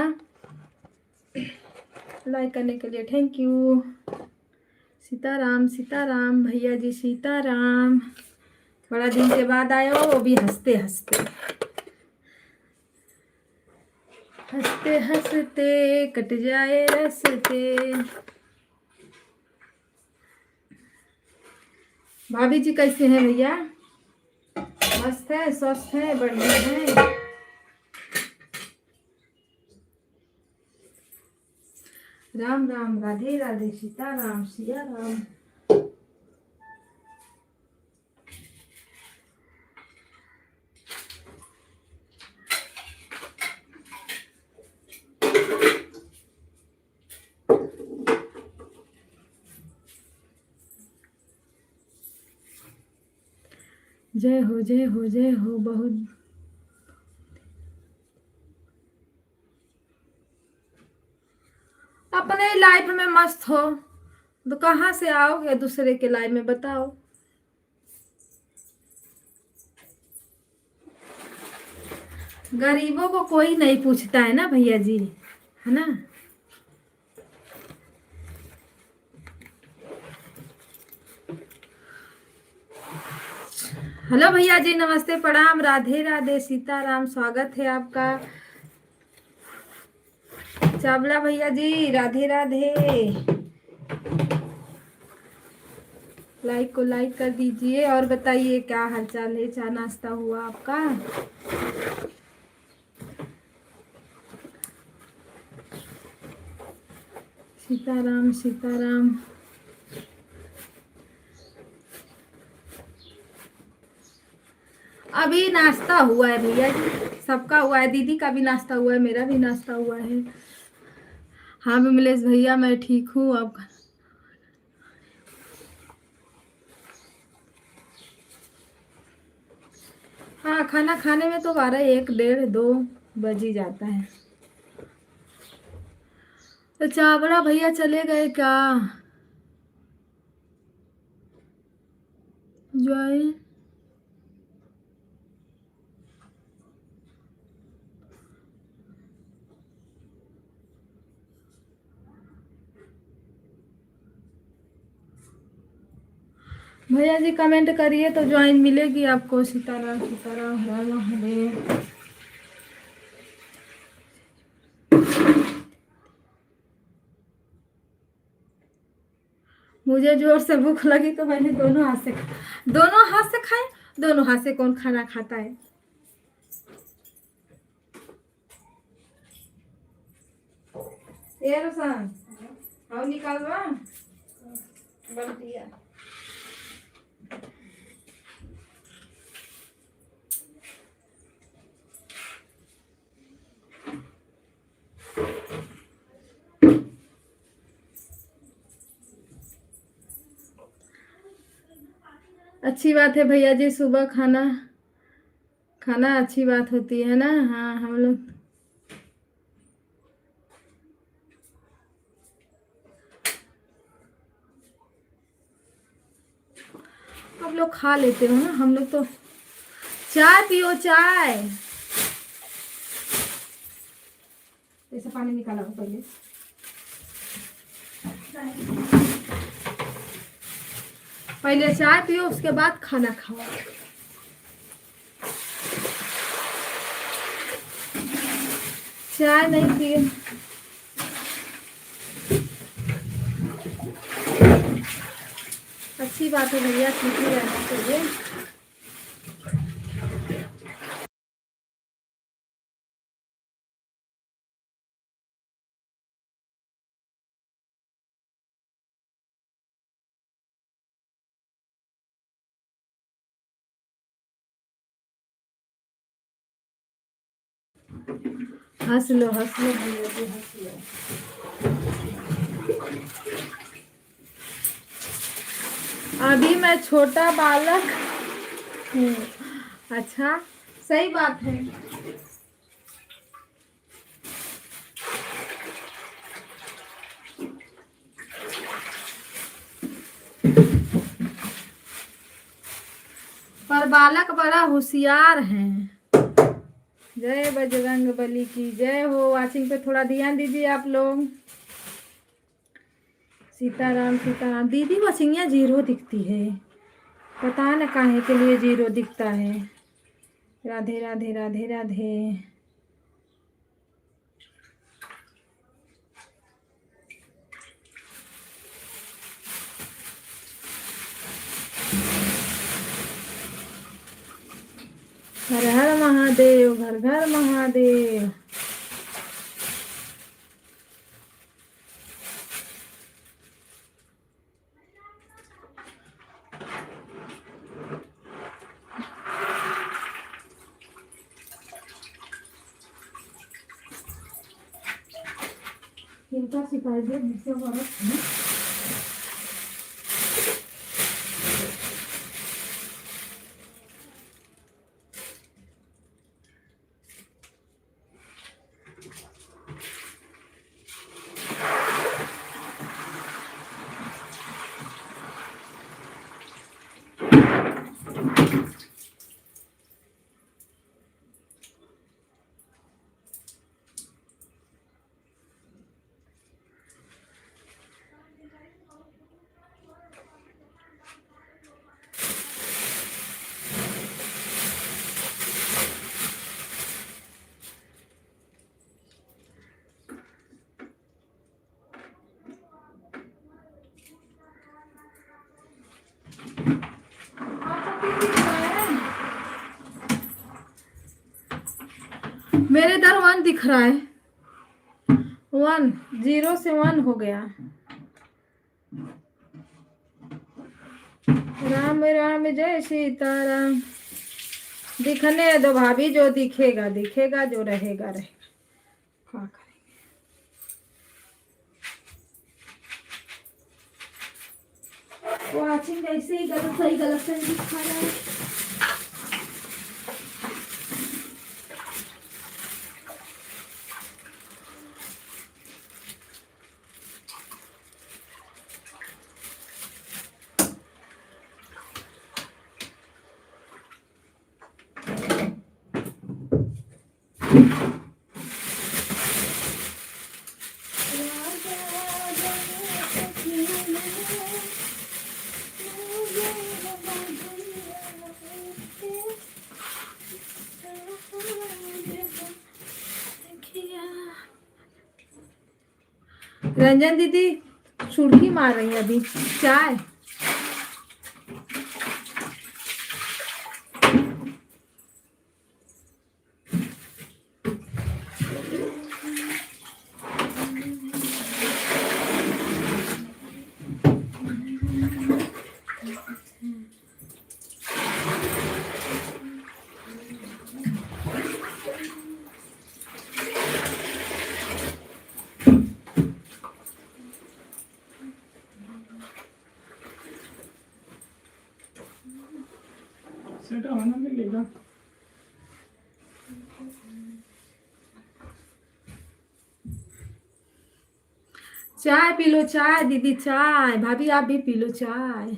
लाइक करने के लिए थैंक यू। सीताराम सीताराम भैया जी, सीताराम। बड़ा दिन के बाद आए हो, वो भी हंसते हंसते। हंसते हंसते कट जाए रस्ते। भाभी जी कैसे हैं भैया? मस्त है, स्वस्थ है, बढ़िया है। राम राम, राधे राधे, सीताराम सिया राम। जय हो जय हो जय हो। बहुत अपने लाइफ में मस्त हो तो कहाँ से आओगे दूसरे के लाइफ में, बताओ। गरीबों को कोई नहीं पूछता है ना भैया जी, है ना। हेलो भैया जी, नमस्ते प्रणाम, राधे राधे, सीताराम। स्वागत है आपका। चावला भैया जी, राधे राधे। लाइक को लाइक कर दीजिए और बताइए क्या हालचाल है, चाय नाश्ता हुआ आपका? सीताराम सीताराम। अभी नाश्ता हुआ है भैया जी, सबका हुआ है, दीदी का भी नाश्ता हुआ है, मेरा भी नाश्ता हुआ है। हाँ विमलेश भैया, मैं ठीक हूँ। आपका? हाँ, खाना खाने में तो 12, 1, 1:30, 2 बज ही जाता है। तो चावड़ा भैया चले गए क्या? ज्वाइन भैया जी कमेंट करिए तो ज्वाइन मिलेगी आपको। सीताराम सीताराम, हर हर महादेव। मुझे जोर से भूख लगी तो मैंने दोनों हाथ से खाए। दोनों हाथ से कौन खाना खाता है? ये रोशन, आओ निकालवा बल्टिया। अच्छी बात है भैया जी, सुबह खाना खाना अच्छी बात होती है ना। हाँ हम लोग आप लोग खा लेते हो ना, हम लोग तो। चाय पियो चाय। ऐसा पानी निकाला हो पहले। पहले चाय पियो, उसके बाद खाना खाओ। चाय नहीं पिए अच्छी बात है भैया, ठीक ही रहना चाहिए। हंस लो भैया जी, हंस लो। अभी मैं छोटा बालक हूँ। अच्छा, सही बात है। पर बालक बड़ा होशियार है। जय बजरंग बली की जय हो। वाचिंग पे थोड़ा ध्यान दीजिए आप लोग। सीताराम सीताराम। दीदी वाचिंगिया जीरो दिखती है, पता न काहे के लिए जीरो दिखता है। राधे राधे राधे राधे। हर हर महादेव, घर घर महादेव। इनका शिकायत है जिससे औरत मेरे इधर 1 दिख रहा है। 1 0 से 1 हो गया। राम राम जय सीताराम। दिखने दो भाभी, जो दिखेगा दिखेगा, जो रहेगा रहेगा। क्या करेंगे। वाचिंग ऐसे ही गलत सही गलत सही दिखा रहा है। रंजन दीदी सुर्खी मार रही है अभी। चाय का आनंद मिलेगा। चाय पी लो, चाय दीदी, चाय। भाभी आप भी पी लो चाय।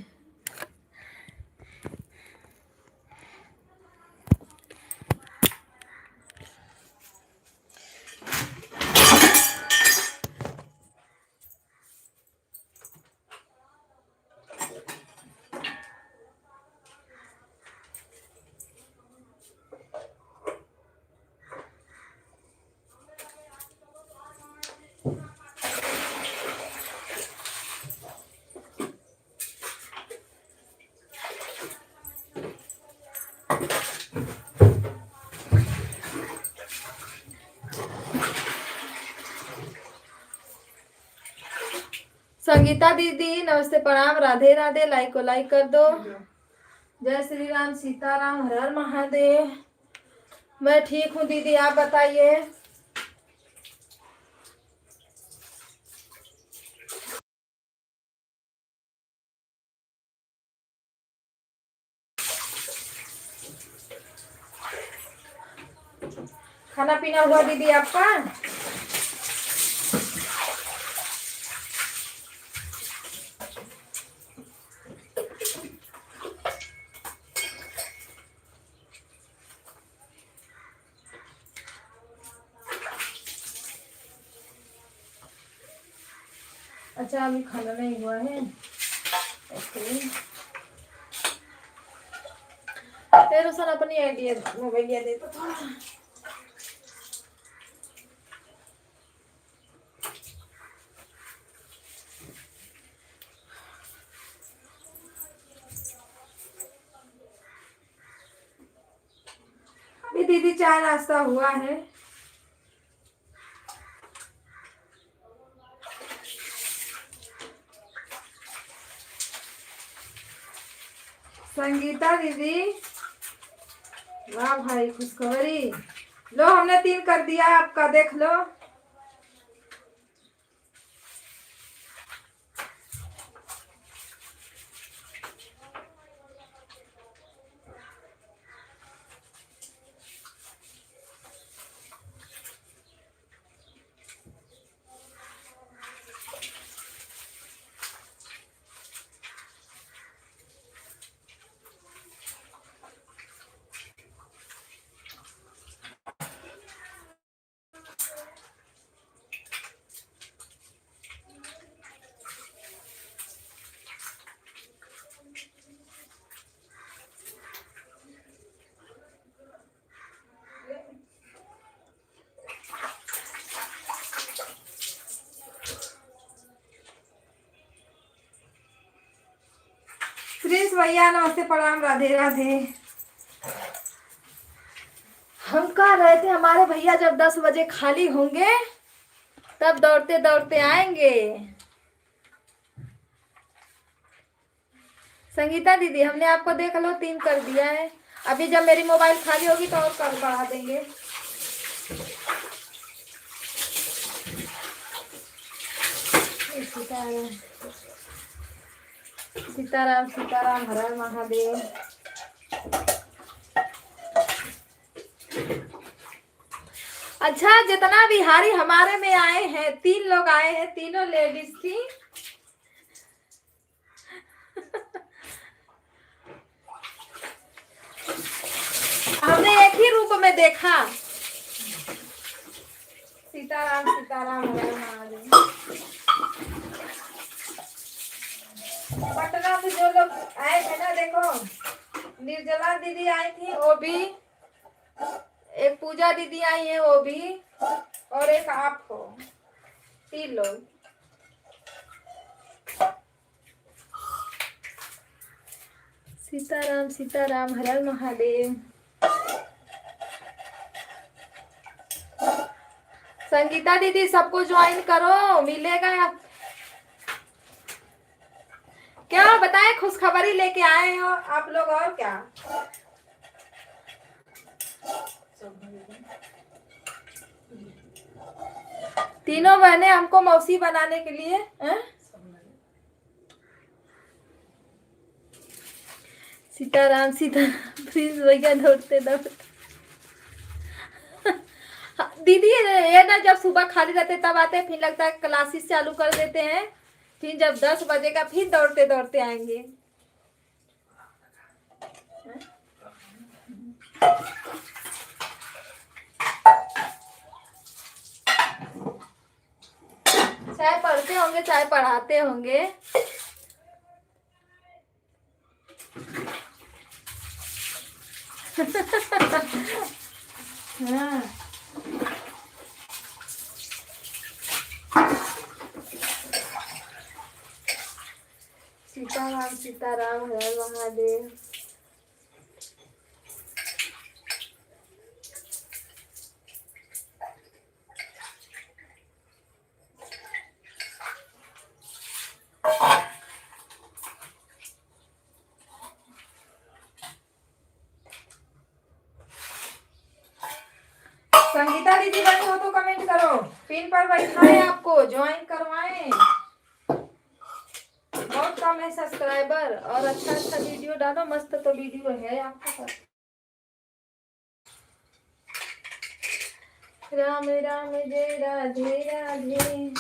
संगीता दीदी नमस्ते, प्रणाम, राधे राधे। लाइक को लाइक कर दो। जय श्री राम, सीताराम, हर हर महादेव। मैं ठीक हूँ दीदी, आप बताइए। खाना पीना हुआ दीदी आपका? अच्छा, अभी खाना नहीं हुआ है। ओके, तेरे सर अपनी आइडिया मोबाइल दे तो थोड़ा। अभी दीदी चाय नाश्ता हुआ है। संगीता दीदी, वाह भाई, खुशखबरी। लो, हमने 3 कर दिया, आपका देख लो। प्रिंस भैया नमस्ते, प्रणाम, राधे राधे। हम कह रहे थे हमारे भैया जब 10 बजे खाली होंगे तब दौड़ते दौड़ते आएंगे। संगीता दीदी, हमने आपको देख लो 3 कर दिया है। अभी जब मेरी मोबाइल खाली होगी तो और कर बढ़ा देंगे। सीताराम सीताराम, हर हर महादेव। अच्छा, जितना बिहारी हमारे में आए हैं, 3 लोग आए हैं, तीनों लेडीज थी। हमने एक ही रूप में देखा। सीताराम सीताराम, हर हर महादेव। पटना से जो लोग आए थे ना, देखो, निर्जला दीदी आई थी, वो भी, एक पूजा दीदी आई है, वो भी, और एक आप हो। 3 लोग। सीताराम सीताराम, हर हर महादेव। संगीता दीदी, सबको ज्वाइन करो, मिलेगा। क्या बताएं, खुशखबरी लेके आए हो आप लोग, और क्या। तीनों बहनें हमको मौसी बनाने के लिए सीताराम सीताराम। प्रिंस भैया दौड़ते दौड़ते दीदी ये ना जब सुबह खाली रहते तब आते, फिर लगता है क्लासेस चालू कर देते हैं, फिर जब 10 बजेगा फिर दौड़ते दौड़ते आएंगे। चाहे पढ़ते होंगे चाहे पढ़ाते होंगे। हाँ सीताराम सीताराम, हर महादेव। संगीता दीदी बनी हो तो कमेंट करो, पिन पर बैठाएं, आपको ज्वाइन करवाएं। बहुत कम है सब्सक्राइबर और अच्छा अच्छा वीडियो डालो, मस्त तो वीडियो है आपके पास। राम राम जय राधे राधे।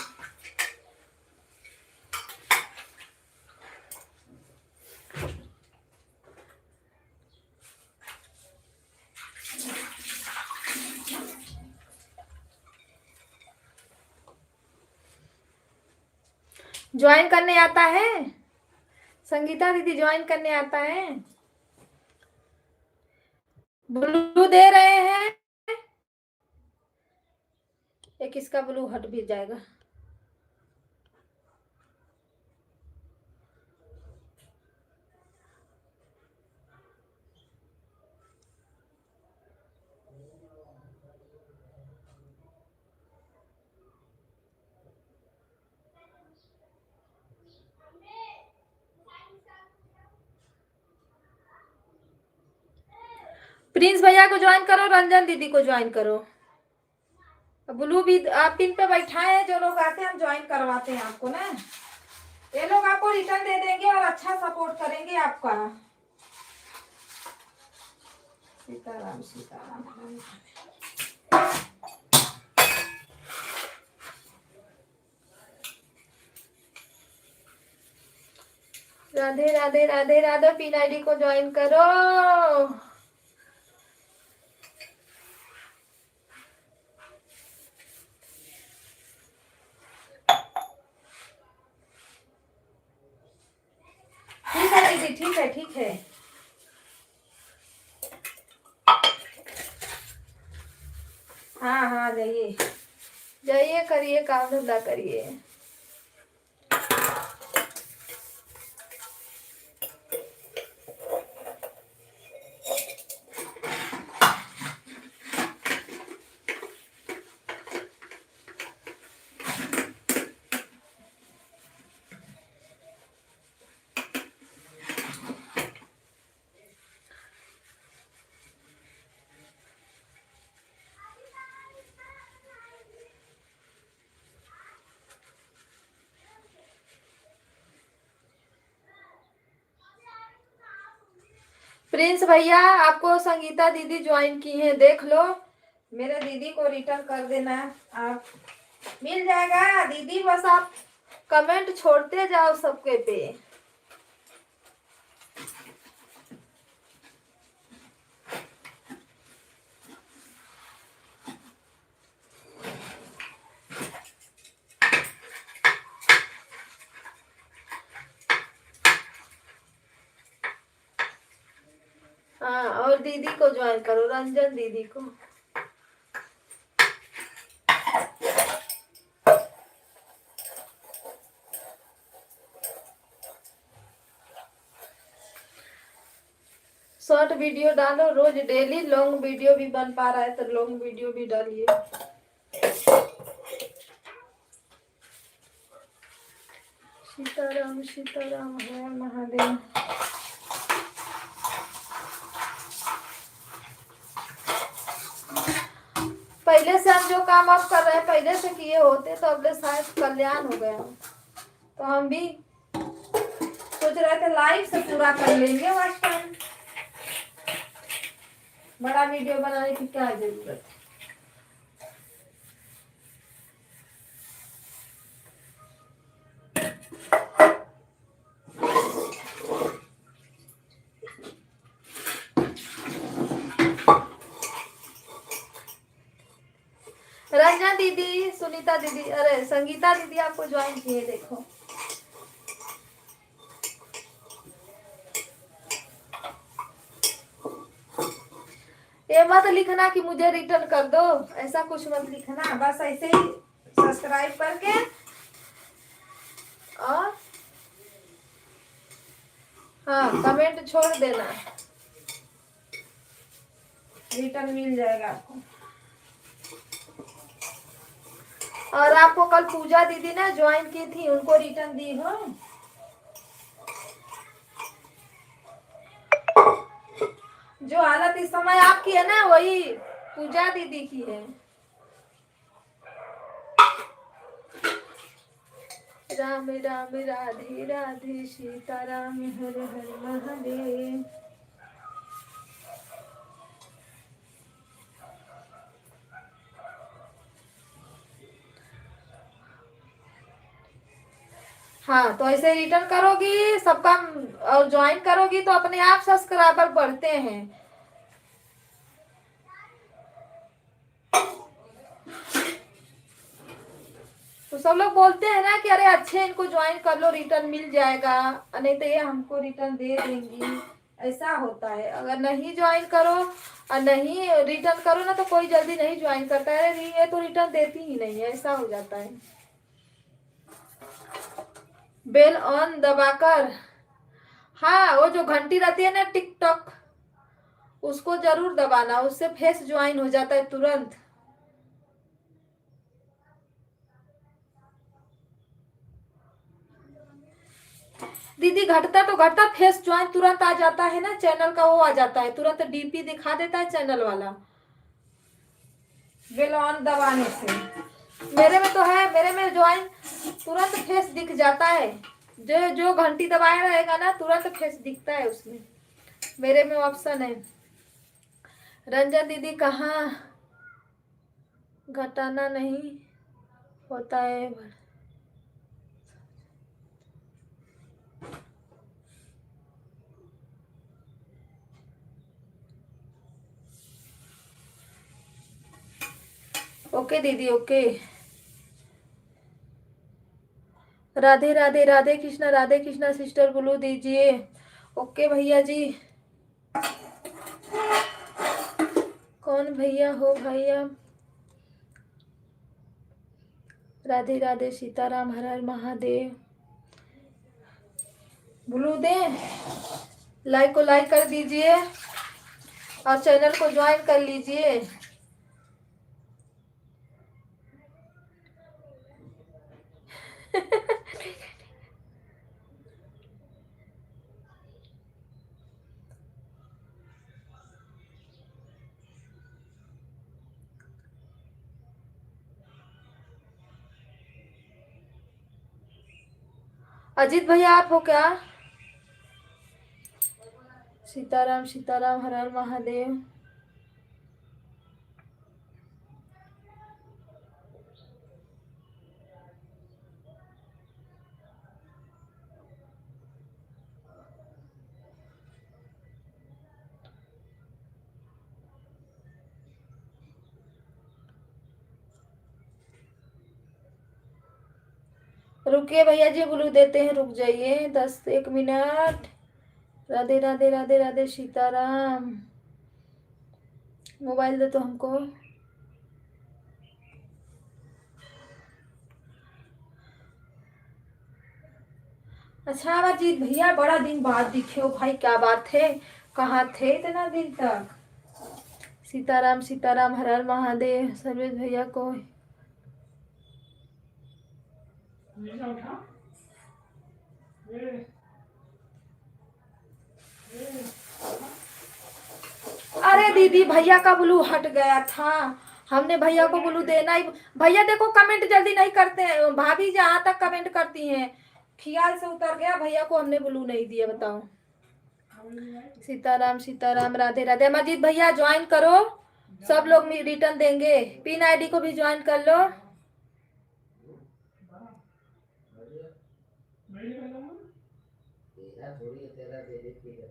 ज्वाइन करने आता है संगीता दीदी, ज्वाइन करने आता है। ब्लू दे रहे हैं, एक इसका ब्लू हट भी जाएगा। प्रिंस भैया को ज्वाइन करो, रंजन दीदी को ज्वाइन करो। ब्लू भी आप पिन पे बैठाए हैं, जो लोग आते हैं हम ज्वाइन करवाते हैं आपको ना। ये लोग आपको रिटर्न दे देंगे और अच्छा सपोर्ट करेंगे आपका। सीताराम सीताराम। राधे राधे राधे राधे। पिन आईडी को ज्वाइन करो। ठीक है दीदी, ठीक है ठीक है। हाँ हाँ जाइए जाइए, करिए काम धंधा करिए। प्रिंस भैया आपको संगीता दीदी ज्वाइन की है, देख लो। मेरे दीदी को रिटर्न कर देना, आप मिल जाएगा दीदी, बस आप कमेंट छोड़ते जाओ सबके पे। हाँ, और दीदी को ज्वाइन करो, रंजन दीदी को। शॉर्ट वीडियो डालो रोज, डेली। लॉन्ग वीडियो भी बन पा रहा है तो लॉन्ग वीडियो भी डालिए। सीताराम सीताराम, हर महादेव। पहले से हम जो काम आप कर रहे हैं पहले से किए होते तो अब शायद कल्याण हो गया। तो हम भी सोच रहे थे लाइव से पूरा कर लेंगे आज टाइम। बड़ा वीडियो बनाने की क्या जरूरत है। रंजना दीदी, सुनीता दीदी, अरे संगीता दीदी आपको ज्वाइन किए, देखो। ये मत लिखना कि मुझे रिटर्न कर दो, ऐसा कुछ मत लिखना, बस ऐसे ही सब्सक्राइब करके और हाँ कमेंट छोड़ देना, रिटर्न मिल जाएगा आपको। और आपको कल पूजा दीदी ने ज्वाइन की थी, उनको रिटर्न दी हो। जो हालत इस समय आपकी है ना, वही पूजा दीदी की है। राम राम राधे राधे सीताराम हर हर महादेव। हाँ तो ऐसे रिटर्न करोगी सबका और ज्वाइन करोगी तो अपने आप सब्सक्राइबर बढ़ते हैं। तो सब लोग बोलते हैं ना कि अरे अच्छे इनको ज्वाइन कर लो, रिटर्न मिल जाएगा, नहीं तो ये हमको रिटर्न दे देंगी, ऐसा होता है। अगर नहीं ज्वाइन करो और नहीं रिटर्न करो ना तो कोई जल्दी नहीं ज्वाइन करता है, अरे ये तो रिटर्न देती ही नहीं है, ऐसा हो जाता है। बेल ऑन दबाकर, हाँ वो जो घंटी रहती है ना टिकटॉक, उसको जरूर दबाना, उससे फेस ज्वाइन हो जाता है तुरंत। दीदी घटता तो घटता, फेस ज्वाइन तुरंत आ जाता है ना, चैनल का वो आ जाता है तुरंत, डीपी दिखा देता है चैनल वाला बेल ऑन दबाने से। मेरे में तो है, मेरे में ज्वाइन तुरंत फेस दिख जाता है, जो जो घंटी दबाया रहेगा ना तुरंत फेस दिखता है उसमें, मेरे में ऑप्शन है। रंजन दीदी कहाँ घटाना नहीं होता है। ओके दीदी ओके। राधे राधे, राधे कृष्णा सिस्टर बोलो दीजिए। ओके भैया जी। कौन भैया हो भैया? राधे राधे सीताराम हर हर महादेव। बोलो दे, लाइक को लाइक कर दीजिए और चैनल को ज्वाइन कर लीजिए। अजीत भैया आप हो क्या? सीताराम सीताराम हर हर महादेव। रुकिए भैया जी, ब्लू देते हैं, रुक जाइए 1 मिनट। राधे राधे राधे राधे सीताराम। मोबाइल दे तो हमको। अच्छा अजीत भैया, बड़ा दिन बाद दिखे हो भाई, क्या बात है, कहाँ थे इतना दिन तक? सीताराम सीताराम हर हर महादेव। सर्वेश भैया को अरे दीदी भैया का ब्लू हट गया था, हमने भैया को ब्लू देना ही। भैया देखो कमेंट जल्दी नहीं करते हैं, भाभी जहाँ तक कमेंट करती हैं, ख्याल से उतर गया, भैया को हमने ब्लू नहीं दिया, बताओ। सीताराम सीताराम, राधे राधे। अमरजीत भैया ज्वाइन करो, सब लोग रिटर्न देंगे। पिन आईडी को भी ज्वाइन कर लो। तेरा थोड़ी है, तेरा दे दे ठीक है।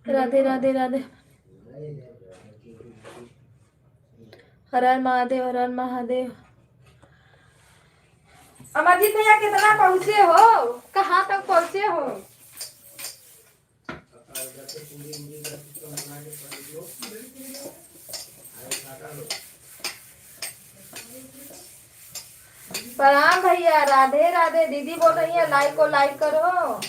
राधे राधे राधे। हर हर महादेव, हर हर महादेव। अमरजीत भैया कितना पहुंचे हो, कहाँ तक पहुंचे हो? प्रणाम भैया, राधे राधे। दीदी बोल रही है लाइक को लाइक करो।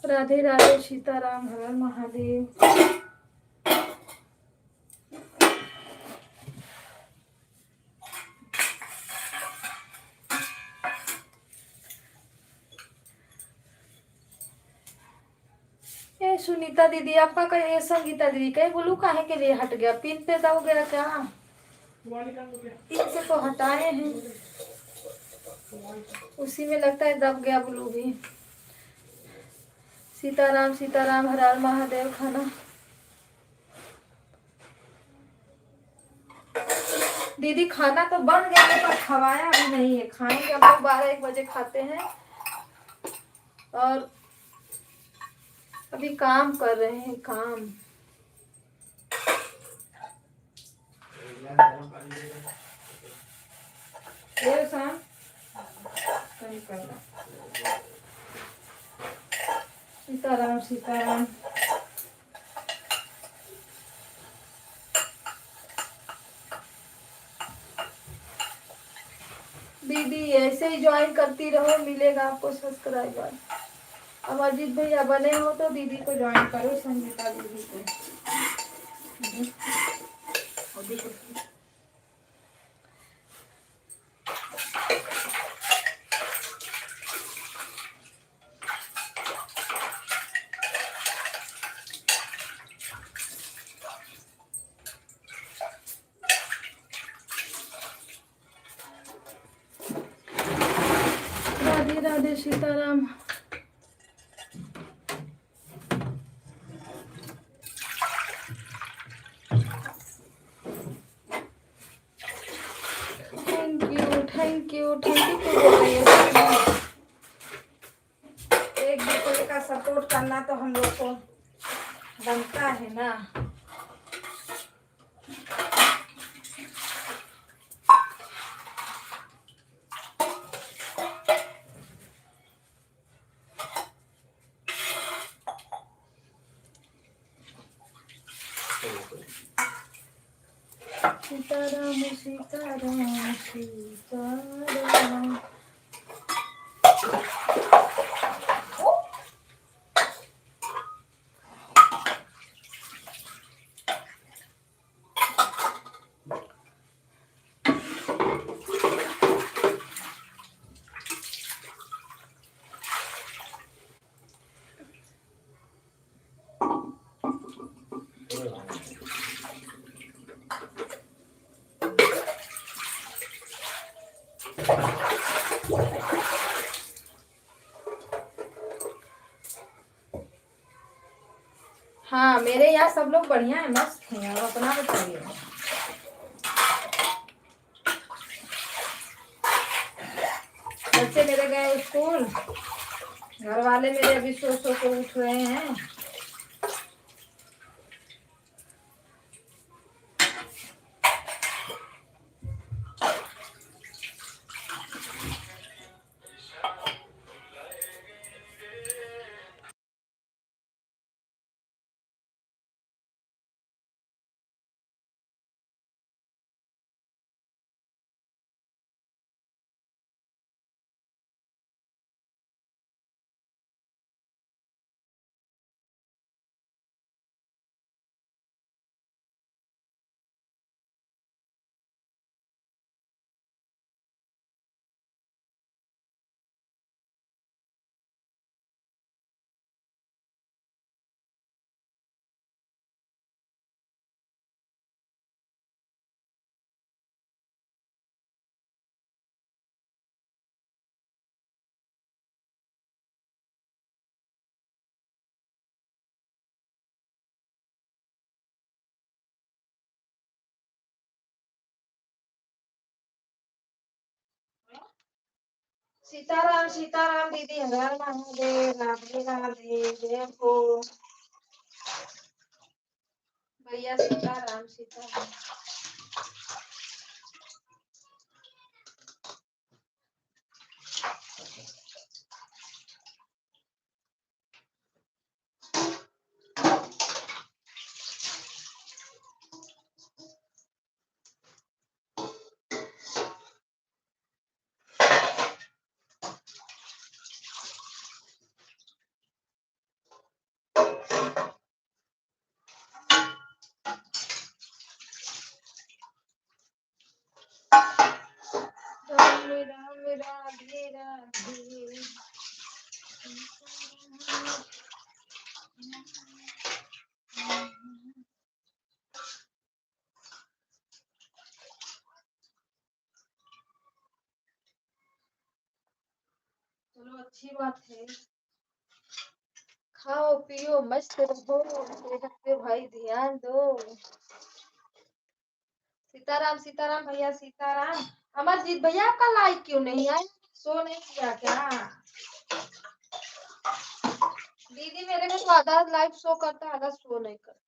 राधे राधे, सीताराम, हर हर महादेव। ए सुनीता दीदी, आपका कहीं संगीता दीदी कहीं ब्लू काहे के लिए हट गया? पिन पे दब गया क्या? पिन से तो हटाए हैं, उसी में लगता है दब गया ब्लू भी। सीताराम सीताराम, हर हर महादेव। खाना दीदी, खाना तो बन गया है पर खवाया भी नहीं है। खाएंगे हम लोग 12-1 बजे खाते हैं, और अभी काम कर रहे हैं काम। ये शाम कहीं करना। सीताराम सीताराम। दीदी ऐसे ही ज्वाइन करती रहो, मिलेगा आपको सब्सक्राइबर। अमरजीत भैया बने हो तो दीदी को ज्वाइन करो, संगीता दीदी को। राधे राधे, सीताराम। थैंक यू तो बोल रही है। एक दूसरे का सपोर्ट करना तो हम लोग को बनता है ना। सीताराम सीताराम सीताराम। हाँ, मेरे यहाँ सब लोग बढ़िया है, मस्त हैं। आप अपना बताइए। बच्चे मेरे गए स्कूल, घर वाले मेरे अभी सो के उठ रहे हैं। सीताराम दीदी, हर हर महादेव, राधे राधे, जय हो भैया। सीताराम। राम राम राधे राधे। चलो अच्छी बात है, खाओ पियो मस्त रहो, सेहत पे भाई ध्यान दो। सीताराम भैया, सीताराम। अमरजीत भैया, आपका लाइक क्यों नहीं आया? शो नहीं किया क्या? दीदी मेरे में तो आधा लाइव शो करता, आधा शो नहीं करता।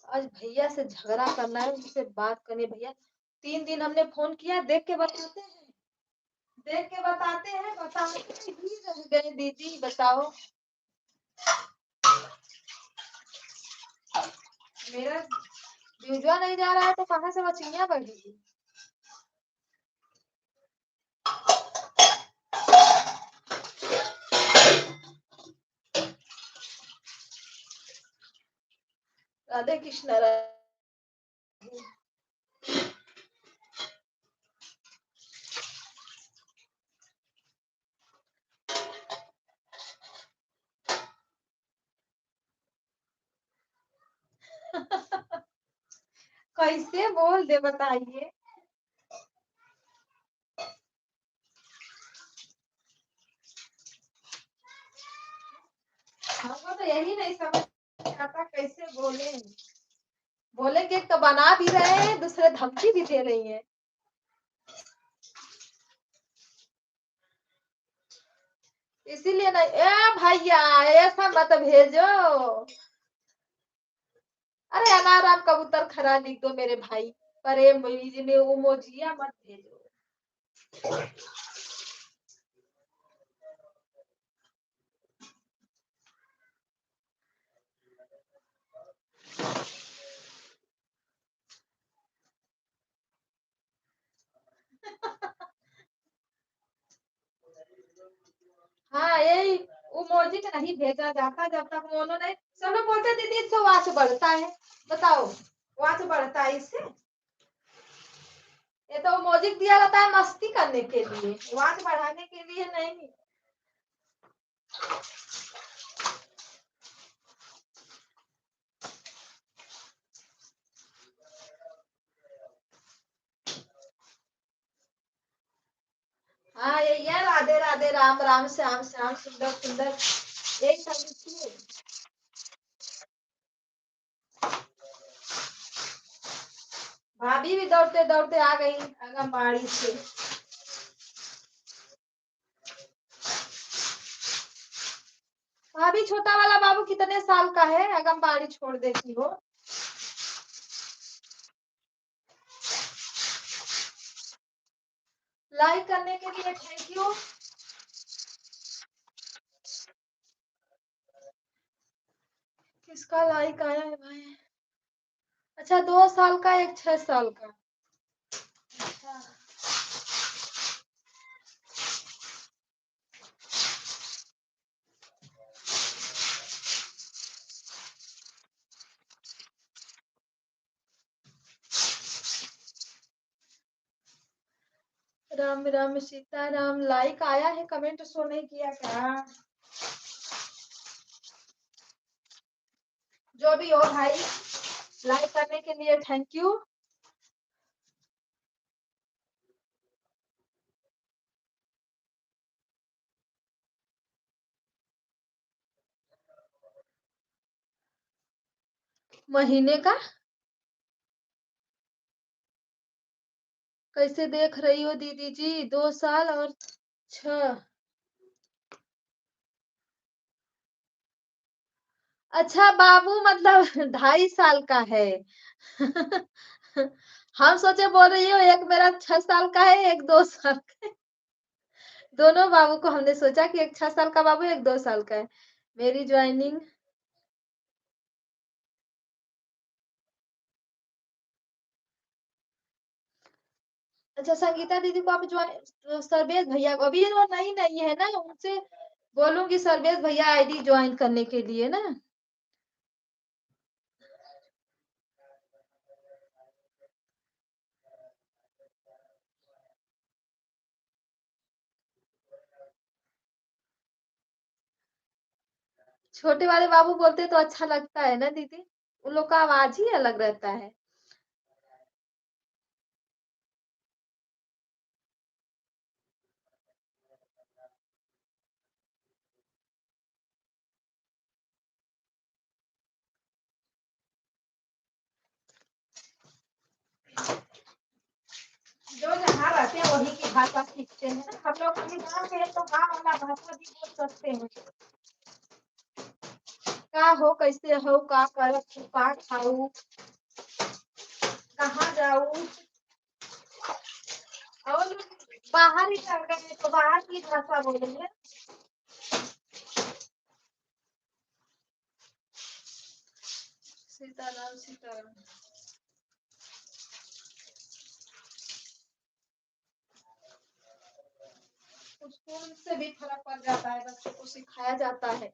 आज भैया से झगड़ा करना है, उनसे बात करनी है। भैया 3 दिन हमने फोन किया, देख के बताते हैं, बताने ही रह गए। दीदी बताओ, मेरा व्यूजवा नहीं जा रहा है तो कहाँ से मछलियां बढ़ेगी? राधे कृष्ण राधे। कैसे बोल दे बताइए? हमको तो यही नहीं समझ आता, कैसे बोलेंगे तो बना भी रहे हैं, दूसरे धमकी भी दे रही है। इसीलिए नहीं, ए भैया ऐसा मत भेजो। अरे अनाराम कबूतर खरा लिख दो मेरे भाई, प्रेम में उमोजिया मत भेजो। हाँ यही इमोजी का नहीं भेजा जाता जब तक वो नहीं। सब लोग बोलते दीदी इससे वाच बढ़ता है, बताओ वाच बढ़ता है इससे? ये तो इमोजी दिया रहता है मस्ती करने के लिए, वाच बढ़ाने के लिए नहीं। हाँ ये राधे राधे, राम राम, श्याम श्याम, सुंदर सुंदर, यही सब लिखिए। भाभी भी दौड़ते दौड़ते आ गई आंगनबाड़ी से। भाभी छोटा वाला बाबू कितने साल का है, आंगनबाड़ी छोड़ देती हो? लाइक करने के लिए थैंक यू। किसका लाइक आया है भाई? अच्छा 2 साल का, एक 6 साल का। अच्छा राम राम सीताराम। लाइक आया है, कमेंट शो नहीं किया क्या? जो भी हो भाई, लाइक करने के लिए थैंक यू। महीने का कैसे देख रही हो दीदी जी? 2 साल और 6। अच्छा बाबू मतलब 2.5 साल का है। हम सोचे बोल रही हो एक मेरा 6 साल का है, एक 2 साल का है। दोनों बाबू को हमने सोचा कि एक 6 साल का बाबू, एक 2 साल का है। मेरी ज्वाइनिंग अच्छा संगीता दीदी को आप ज्वाइन, सर्वेश भैया को अभी वो नई नई है ना, उनसे बोलूंगी सर्वेश भैया आईडी ज्वाइन करने के लिए ना। छोटे वाले बाबू बोलते तो अच्छा लगता है ना दीदी, उन लोग का आवाज ही अलग रहता है। जो जहाँ रहते हैं वही की भाषा सीखते हैं ना। हम लोग अभी गाँव के हैं तो गाँव वाला भाषा भी बोल सकते हैं। का हो, कैसे हो, का करत हो, का खाऊ, कहाँ जाऊँ, और बाहर ही चल गए तो बाहर की भाषा बोलेंगे। सीताराम सीताराम। स्कूल से भी फर्क पड़ जाता है, बच्चों को सिखाया जाता है।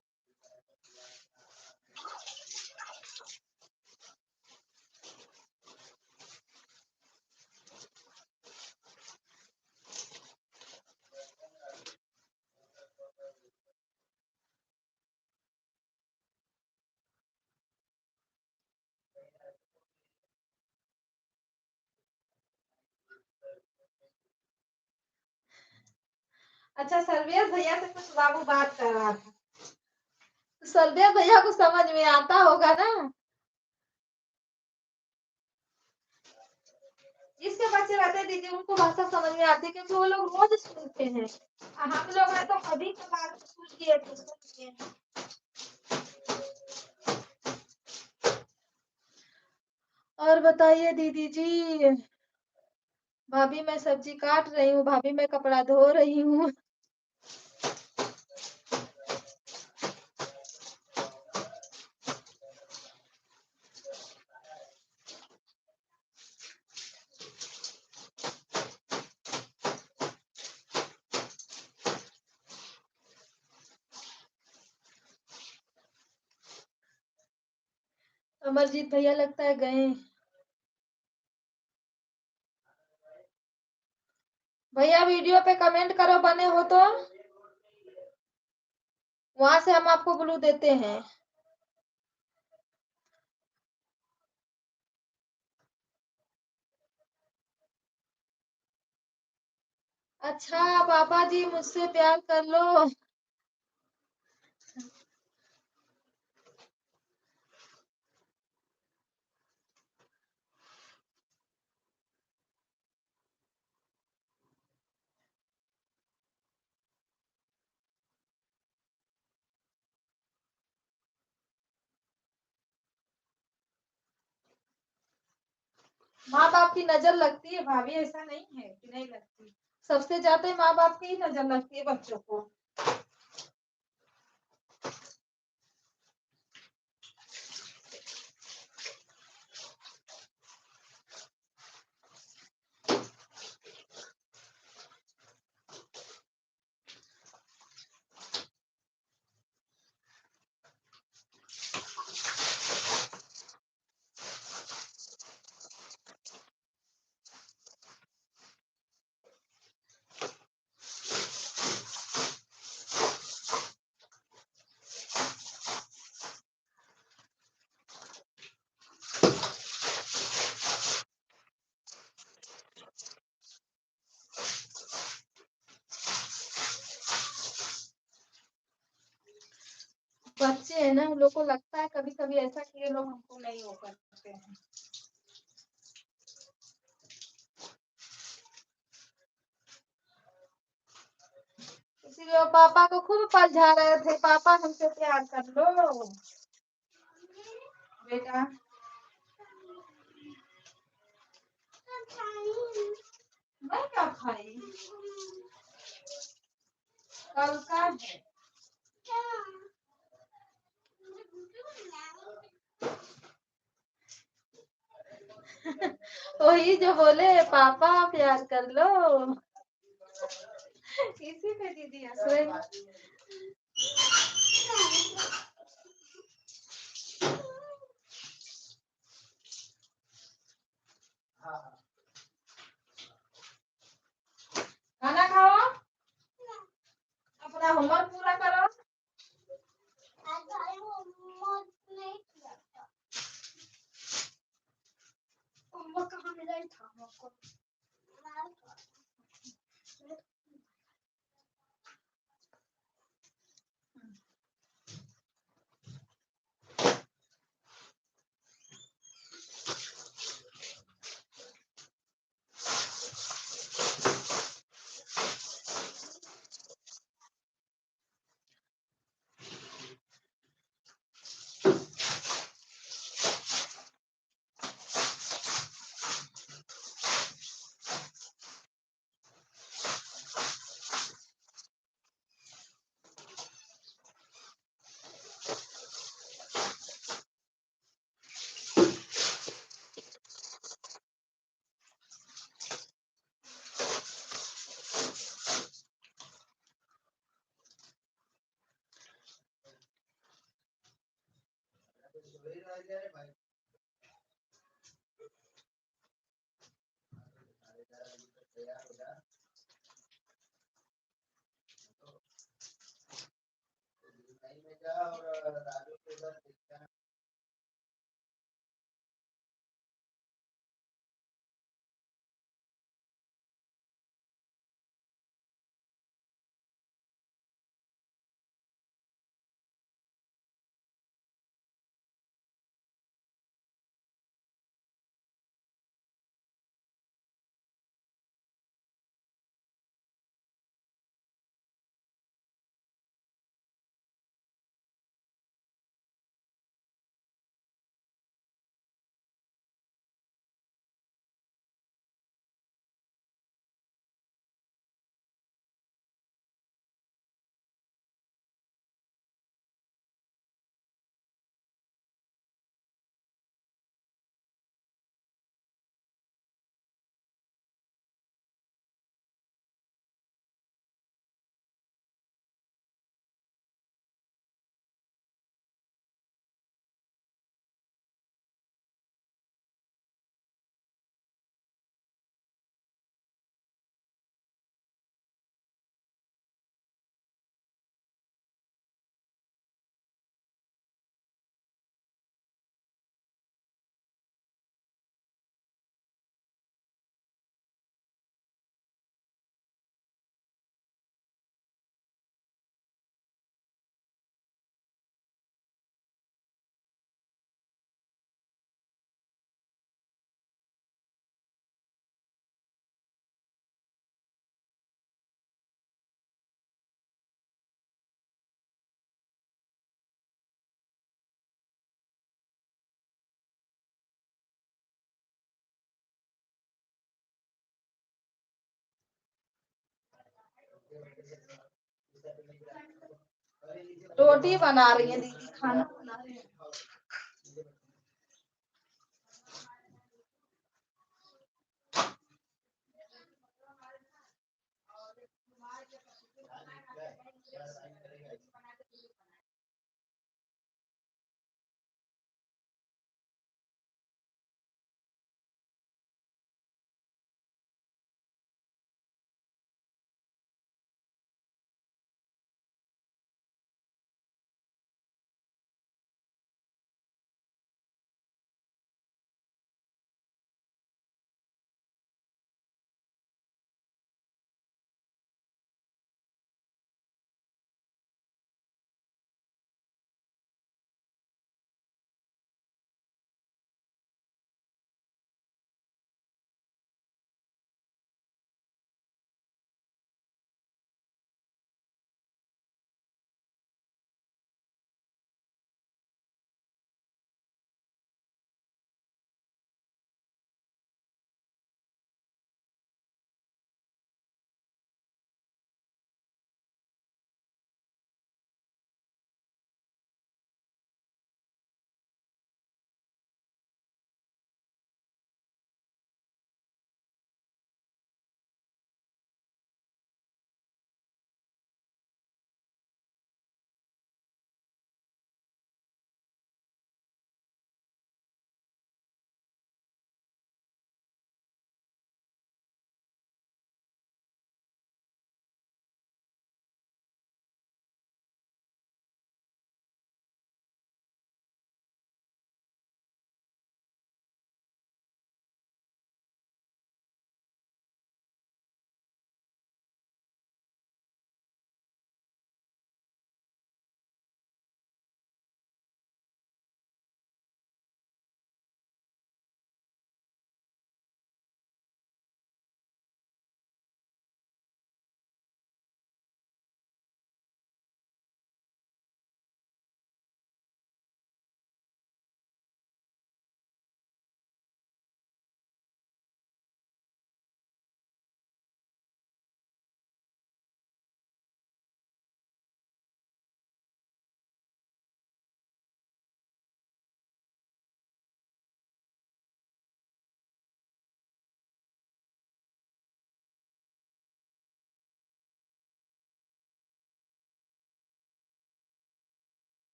अच्छा सर्वेश भैया से कुछ बाबू बात कर रहा था, सर्वेश भैया को समझ में आता होगा ना। जिसके बच्चे रहते हैं दीदी उनको भाषा समझ में आती है, क्योंकि वो लोग रोज सुनते हैं। हम लोग हैं तो कभी कभार सुन लिए तो सुन लिए। और बताइए दीदी जी। भाभी मैं सब्जी काट रही हूँ, भाभी मैं कपड़ा धो रही हूँ। अमरजीत भैया लगता है गए। भैया वीडियो पे कमेंट करो बने हो तो, वहां से हम आपको ब्लू देते हैं। अच्छा पापा जी मुझसे प्यार कर लो। माँ बाप की नजर लगती है भाभी, ऐसा नहीं है कि नहीं लगती। सबसे ज्यादा माँ बाप की ही नजर लगती है बच्चों को। ना उन लोग को लगता है कभी कभी ऐसा कि ये लोग हमको नहीं हो करते हैं। इसीलिए वो पापा को खूब पलझा रहे थे, पापा हमसे प्यार कर लो बेटा। मैं क्या खाई, कल का है। वही जो बोले पापा प्यार कर लो, इसी पे दीदी हंस रही। खाना खाओ, अपना होमवर्क पूरा करो। होमवर्क कहाँ मिला ही था हमको। रोटी बना रही है दीदी, खाना बना रही है।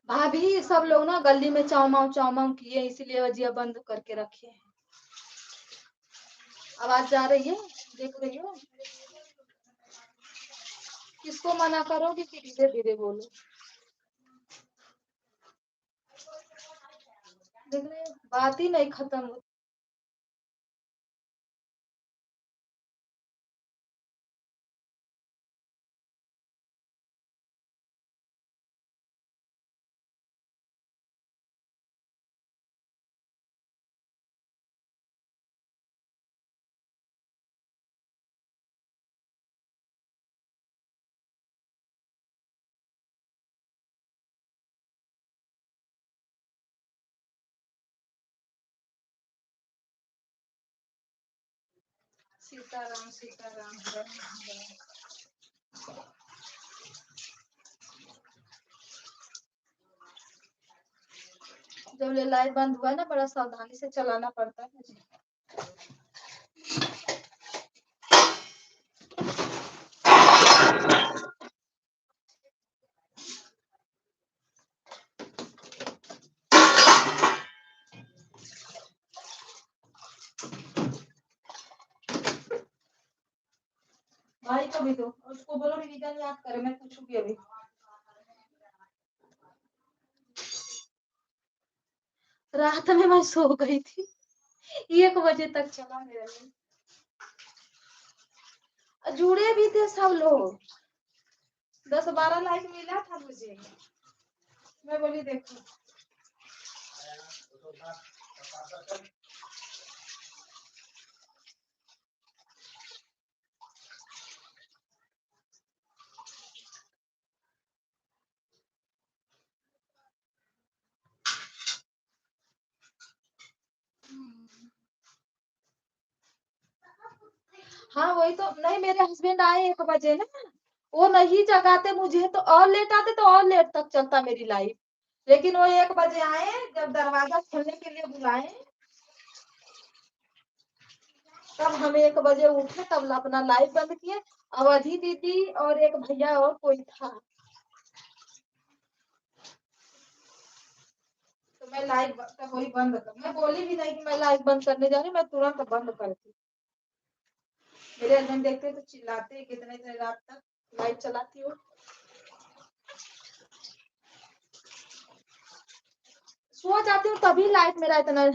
भाभी सब लोग ना गली में चाव माव किए, इसीलिए वजिया बंद करके रखे हैं। आवाज जा रही है, देख रही हो? किसको मना करोगे कि धीरे धीरे बोलो? देख रहे हो, बात ही नहीं खत्म होती। सीताराम सीताराम राम राम। जब ये लाइट बंद हुआ है ना, बड़ा सावधानी से चलाना पड़ता है मुझे। भाई को भी दो, उसको बोलो रिवीजन याद करे, मैं पूछूंगी अभी। रात में मैं सो गई थी, 1 बजे तक चला मेरा नींद। जुड़े भी थे सब लोग, 10-12 लाइक मिला था मुझे। मैं बोली देखो, हाँ वही तो। नहीं, मेरे हस्बैंड आए 1 बजे ना, वो नहीं जगाते मुझे तो और लेट आते, तो और लेट तक चलता मेरी लाइफ। लेकिन वो 1 बजे आए, जब दरवाजा खोलने के लिए बुलाए, तब हम 1 बजे उठे, तब अपना लाइव बंद किए। अवधि दीदी और एक भैया और कोई था, तो मैं लाइव तब वही बंद कर, मैं बोली भी नहीं कि मैं लाइव बंद करने जा रही, मैं तुरंत बंद करती। मेरे हस्बैंड देखते तो चिल्लाते, कितने देर रात तक लाइव चलाती हो। सो जाती हूँ तभी लाइट मेरा इतना।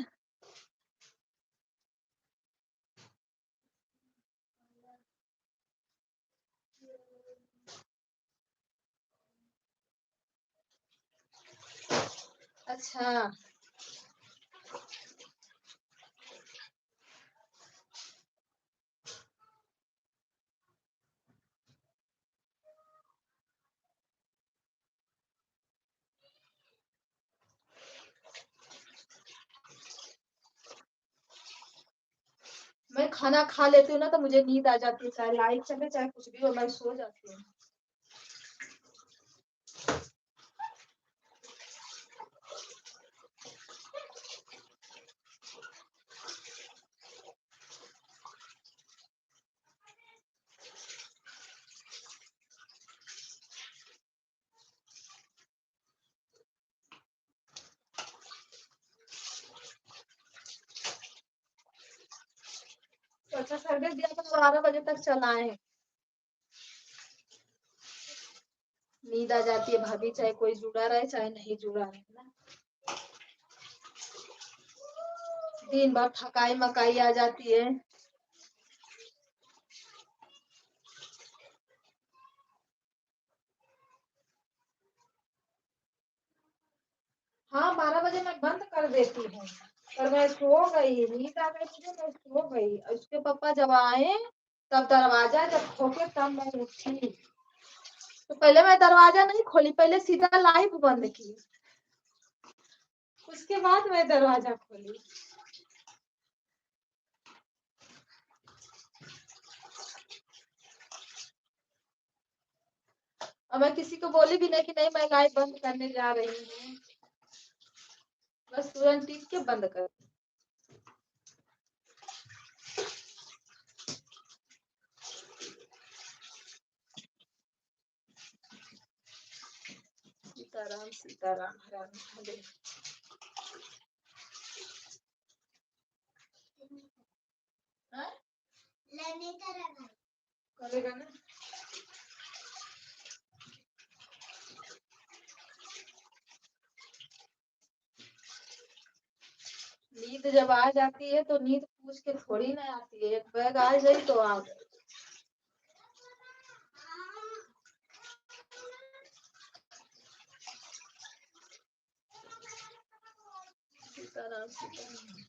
अच्छा, मैं खाना खा लेती हूँ ना, तो मुझे नींद आ जाती है, चाहे लाइट चले चाहे कुछ भी हो, मैं सो जाती हूँ। तो अच्छा सर्विस दिया तो 12 बजे तक चलाए। नींद आ जाती है भाभी, चाहे कोई जुड़ा रहे चाहे नहीं जुड़ा रहे ना। दिन भर थकाई मकाई आ जाती है। हाँ 12 बजे मैं बंद कर देती हूँ, पर मैं सो गई, नींद आ गई मुझे, मैं सो गई। और उसके पापा जब आए, तब दरवाजा जब खोके तब मैं उठी। तो पहले मैं दरवाजा नहीं खोली, पहले सीधा लाइट बंद की, उसके बाद मैं दरवाजा खोली। और मैं किसी को बोली भी नहीं कि नहीं मैं लाइट बंद करने जा रही हूँ, बस तुरंत टिक के बंद कर। सीताराम सीताराम हर हर महादेव। हाँ? करेगा ना। नींद जब आ जाती है तो नींद पूछ के थोड़ी ना आती है, एक बैग आ जाए तो आ गए। सीताराम सीताराम।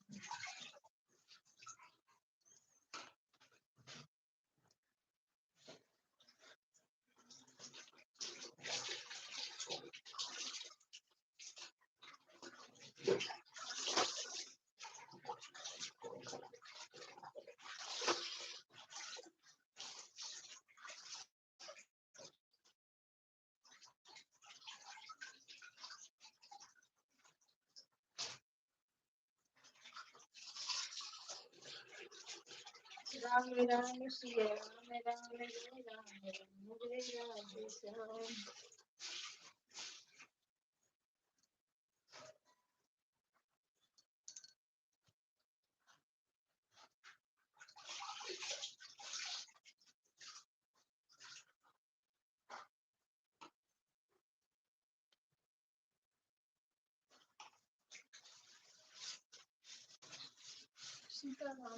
राम राम सिया राम राम राम राम मुझे राधे श्याम।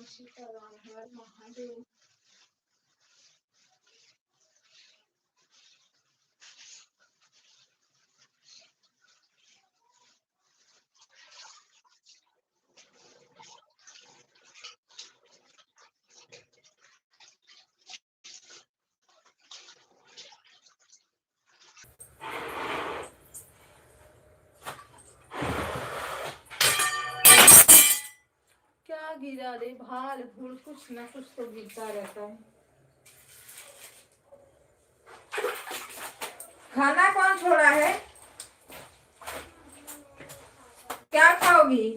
सीताराम हर महादेव। क्या गिरा रे, भाल भूल कुछ ना कुछ तो गिरता रहता है। खाना कौन छोड़ा है? क्या खाओगी?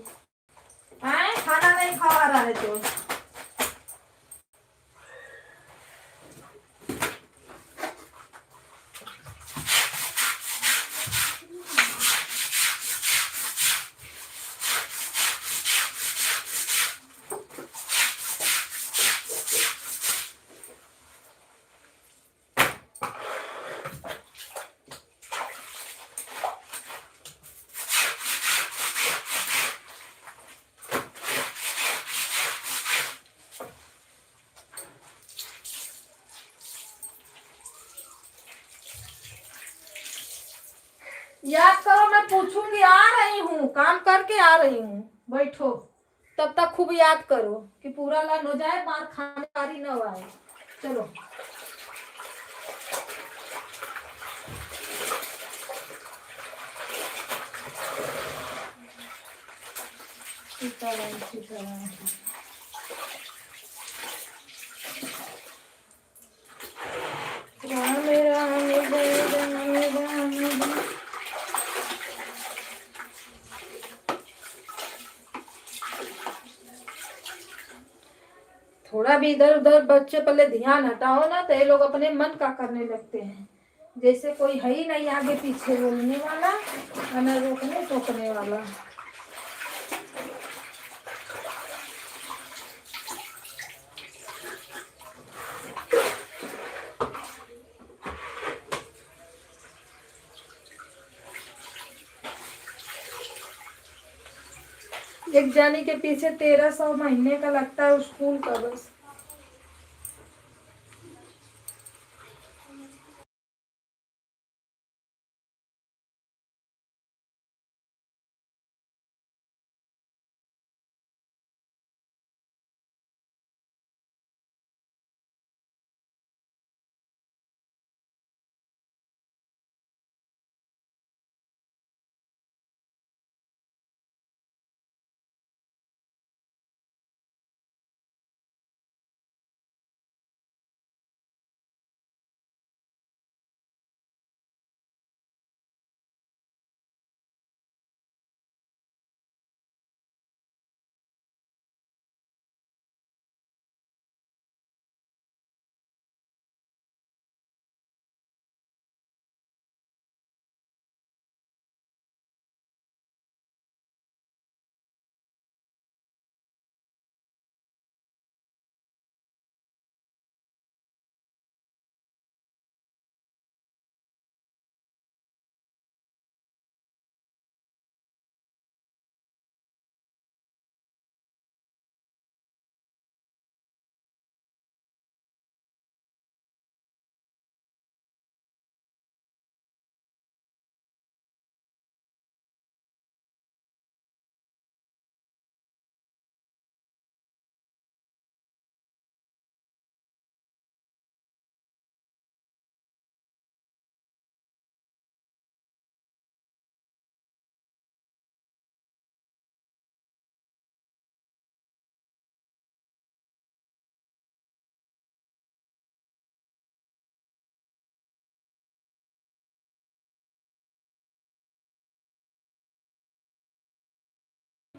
हैं? खाना नहीं खा रहा है तो याद करो, मैं पूछूंगी। आ रही हूँ, काम करके आ रही हूँ, बैठो। तब तक खूब याद करो कि पूरा लन हो जाए, मार खाने वाली न आए। चलो सीताराम सीताराम। राम राम जय राम राम राम। थोड़ा भी इधर उधर बच्चे पहले ध्यान हटाओ ना, तो ये लोग अपने मन का करने लगते हैं। जैसे कोई है ही नहीं आगे पीछे बोलने वाला और न रोकने टोकने वाला। एक जानी के पीछे 1300 महीने का लगता है स्कूल का बस।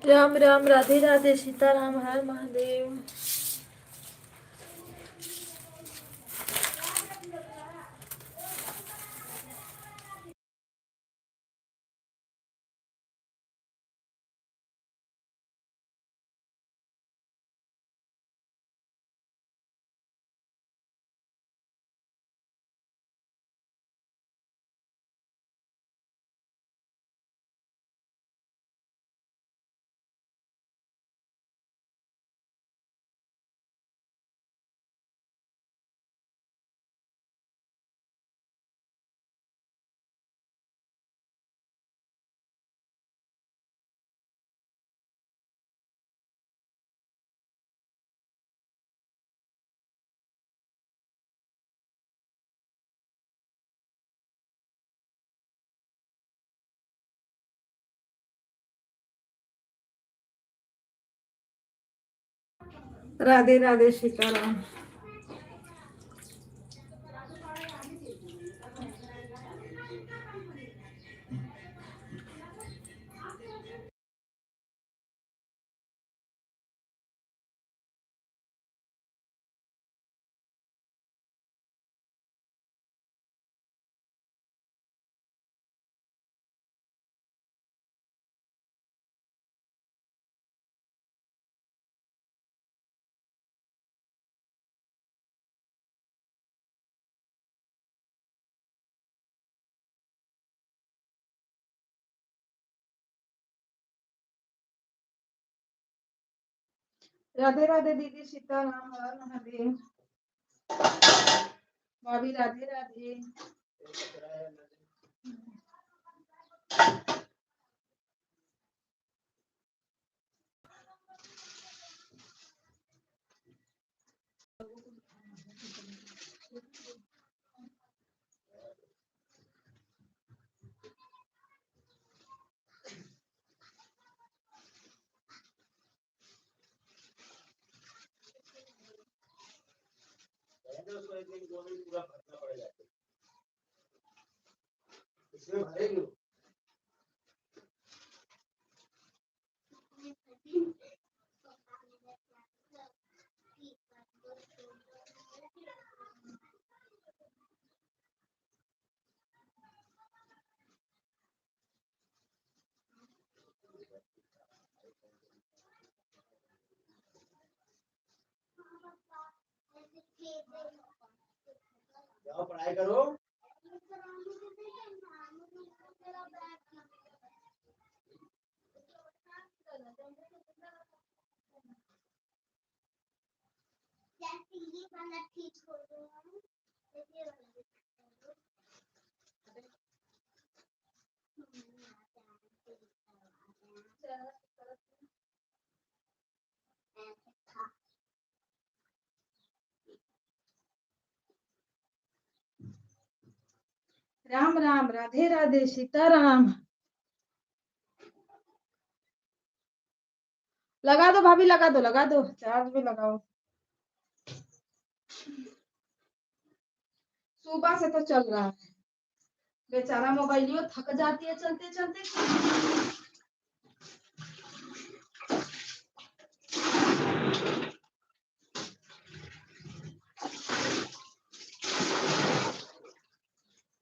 राम राम, राधे राधे, सीताराम, हर महादेव। राधे राधे, सीताराम। राधे राधे दीदी, सीताराम, हर महादेव। भाभी राधे राधे। उसको एक दिन 2 मिनट पूरा भरना पड़ेगा, इसमें भरेगी। जाओ पढ़ाई करो। राम राम, राधे राधे, सीताराम। लगा दो भाभी, लगा दो, लगा दो, चार्ज भी लगाओ। सुबह से तो चल रहा है, बेचारा मोबाइलियो थक जाती है चलते चलते।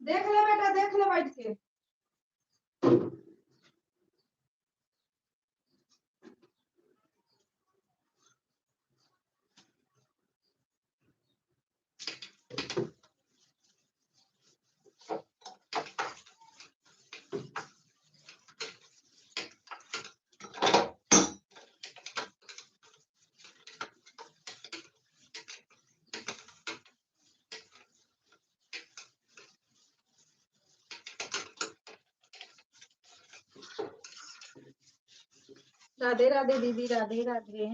देख ले बेटा, देख ले बैठ के। राधे राधे दीदी, राधे राधे।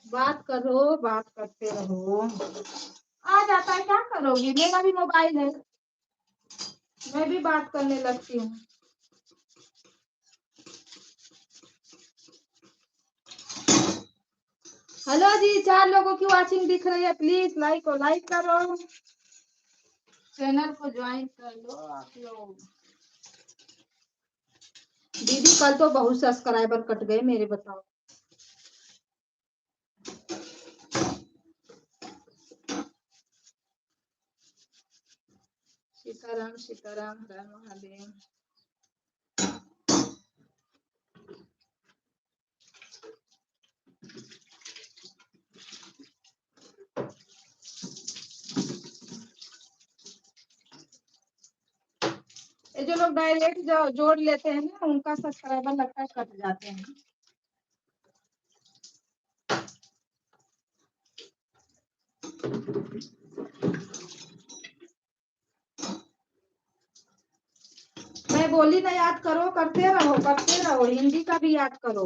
बात करो, बात करते रहो। आ जाता है, क्या करोगी, मेरा भी मोबाइल है, मैं भी बात करने लगती हूँ। हेलो जी, 4 लोगों की वॉचिंग दिख रही है, प्लीज लाइक करो, चैनल को ज्वाइन कर लो आप लोग। दीदी कल तो बहुत सब्सक्राइबर कट गए मेरे, बताओ। सीताराम सीताराम, हर हर महादेव। ये जो लोग डायरेक्ट जोड़ लेते हैं ना, उनका सब्सक्राइबर लगता है कट जाते हैं। मैं बोली ना, याद करो, करते रहो, हिंदी का भी याद करो।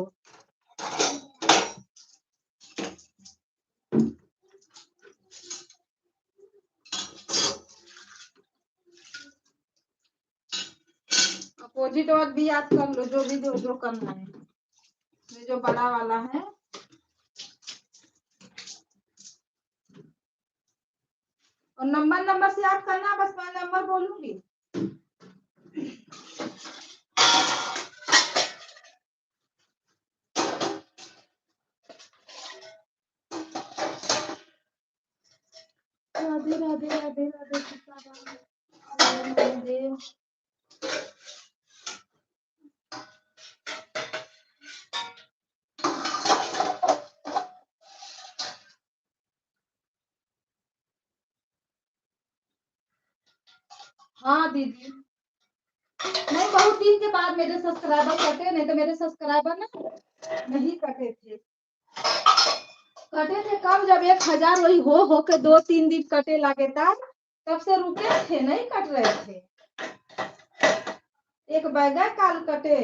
अपोजिट वर्ड भी याद कर लो, जो भी जो करना है। ये जो बड़ा वाला है, और नंबर से याद करना, बस मैं नंबर बोलूंगी। राधे राधे राधे राधे सीताराम, महादेव। हाँ दीदी, नहीं, बहुत दिन के बाद मेरे सब्सक्राइबर कटे, नहीं तो मेरे सब्सक्राइबर ना नहीं कटे थे। कब, जब 1000 वही हो के 2-3 दिन कटे लगे तब से रुके थे, नहीं कट रहे थे। एक बैगा काल कटे।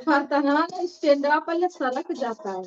बर्तनवा स्टैंडवा पर सरक जाता है।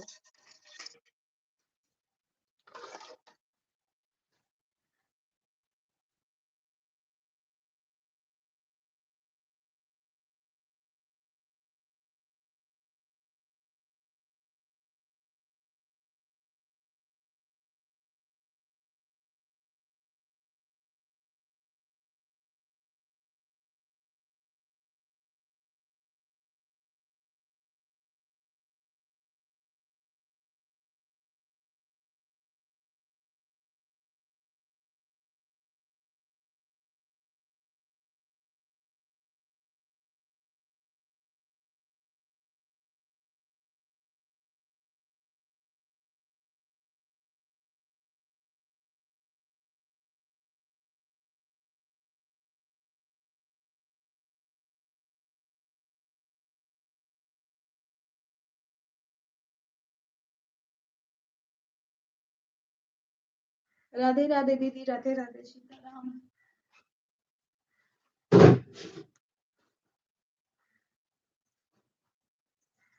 राधे राधे दीदी, राधे राधे सीताराम।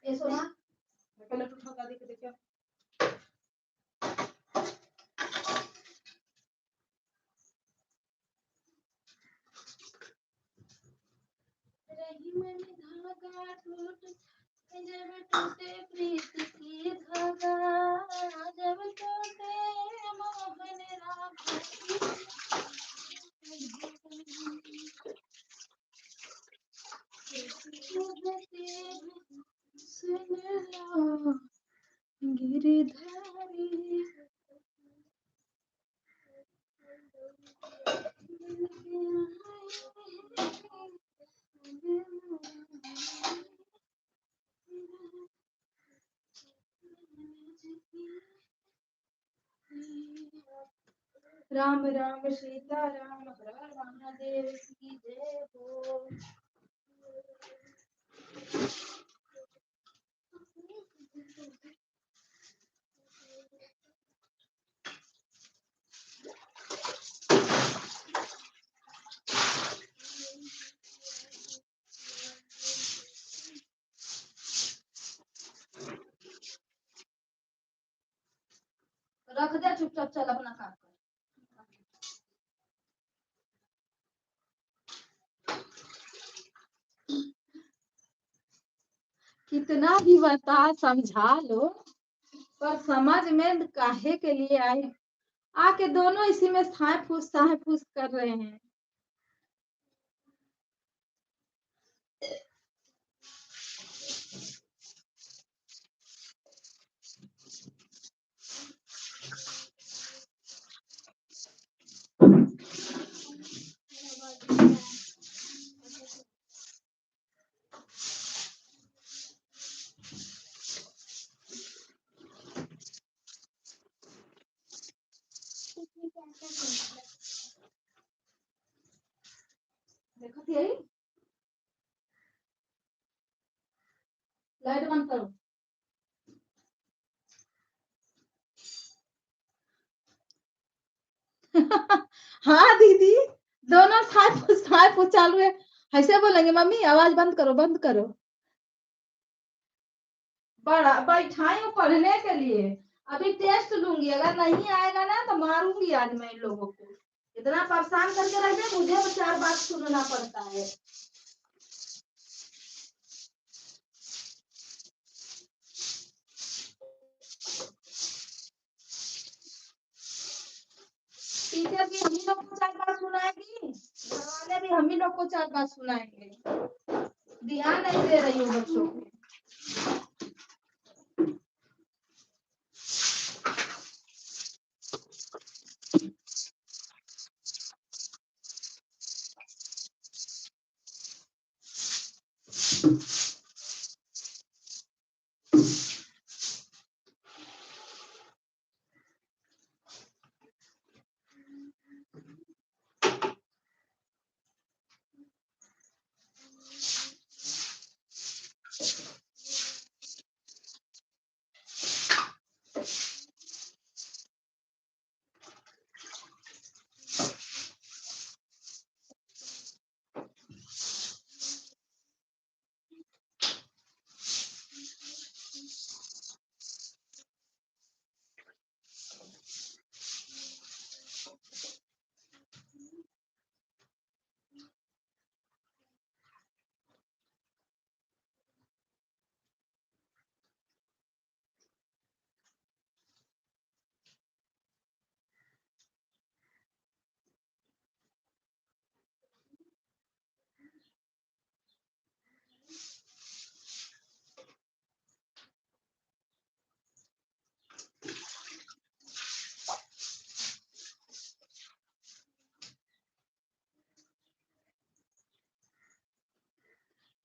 ये सोना पहले तो उठा दादी को देखो। रही मन धागा टूट, जब टूटे प्रीत की धागा, जब टूटे मोहन राग। सुन लो गिरधारी, राम राम सीता राम, हर हर महादेव की जय हो। रख दे, चुपचाप चल अपना काम कर। कितना भी बता समझा लो, पर समझ में काहे के लिए आए। आके दोनों इसी में थाए फूस कर रहे हैं। देखो तो यही लाइट बंद करो। हाँ दीदी, दोनों थाए फूस चालू है। ऐसे बोलेंगे मम्मी आवाज बंद करो बंद करो। बड़ा बैठाई हूँ पढ़ने के लिए, अभी टेस्ट लूंगी, अगर नहीं आएगा ना तो मारूंगी आज मैं इन लोगों को। इतना परेशान करके रखते, मुझे 4 बात सुनना पड़ता है। टीचर भी हम ही लोग को 4 बात सुनाएगी, घर वाले भी हम ही लोग को 4 बात सुनाएंगे। ध्यान नहीं दे रही हूँ बच्चों को।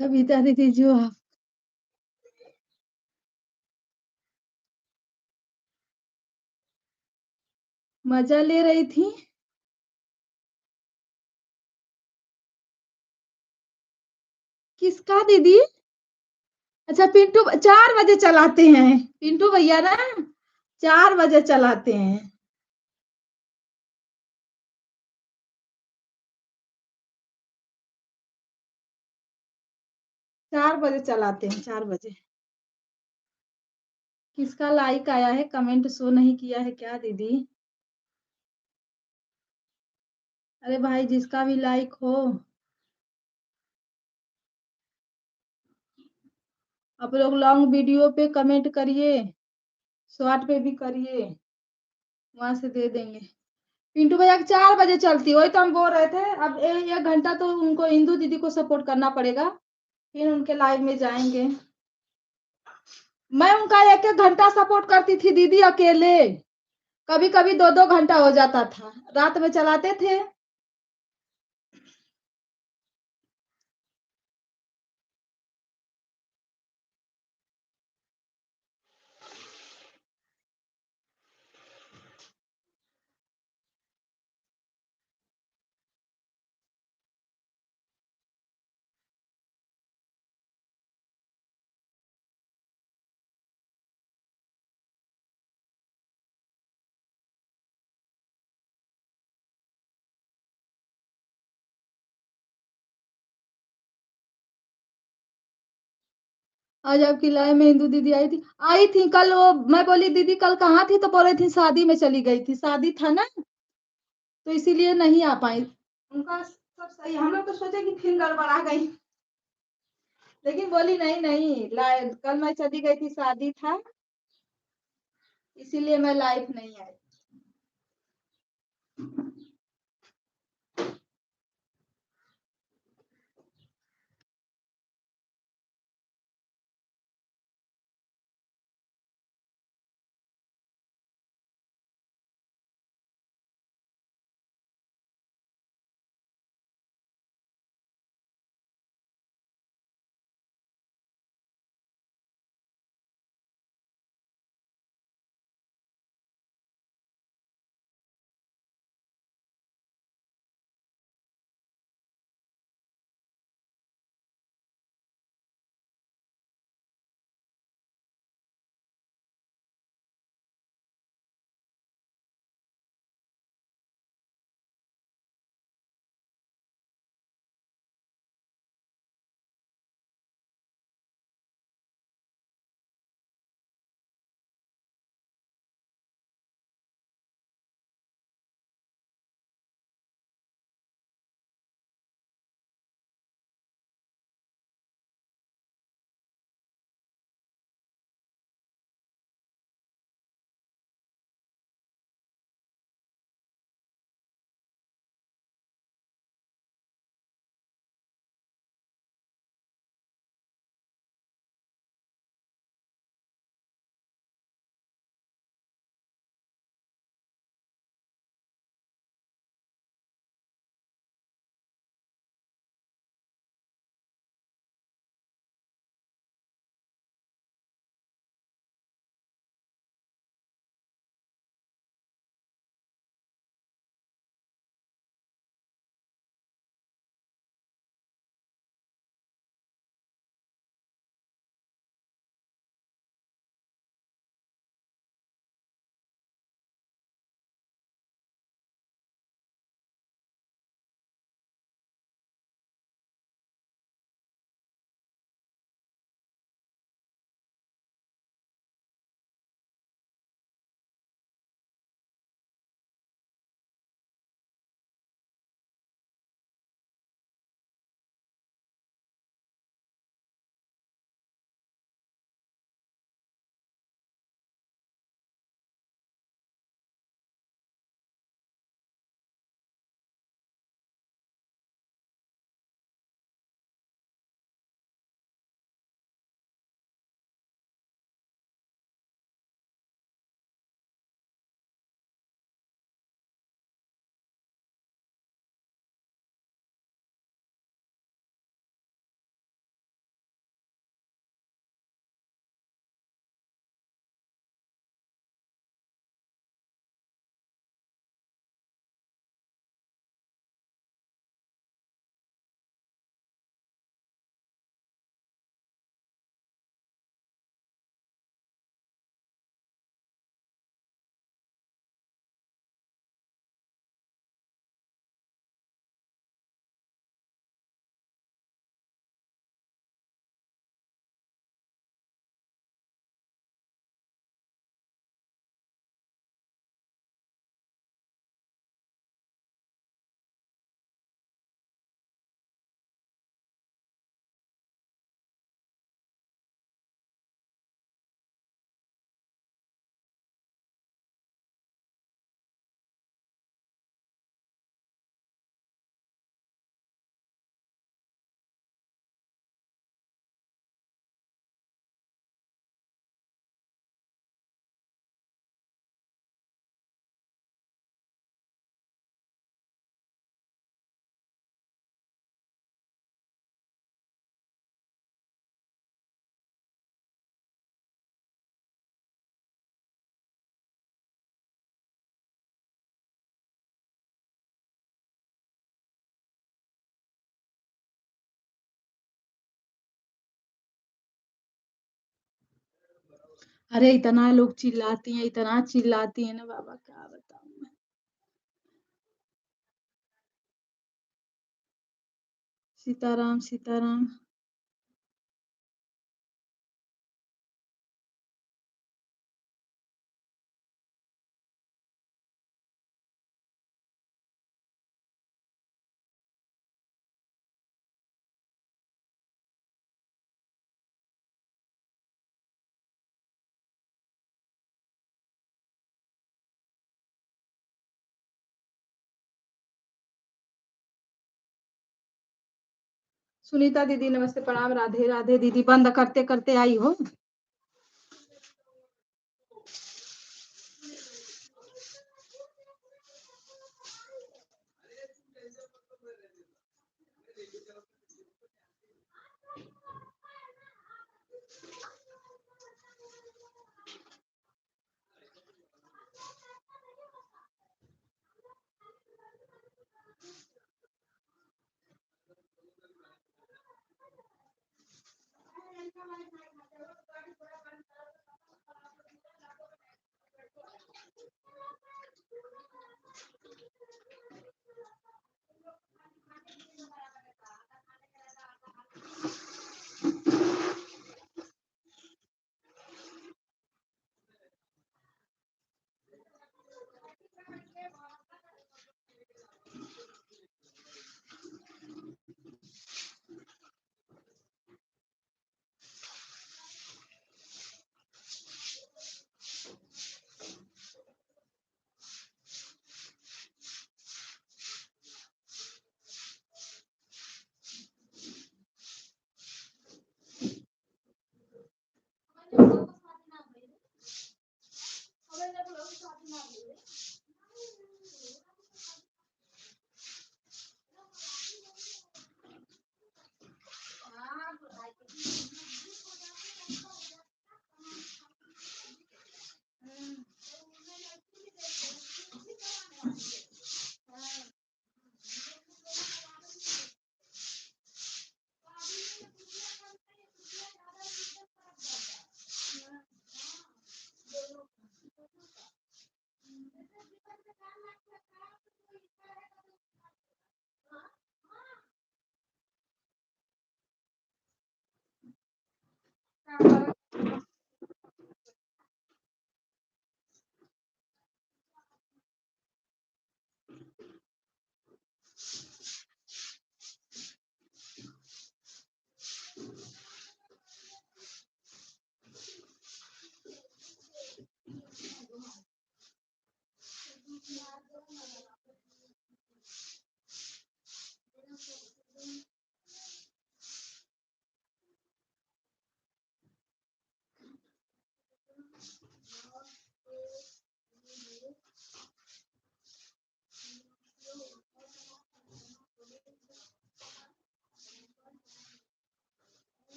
कविता दीदी जो मजा ले रही थी। किसका दीदी? अच्छा पिंटू 4 बजे चलाते हैं, पिंटू भैया ना 4 बजे चलाते हैं। 4 बजे चलाते हैं, 4 बजे। किसका लाइक आया है, कमेंट शो नहीं किया है क्या दीदी? अरे भाई जिसका भी लाइक हो आप लोग लॉन्ग वीडियो पे कमेंट करिए, शॉर्ट पे भी करिए, वहां से दे देंगे। पिंटू भैया 4 बजे चलती, वही तो हम बोल रहे थे। अब 1 घंटा तो उनको इंदू दीदी को सपोर्ट करना पड़ेगा, फिर उनके लाइव में जाएंगे। मैं उनका 1 घंटा सपोर्ट करती थी दीदी अकेले, कभी कभी 2 घंटा हो जाता था, रात में चलाते थे। आज आपकी लाइव में हिंदू दीदी आई थी कल। वो मैं बोली दीदी कल कहाँ थी, तो बोल रही थी शादी में चली गई थी, शादी था ना तो इसीलिए नहीं आ पाई। उनका सब सही, हम लोग तो सोचे कि फिल्म गड़बड़ा गई, लेकिन बोली नहीं नहीं कल मैं चली गई थी, शादी था इसीलिए मैं लाइव नहीं आई। अरे इतना लोग चिल्लाती हैं, इतना चिल्लाती है ना बाबा, क्या बताऊं मैं। सीताराम सीताराम। सुनीता दीदी नमस्ते प्रणाम, राधे राधे दीदी। बंद करते करते आई हो।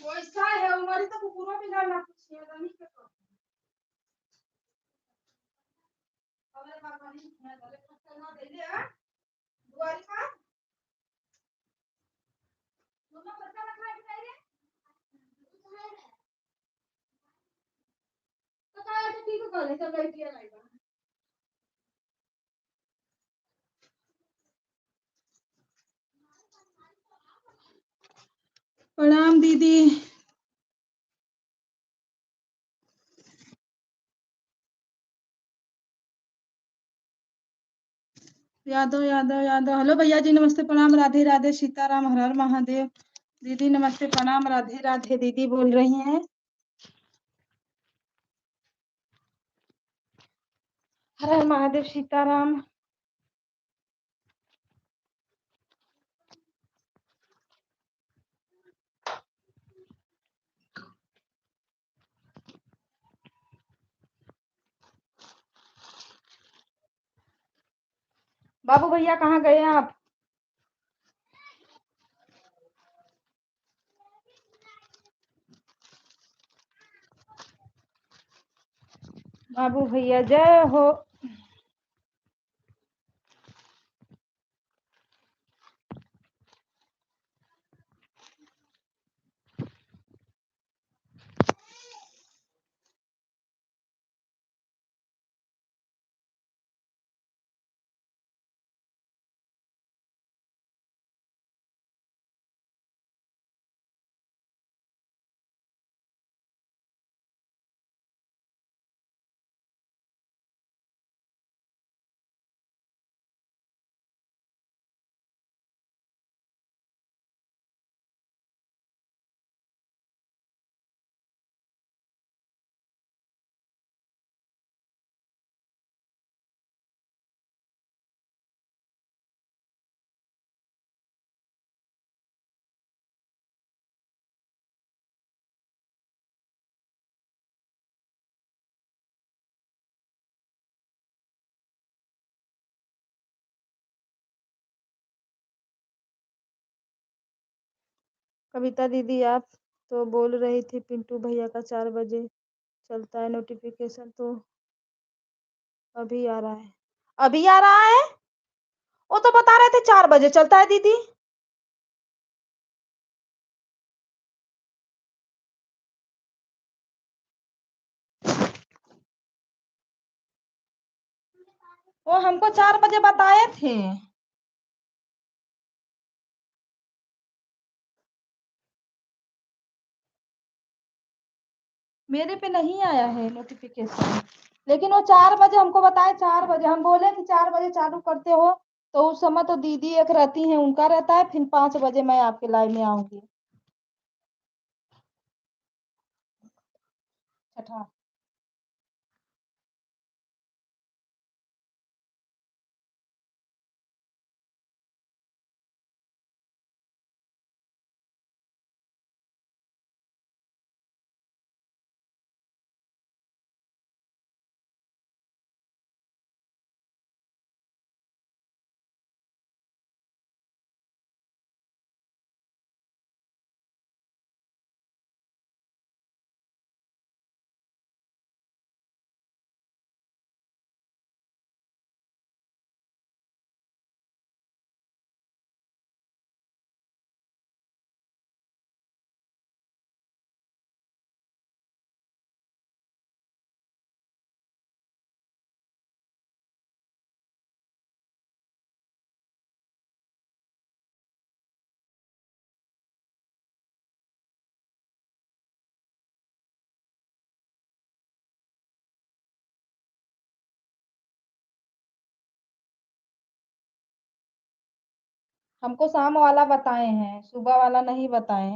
वैसा है हमारी तो कुकुरों भी डालना कुछ है नहीं के तो हमारे पापा नहीं है तो खत्ता ना दे ले दुआरी का मम्मा बच्चा रखा है नहीं रे तो काय तो ठीक कर चल बैठ लिया रहेगा। प्रणाम दीदी। यादव यादव यादव हेलो भैया जी नमस्ते प्रणाम, राधे राधे, सीताराम, हर हर महादेव। दीदी नमस्ते प्रणाम, राधे राधे दीदी बोल रही हैं। हर हर महादेव, सीताराम। बाबू भैया कहाँ गए आप? बाबू भैया जय हो। कविता दीदी आप तो बोल रही थी पिंटू भैया का 4 बजे चलता है नोटिफिकेशन, तो अभी आ रहा है। अभी आ रहा है? वो तो बता रहे थे 4 बजे चलता है दीदी। वो हमको 4 बजे बताए थे। मेरे पे नहीं आया है नोटिफिकेशन, लेकिन वो 4 बजे हमको बताए। 4 बजे हम बोले कि 4 बजे चालू करते हो, तो उस समय तो दीदी एक रहती हैं, उनका रहता है, फिर 5 बजे मैं आपके लाइव में आऊंगी। छठा। हमको शाम वाला बताए हैं, सुबह वाला नहीं बताए।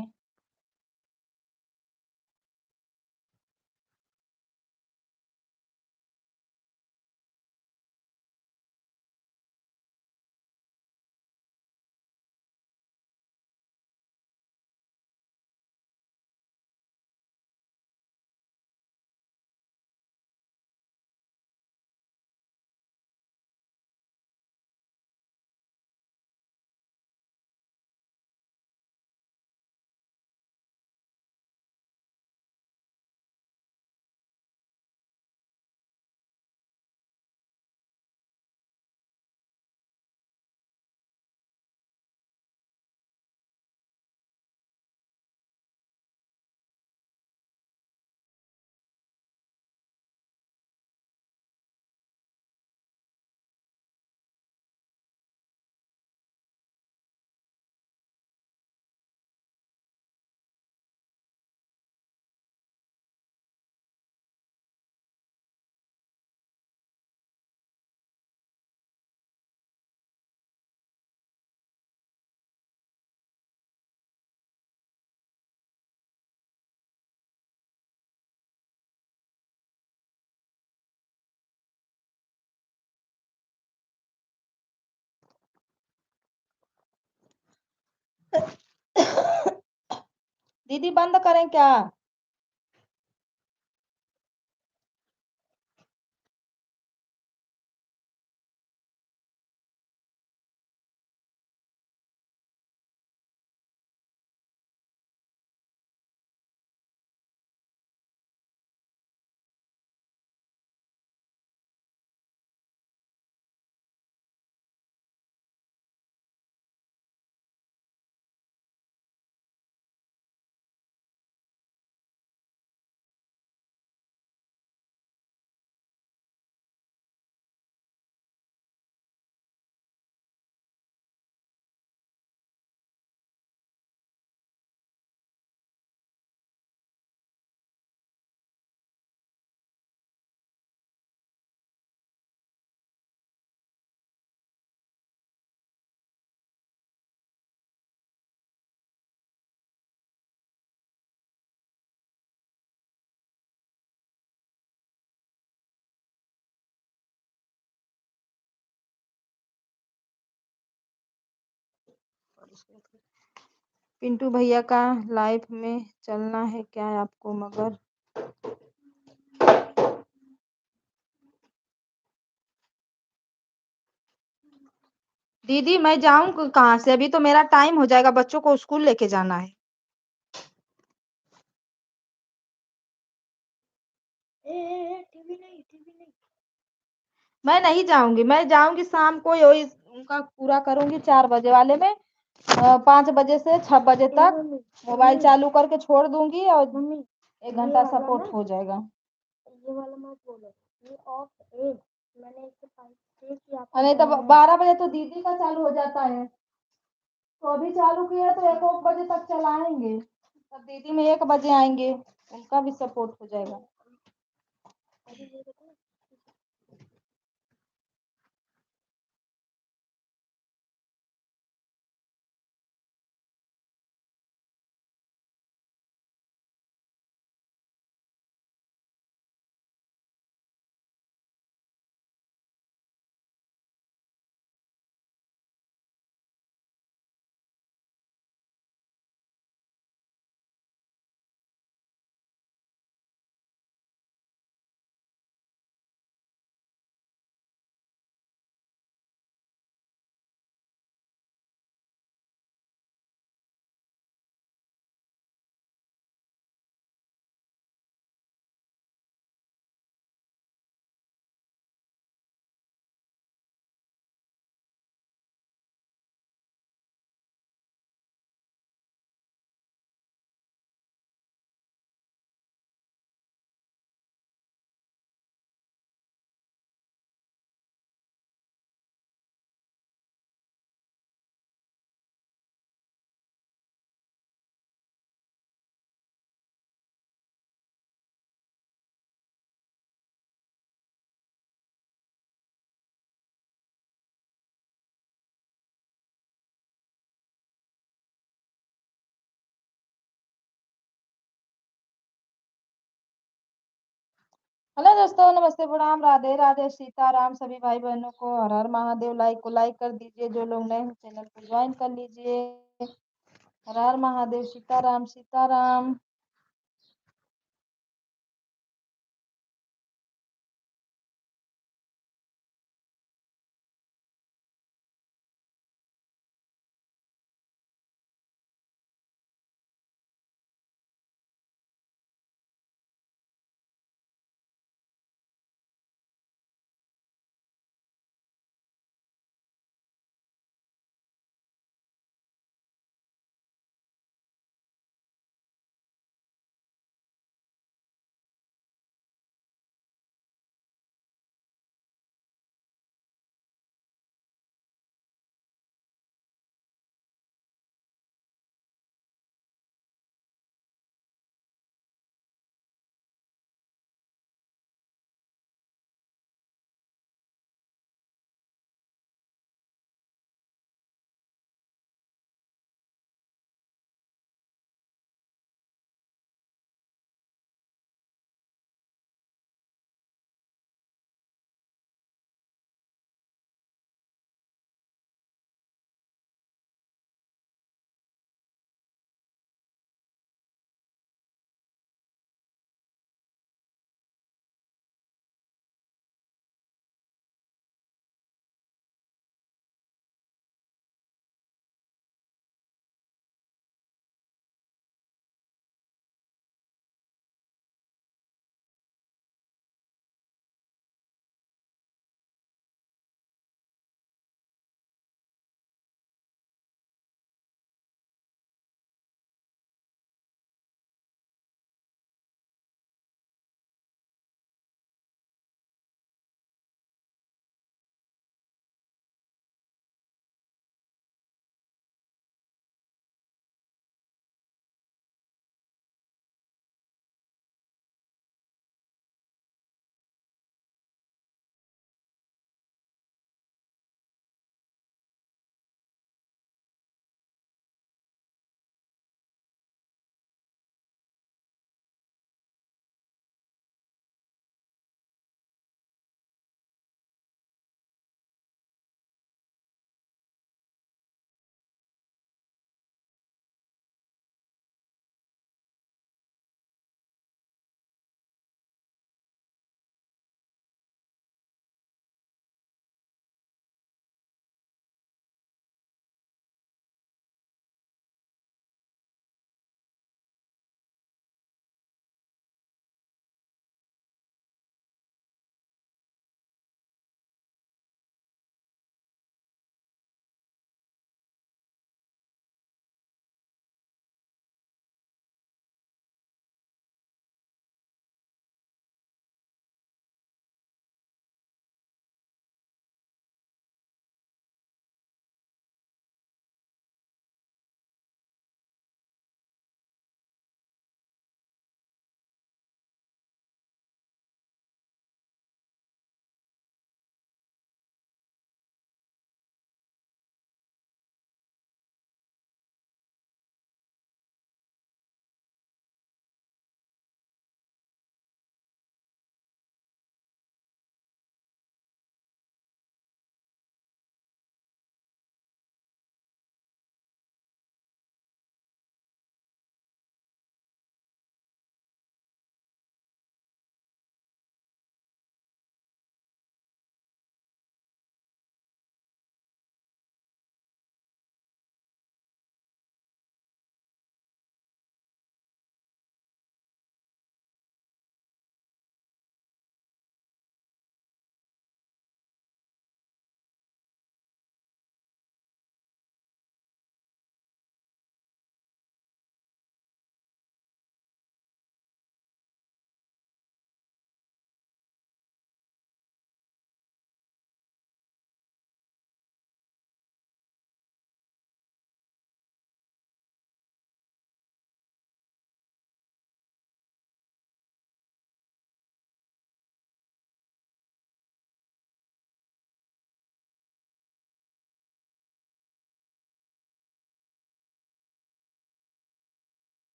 दीदी बंद करें क्या? पिंटू भैया का लाइफ में चलना है क्या आपको? मगर दीदी मैं जाऊं कहाँ से? अभी तो मेरा टाइम हो जाएगा, बच्चों को स्कूल लेके जाना है। मैं नहीं जाऊंगी, मैं जाऊंगी शाम को, यही उनका पूरा करूंगी 4 बजे वाले में। 5 बजे से 6 बजे तक मोबाइल चालू करके छोड़ दूंगी और 1 घंटा सपोर्ट हो जाएगा। नहीं तो 12 बजे तो दीदी का चालू हो जाता है, तो अभी चालू किया तो 1 बजे तक चलाएंगे, तब दीदी में 1 बजे आएंगे, उनका भी सपोर्ट हो जाएगा। हेलो दोस्तों, नमस्ते, प्रणाम, राधे राधे, सीताराम। सभी भाई बहनों को हर हर महादेव। लाइक कर दीजिए, जो लोग नए हैं चैनल को ज्वाइन कर लीजिए। हर हर महादेव, सीताराम सीताराम।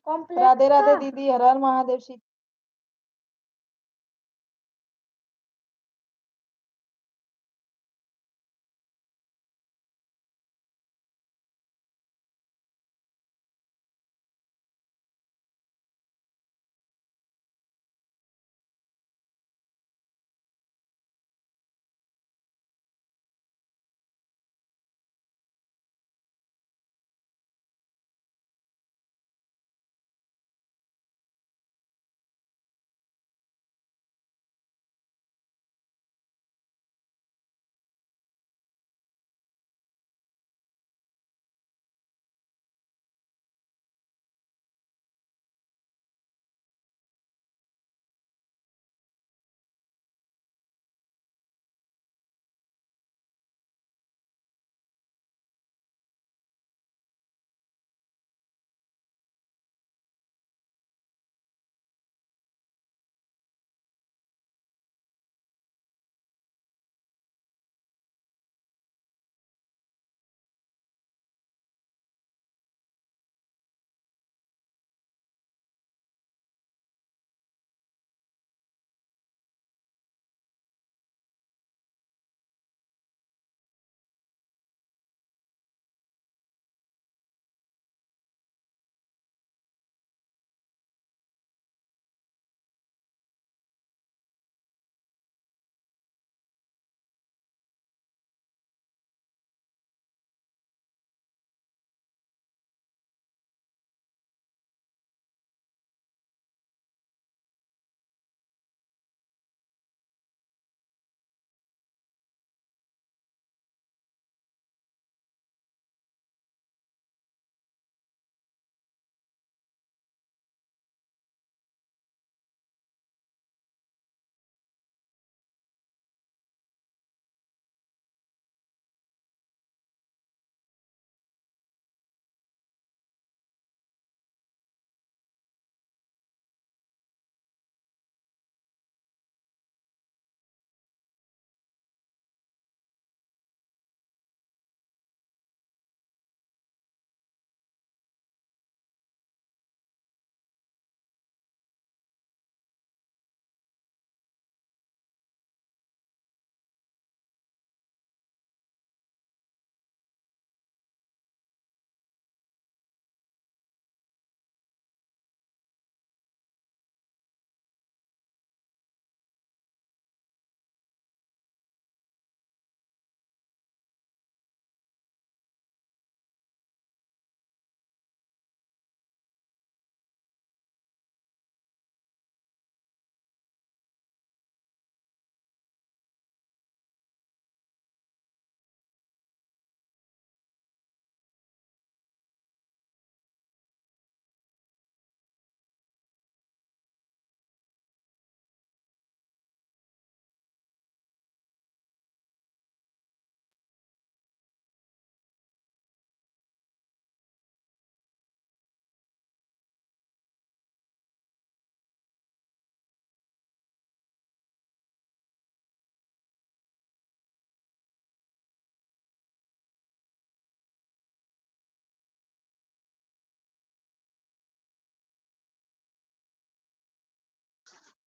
राधे राधे दीदी, हर हर महादेव।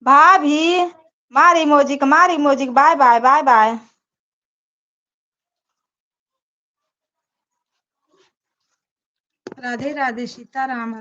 भाभी, मार emoji, bye bye bye bye. Radhe Radhe, Sitaram.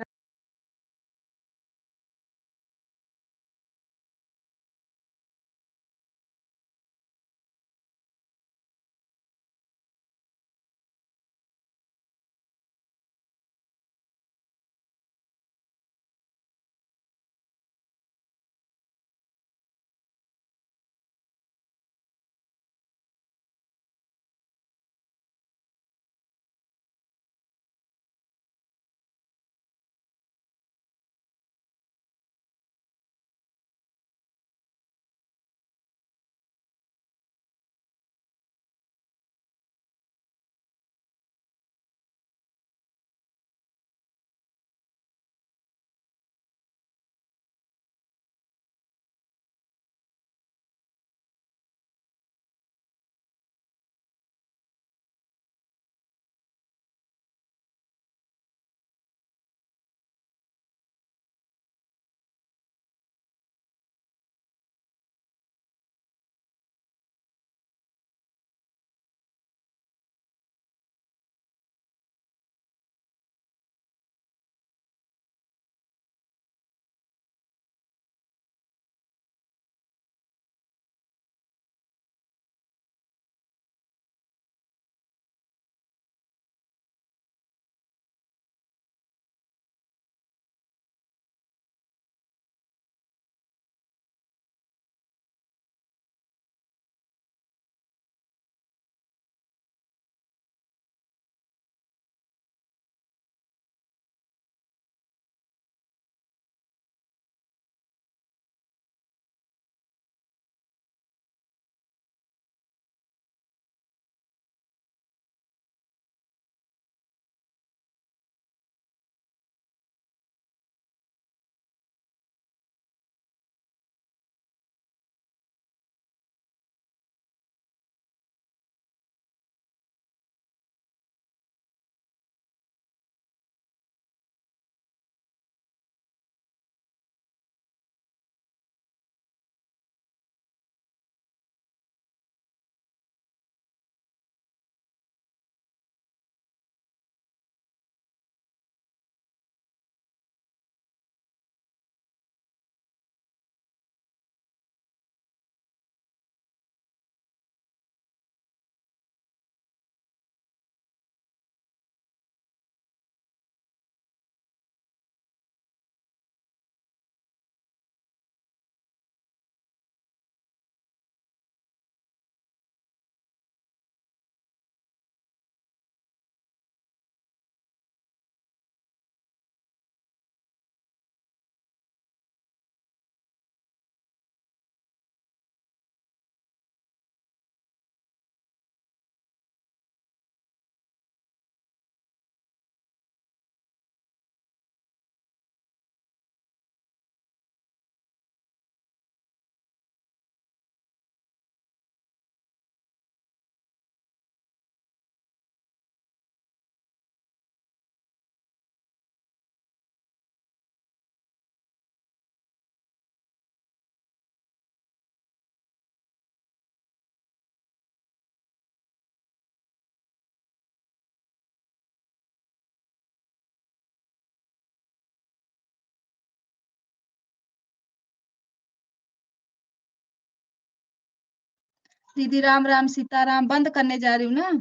दीदी राम राम सीताराम, बंद करने जा रही हूँ ना।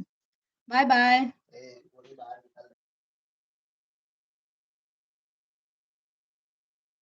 Bye bye.